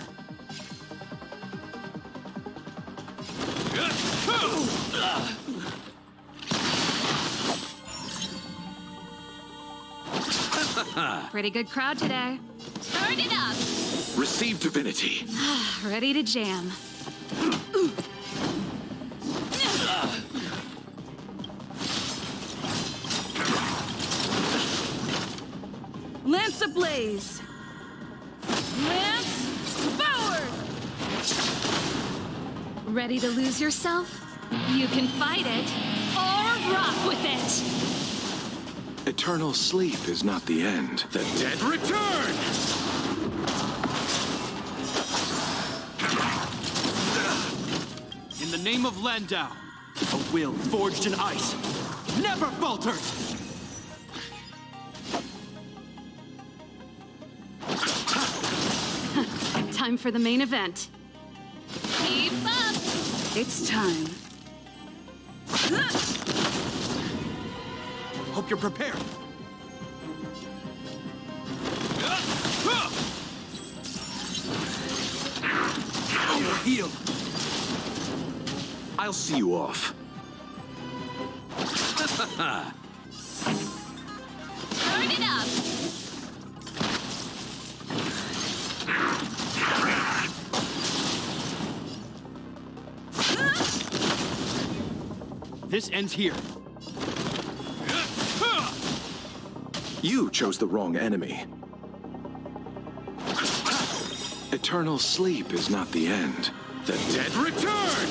Pretty good crowd today. Turn it up! Receive divinity. Ready to jam. Lance ablaze! Lance forward! Ready to lose yourself? You can fight it, or rock with it! Eternal sleep is not the end. The dead return! In the name of Landau, a will forged in ice never faltered! Time for the main event. Keep up! It's time. Hope you're prepared. You'll heal. I'll see you off. Turn it up! This ends here. You chose the wrong enemy. Eternal sleep is not the end. The dead return!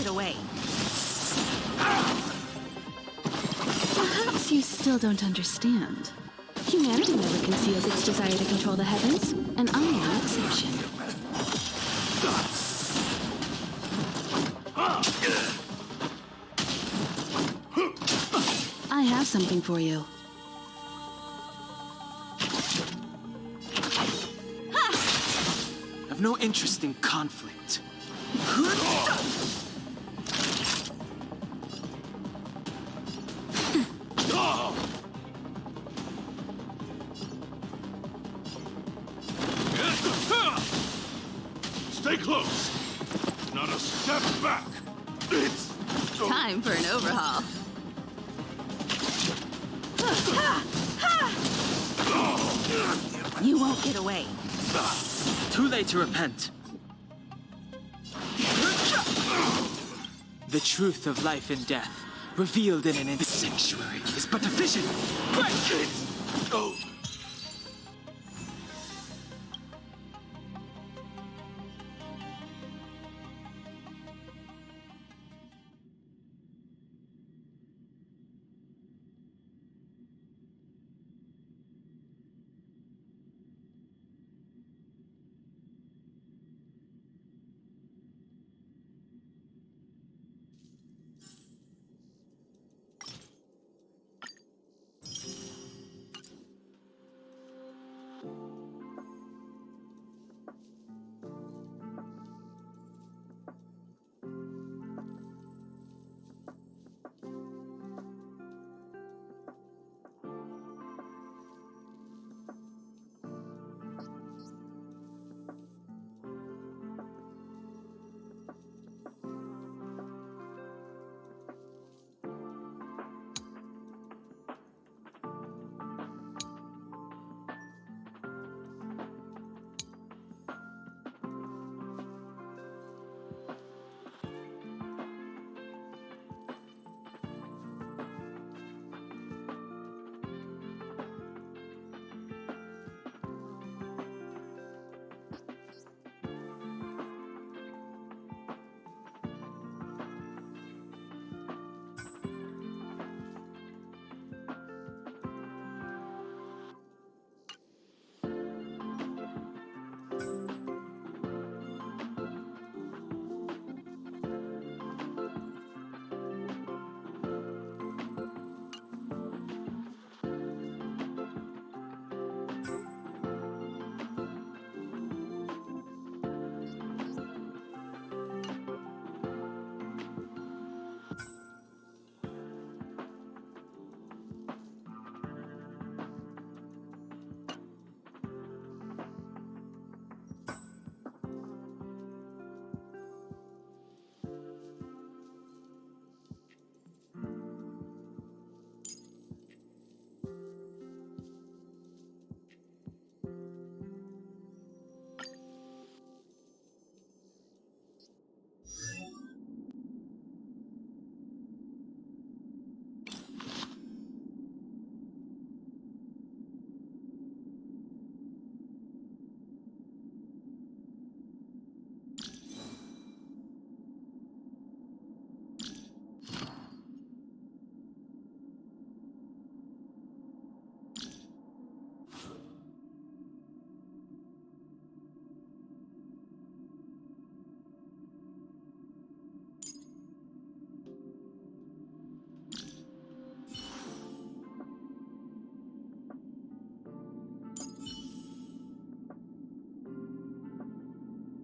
get away. Perhaps you still don't understand. Humanity never conceals its desire to control the heavens, and I am an exception. I have something for you. I've no interest in conflict. Stay close. Not a step back. It's Time for an overhaul. You won't get away. Too late to repent. The truth of life and death, revealed in the sanctuary, is but a vision. Break it! Oh.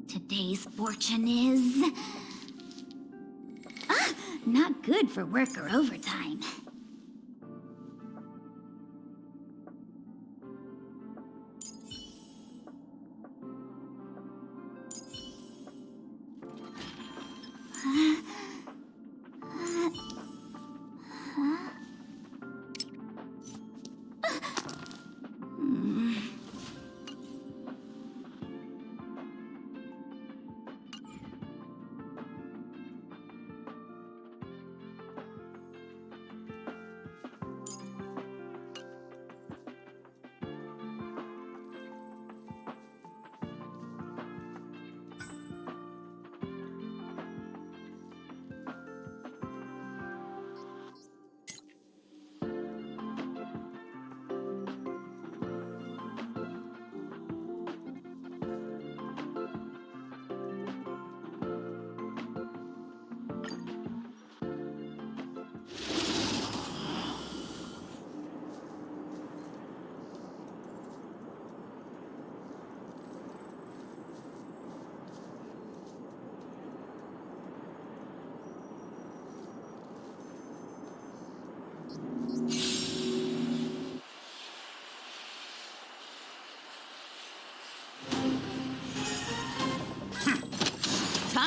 Today's fortune is... not good for work or overtime.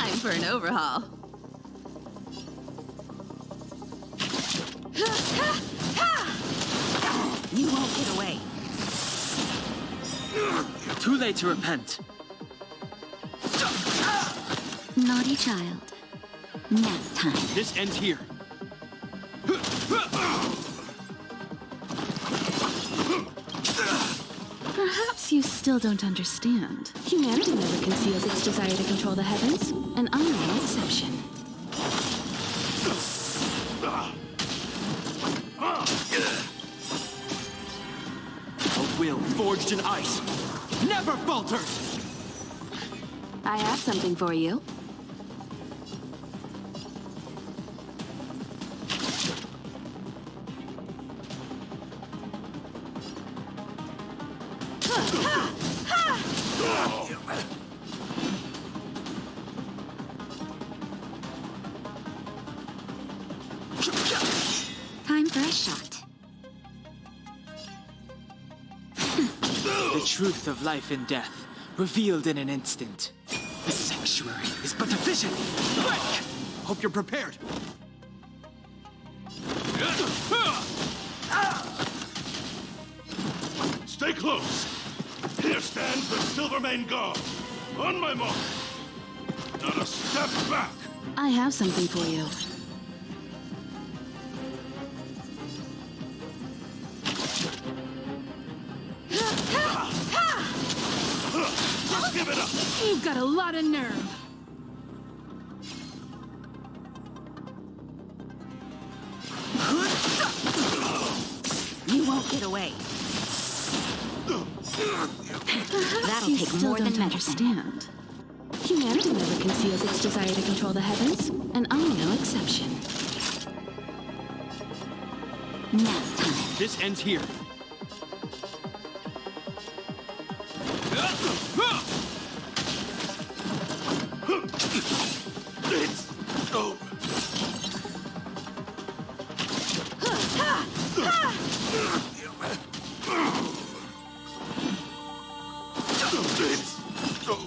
Time for an overhaul. You won't get away. Too late to repent. Naughty child. Nap time. This ends here. Perhaps you still don't understand. Humanity never conceals its desire to control the heavens, and I'm no exception. A will forged in ice never falters! I have something for you. Time for a shot. The truth of life and death, revealed in an instant. The sanctuary is but a vision! Quick! Hope you're prepared! Stay close. Here stands the Silvermane Guard. On my mark. Not a step back. I have something for you. Just give it up. You've got a lot of nerve. You won't get away. Perhaps That'll you take still more than don't medicine. Understand. Humanity never conceals its desire to control the heavens, and I'm no exception. Nap time. This ends here. It's over. It's over.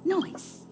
Noise.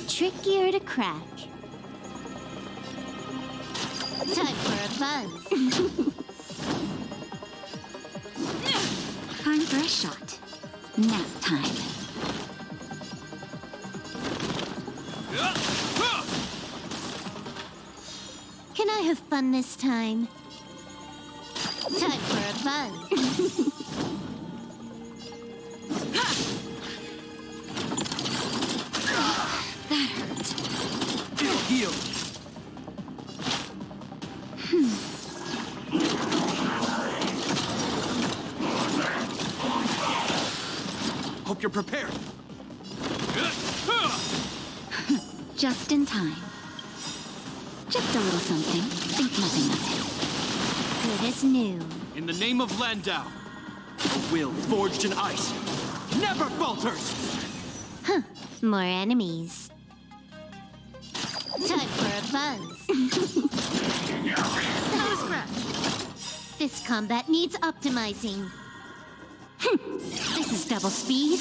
Trickier to crack. Time for a buzz. Time for a shot. Nap time. Can I have fun this time? Time for a buzz. That hurt. It'll heal. Hope you're prepared. Just in time. Just a little something. Think nothing of Good as new. In the name of Landau, a will forged in ice never falters! Huh. More enemies. Time for a buzz. That was correct. This combat needs optimizing. This is double speed.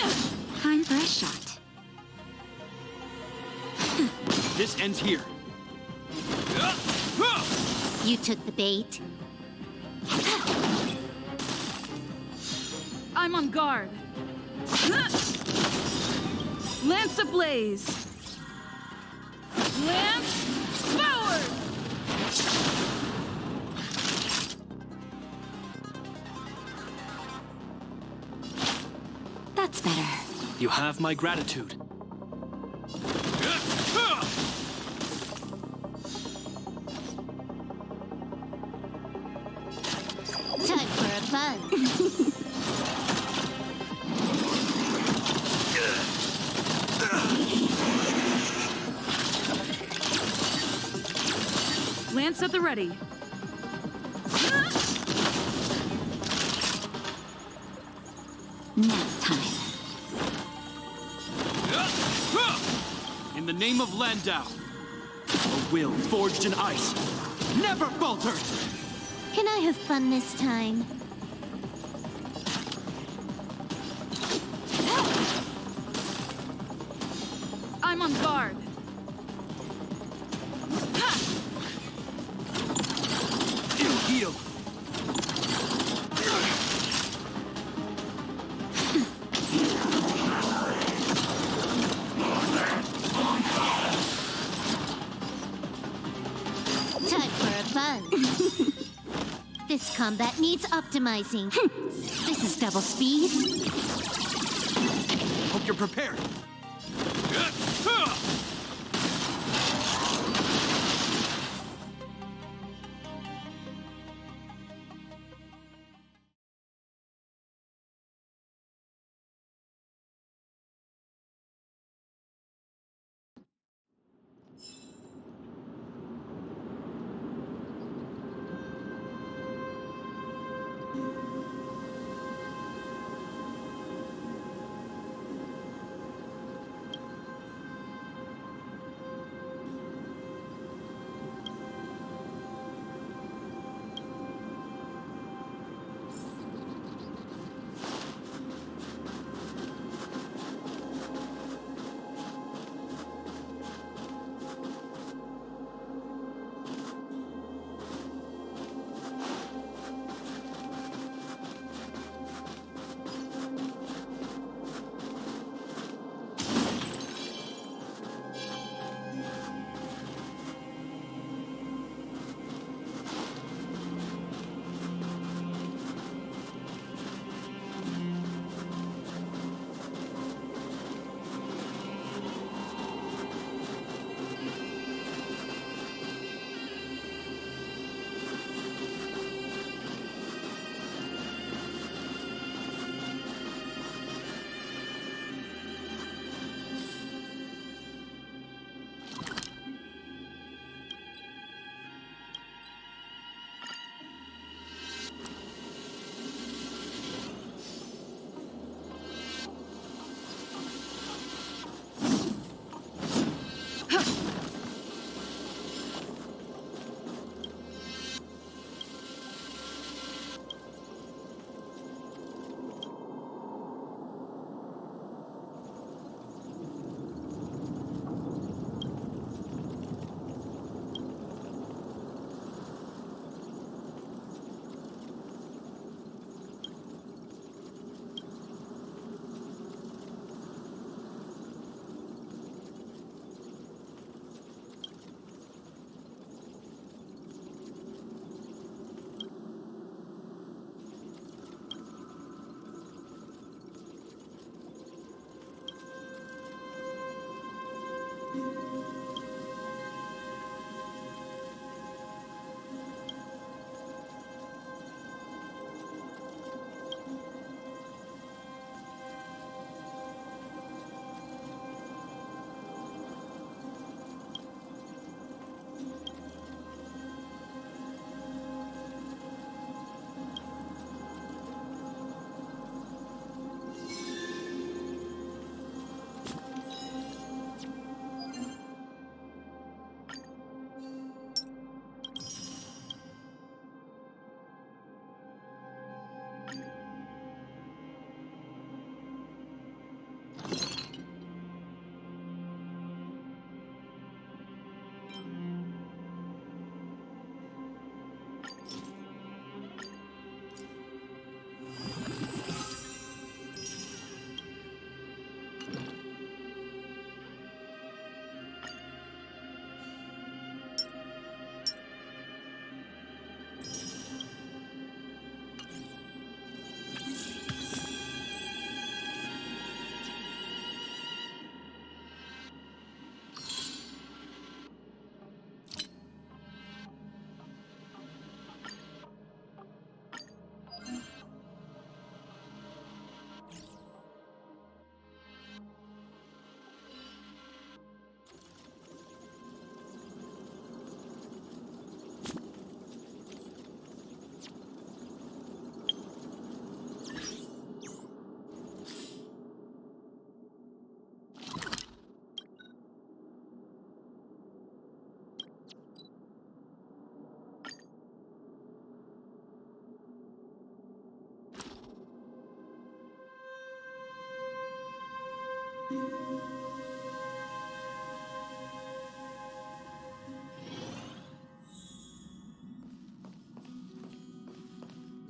it. Time for a shot. This ends here. You took the bait. I'm on guard. Lance ablaze. Lance forward! That's better. You have my gratitude. Time for a buzz. Lance at the ready. Nap time. In the name of Landau, a will forged in ice never falters! Can I have fun this time? I'm on guard. It'll heal. Time for a buzz. This combat needs optimizing. This is double speed. Hope you're prepared.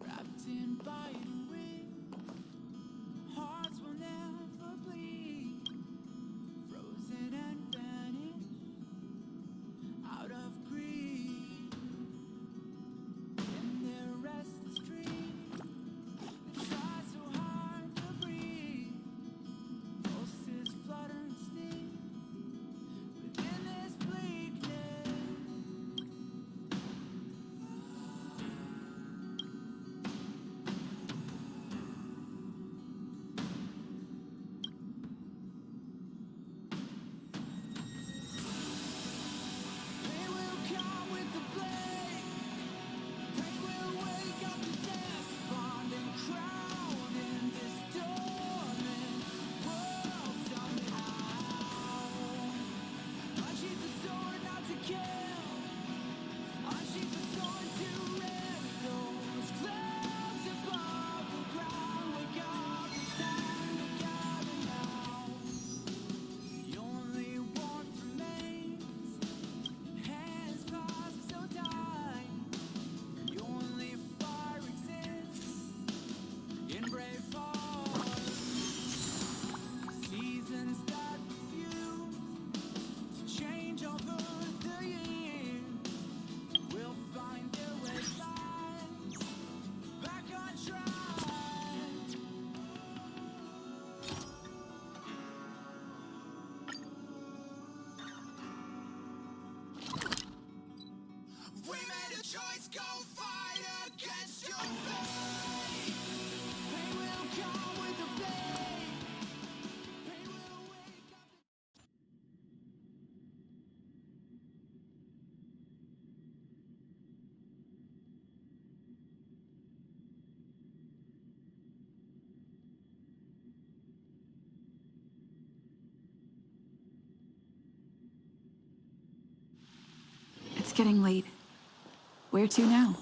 Wrapped in biting wind, hearts will never bleed, frozen and vanished out of greed. In their restless dream, they try so hard to breathe, pulses flutter and sting within this bleakness. They will come with the blade. They will wake up the despondent crowd in this dormant world somehow. Unsheath the sword not to kill. Unsheath the sword to rip those clouds above the ground. Wake up, it's time to gather now. The only warmth remains. Hands clasped so tight. The only fire exists in brave hearts. Seasons that refuse to change over the years will find their way back on track. We made a choice, go fight against your fate. They will come with the blade. They will wake up. It's getting late. Where to now?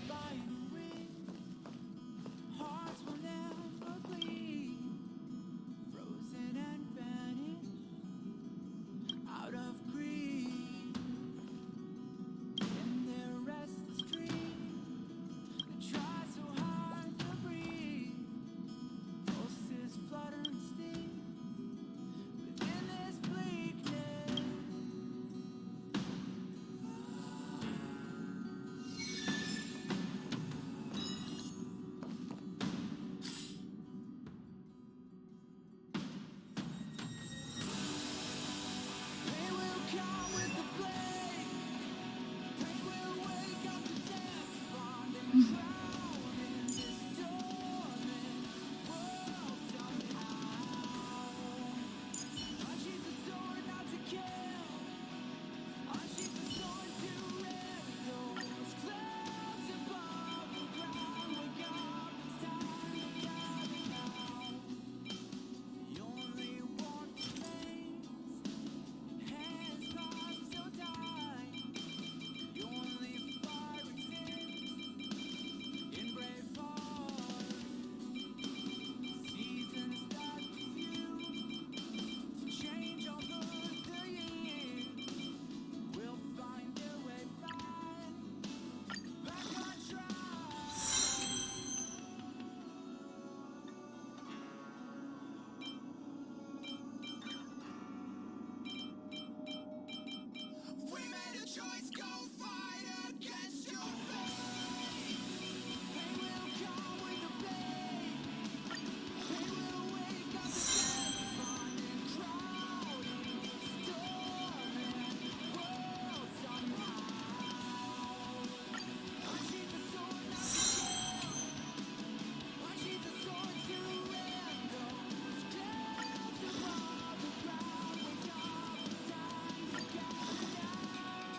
binary. Hearts will never bleed. Frozen and vanished out of greed. In their restless dream, they try so hard to breathe. Pulses flutter and sting within this bleakness. Pain will come with the blade. Pain will wake up the despondent crowd in this dormant world somehow. Unsheath the sword not to kill. Unsheath the sword to rip those clouds above the ground. Wake up, it's time to gather now. The only one remains. Hands crossed so tight. The only fire exists in brave hearts. Seasons that refuse to change over the years will find their way back on track. We made a choice, go fight against your fate. Pain will come with the blade. Pain will wake up the despondent crowd in this dormant world somehow. Unsheath the sword not to kill. Unsheath the sword to rend those clouds above the ground. Wake up, it's time to gather now.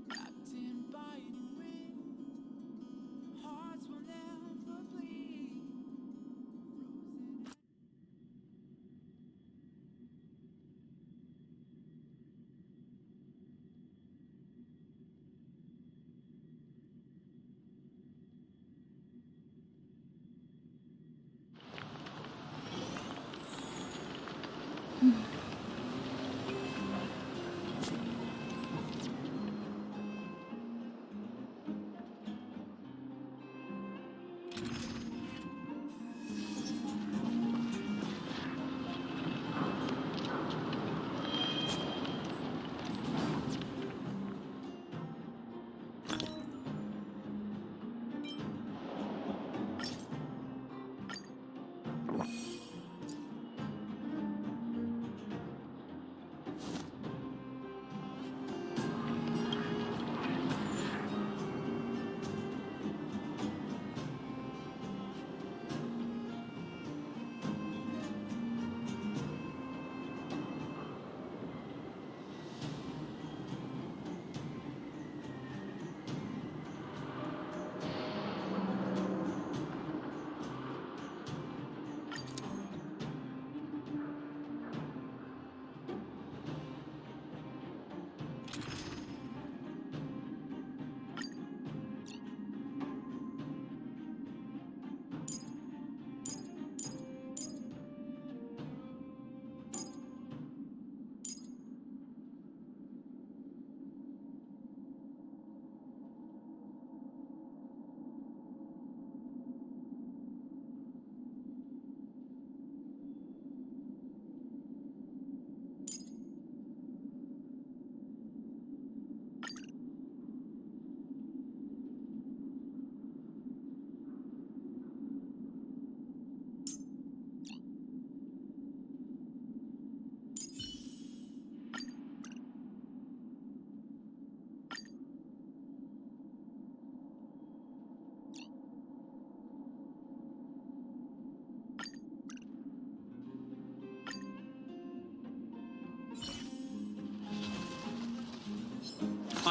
Wrapped in binary, hearts will never bleed. Frozen.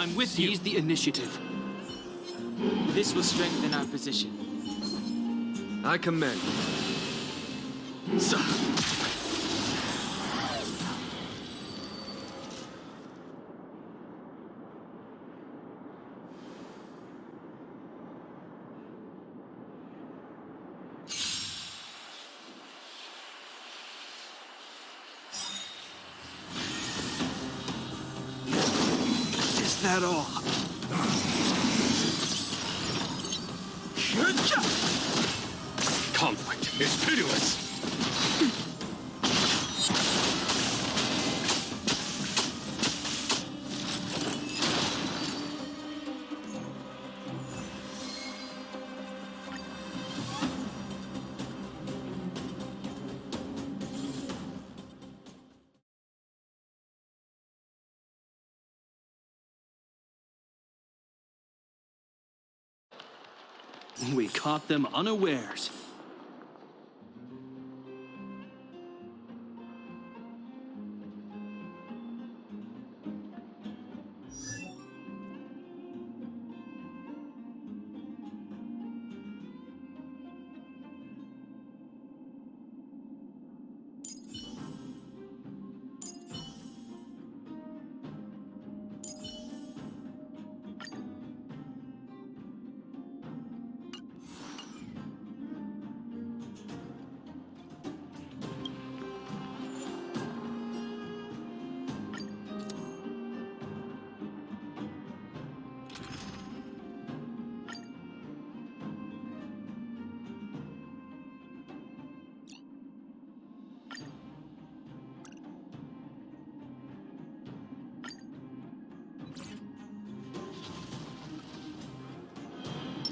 I'm with you. Seize the initiative. This will strengthen our position. I commend. Sir. Is that all? Conflict is pitiless. We caught them unawares.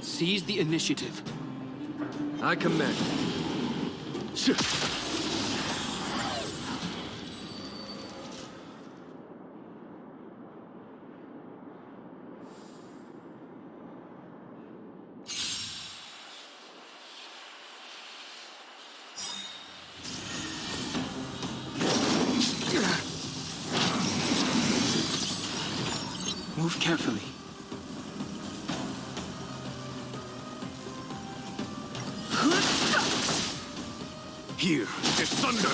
Seize the initiative. I commend. Move carefully. Here is thunder.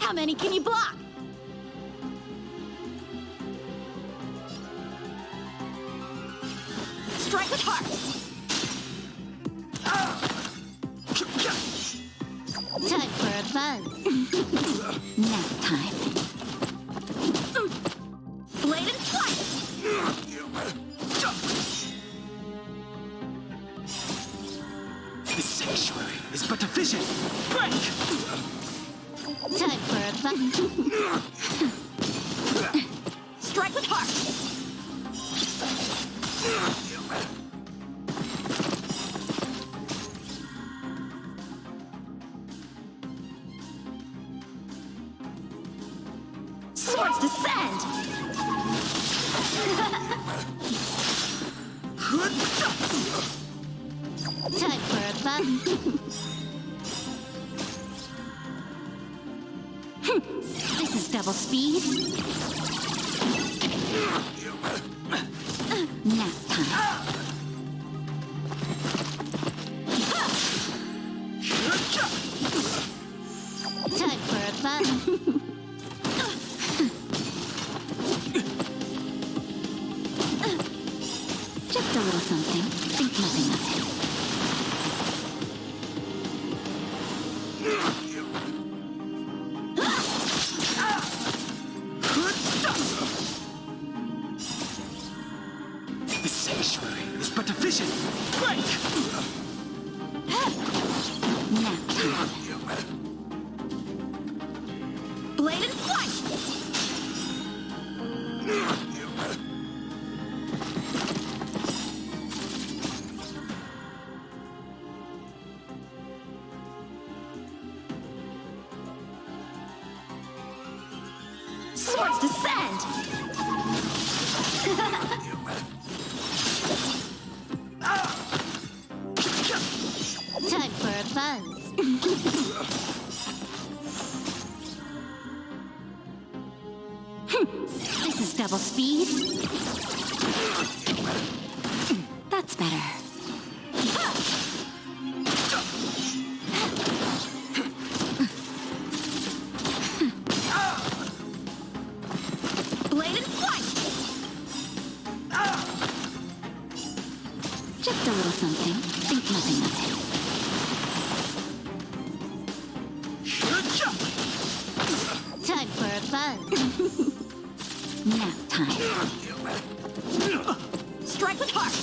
How many can you block? Strike with heart. Time for a buzz. Nap time. Blade and flight. The sanctuary is but a vision. Break! Time for a buzz. Strike with heart. Swords descend! Time for a buzz. This is double speed. Nap time. Time for a buzz. Just a little something. Think nothing of it. The sanctuary is but a vision. Break! Nap time. Blade and flight! Swords descend! Time for a buzz. This is double speed. That's better. Blade and flight! Just a little something. Think nothing of it. Time for a buzz. Nap time. Strike with heart!